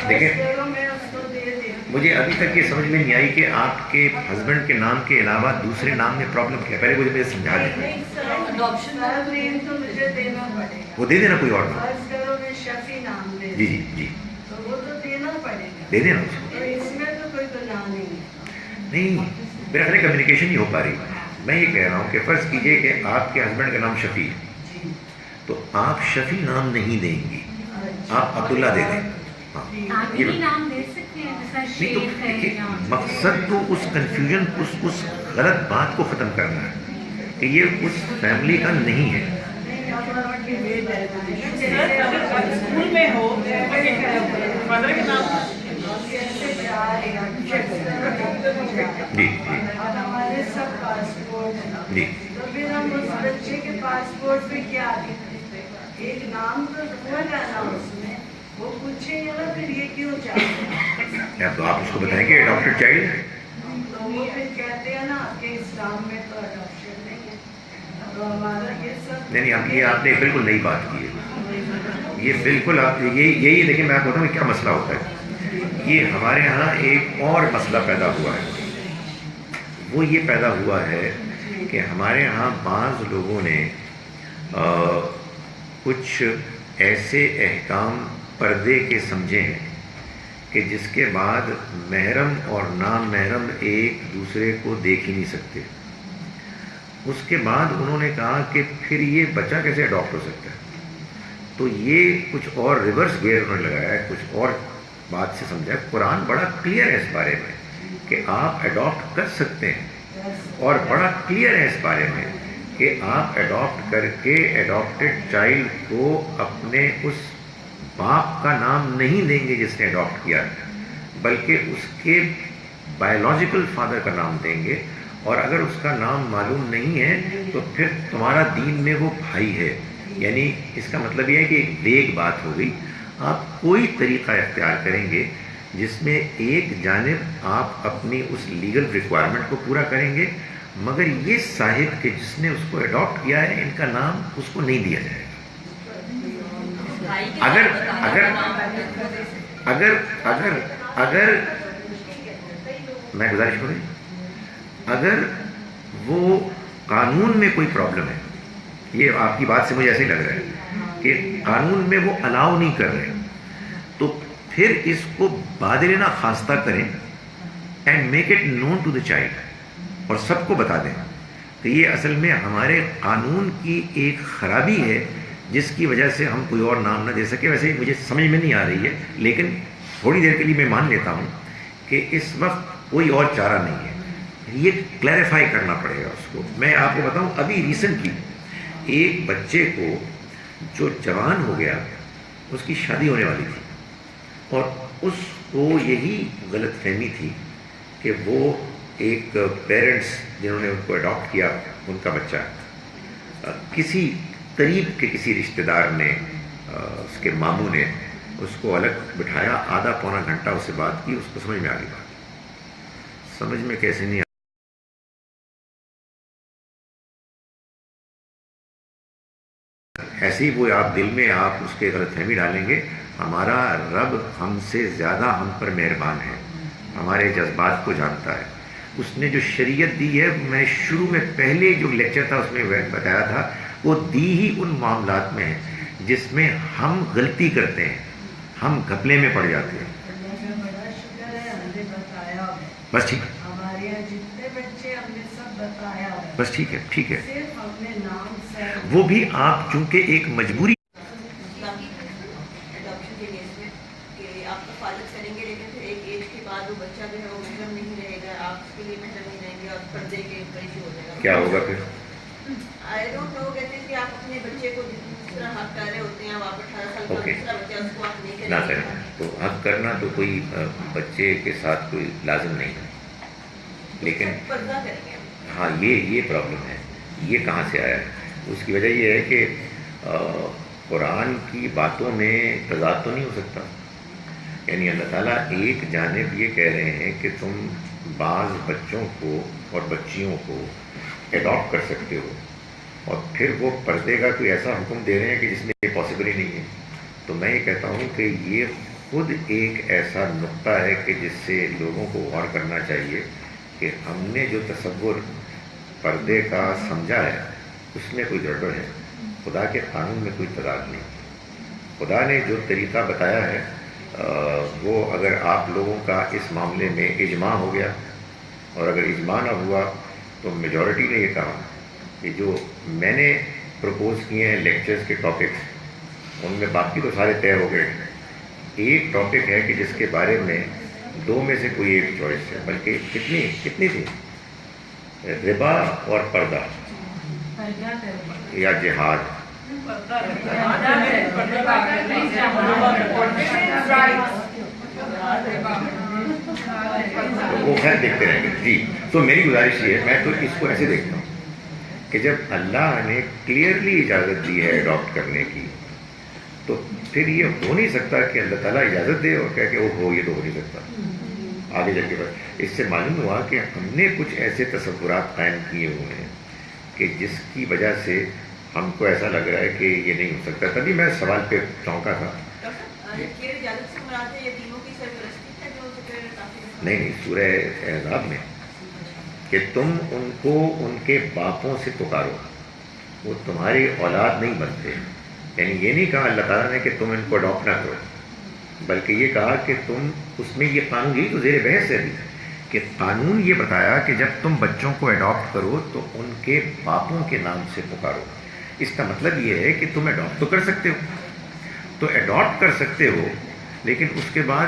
دیکھیں میں اس کو دے دیں. مجھے ابھی تک یہ سمجھ میں نہیں آئی کہ آپ کے ہسبینڈ کے نام کے علاوہ دوسرے نام میں پرابلم کیا ہے. پہلے مجھے سمجھا دیں. نیم تو مجھے دینا پڑے گا. وہ دے دینا کوئی اور نام. فرض کرو میں شفیع نام دے جی جی جی تو وہ تو دینا پڑے گا. دے دینا اس کو. تو اس میں تو کوئی گناہ نہیں ہے. نہیں, میرا خیال کمیونیکیشن نہیں ہو پا رہی. میں یہ کہہ رہا ہوں کہ فرض کیجئے کہ آپ کے ہسبینڈ کا نام شفیع ہے, تو آپ شفیع نام نہیں دیں گی, آپ عبداللہ دے دیں. نہیں تو دیکھیے مقصد تو اس کنفیوژن اس غلط بات کو ختم کرنا ہے کہ یہ اس فیملی کا نہیں ہے. اسکول میں ہو مدر کے نام جی ہمارے سب پاسپورٹ جی تو پھر ہم اس بچے کے پاسپورٹ پہ کیا لکھتے, ایک نام تو ہوگا نا اس میں, وہ پوچھیں گے نا پھر یہ کیوں چاہتے ہیں. تو آپ اس کو بتائیں گے اڈاپٹڈ چائلڈ ہے, تو وہ پھر کہتے ہیں نا کہ اسلام میں تو اڈاپشن نہیں ہے, تو ہمارا یہ سب نہیں یہ آپ نے بالکل نئی بات کی ہے. یہ بالکل آپ یہی دیکھیں, میں آپ کو بتاؤں کیا مسئلہ ہوتا ہے. یہ ہمارے ہاں ایک اور مسئلہ پیدا ہوا ہے. وہ یہ پیدا ہوا ہے کہ ہمارے ہاں بعض لوگوں نے کچھ ایسے احکام پردے کے سمجھے ہیں کہ جس کے بعد محرم اور نام محرم ایک دوسرے کو دیکھ ہی نہیں سکتے. اس کے بعد انہوں نے کہا کہ پھر یہ بچہ کیسے اڈاپٹ ہو سکتا ہے. تو یہ کچھ اور ریورس گیئر انہوں نے لگایا ہے, کچھ اور بات سے سمجھا. قرآن بڑا کلیئر ہے اس بارے میں کہ آپ اڈاپٹ کر سکتے ہیں, اور بڑا کلیئر ہے اس بارے میں کہ آپ اڈاپٹ کر کے اڈاپٹڈ چائلڈ کو اپنے اس باپ کا نام نہیں دیں گے جس نے اڈاپٹ کیا, بلکہ اس کے بایولوجیکل فادر کا نام دیں گے. اور اگر اس کا نام معلوم نہیں ہے تو پھر تمہارا دین میں وہ بھائی ہے. یعنی اس کا مطلب یہ ہے کہ ایک ویگ بات ہو گئی. آپ کوئی طریقہ اختیار کریں گے جس میں ایک جانب آپ اپنی اس لیگل ریکوائرمنٹ کو پورا کریں گے, مگر یہ صاحب کہ جس نے اس کو اڈاپٹ کیا ہے ان کا نام اس کو نہیں دیا جائے گا. اگر اگر اگر اگر اگر میں گزارش کروں, اگر وہ قانون میں کوئی پرابلم ہے, یہ آپ کی بات سے مجھے ایسے ہی لگ رہا ہے کہ قانون میں وہ الاؤ نہیں کر رہے, تو پھر اس کو بادرنا خواستہ کریں and make it known to the child, اور سب کو بتا دیں کہ یہ اصل میں ہمارے قانون کی ایک خرابی ہے جس کی وجہ سے ہم کوئی اور نام نہ دے سکے. ویسے مجھے سمجھ میں نہیں آ رہی ہے، لیکن تھوڑی دیر کے لیے میں مان لیتا ہوں کہ اس وقت کوئی اور چارہ نہیں ہے. یہ کلیریفائی کرنا پڑے گا اس کو. میں آپ کو بتاؤں، ابھی ریسنٹلی ایک بچے کو جو جوان ہو گیا، اس کی شادی ہونے والی تھی، اور اس کو یہی غلط فہمی تھی کہ وہ ایک پیرنٹس جنہوں نے ان کو اڈاپٹ کیا، ان کا بچہ کسی قریب کے کسی رشتہ دار نے، اس کے ماموں نے اس کو الگ بٹھایا، آدھا پونا گھنٹہ اس سے بات کی. اس کو سمجھ میں آ گئی بات. سمجھ میں کیسے نہیں ایسے ہی وہ آپ دل میں آپ اس کے غلط فہمی ڈالیں گے. ہمارا رب ہم سے زیادہ ہم پر مہربان ہے، ہمارے جذبات کو جانتا ہے. اس نے جو شریعت دی ہے، میں شروع میں پہلے جو لیکچر تھا اس میں بتایا تھا، وہ دی ہی ان معاملات میں ہے جس میں ہم غلطی کرتے ہیں، ہم گھپلے میں پڑ جاتے ہیں. بڑا شکر ہے ہم نے بتایا ہے. بس ٹھیک ہے، ہمارے یہاں جتنے بچے ہم نے سب بتایا ہے. بس ٹھیک ہے، ٹھیک ہے. صرف ہم نے نام سے وہ بھی آپ چونکہ ایک مجبوری اڈاپشن کے کیس میں کہ آپ کفالت کریں گے، لیکن پھر ایک ایج کے بعد وہ بچہ جو ہے وہ محرم نہیں رہے گا، آپ اس کے لیے محرم نہیں رہیں گے اور پردے کے ایشو ہو جائے گا. کیا ہوگا پھر؟ آئی ڈونٹ نو، کہتے ہیں کہ آپ اپنے بچے کو جس طرح حق کر رہے ہوتے ہیں، اب آپ 18 سال کا اوکے. دوسرا بچہ اس کو آپ نہیں نہ کریں کریں گے. تو حق کرنا تو کوئی بچے کے ساتھ کوئی لازم نہیں ہے، لیکن پردہ کریں گے. ہاں یہ پرابلم ہے. یہ کہاں سے آیا ہے؟ اس کی وجہ یہ ہے کہ قرآن کی باتوں میں تضاد تو نہیں ہو سکتا. یعنی اللہ تعالیٰ ایک جانب یہ کہہ رہے ہیں کہ تم بعض بچوں کو اور بچیوں کو اڈاپٹ کر سکتے ہو، اور پھر وہ پردے کا کوئی ایسا حکم دے رہے ہیں کہ جس میں یہ پاسبل ہی نہیں ہے. تو میں یہ کہتا ہوں کہ یہ خود ایک ایسا نقطہ ہے کہ جس سے لوگوں کو غور کرنا چاہیے کہ ہم نے جو تصور پردے کا سمجھا ہے اس میں کوئی گڑبڑ ہے. خدا کے قانون میں کوئی تضاد نہیں. خدا نے جو طریقہ بتایا ہے وہ اگر آپ لوگوں کا اس معاملے میں اجماع ہو گیا، اور اگر اجماع نہ ہوا تو میجورٹی نے یہ کہا کہ جو میں نے پروپوز کیے ہیں لیکچرز کے ٹاپکس، ان میں باقی تو سارے طے ہو گئے. ایک ٹاپک ہے کہ جس کے بارے میں دو میں سے کوئی ایک چوائس ہے، بلکہ کتنی تھی؟ ربا اور پردہ یا جہاد. وہ خیر دیکھتے رہیں گے. جی تو میری گزارش یہ ہے، میں تو اس کو ایسے دیکھتا ہوں کہ جب اللہ نے کلیئرلی اجازت دی ہے اڈاپٹ کرنے کی، تو پھر یہ ہو نہیں سکتا کہ اللہ تعالیٰ اجازت دے اور کہہ کہ وہ ہو، یہ تو ہو نہیں سکتا. آگے چل کے بس اس سے معلوم ہوا کہ ہم نے کچھ ایسے تصورات قائم کیے ہوئے ہیں کہ جس کی وجہ سے ہم کو ایسا لگ رہا ہے کہ یہ نہیں ہو سکتا. تبھی میں سوال پہ چونکا تھا. اجازت سے مراد ہے یتیموں کی سرپرستی ہے جو کافی نہیں، سورہ احزاب میں کہ تم ان کو ان کے باپوں سے پکارو، وہ تمہاری اولاد نہیں بنتے. یعنی یہ نہیں کہا اللہ تعالیٰ نے کہ تم ان کو اڈاپٹ نہ کرو، بلکہ یہ کہا کہ تم اس میں یہ قانون، یہی تو زیر بحث ہے ابھی، کہ قانون یہ بتایا کہ جب تم بچوں کو اڈاپٹ کرو تو ان کے باپوں کے نام سے پکارو. اس کا مطلب یہ ہے کہ تم اڈاپٹ تو کر سکتے ہو، تو اڈاپٹ کر سکتے ہو، لیکن اس کے بعد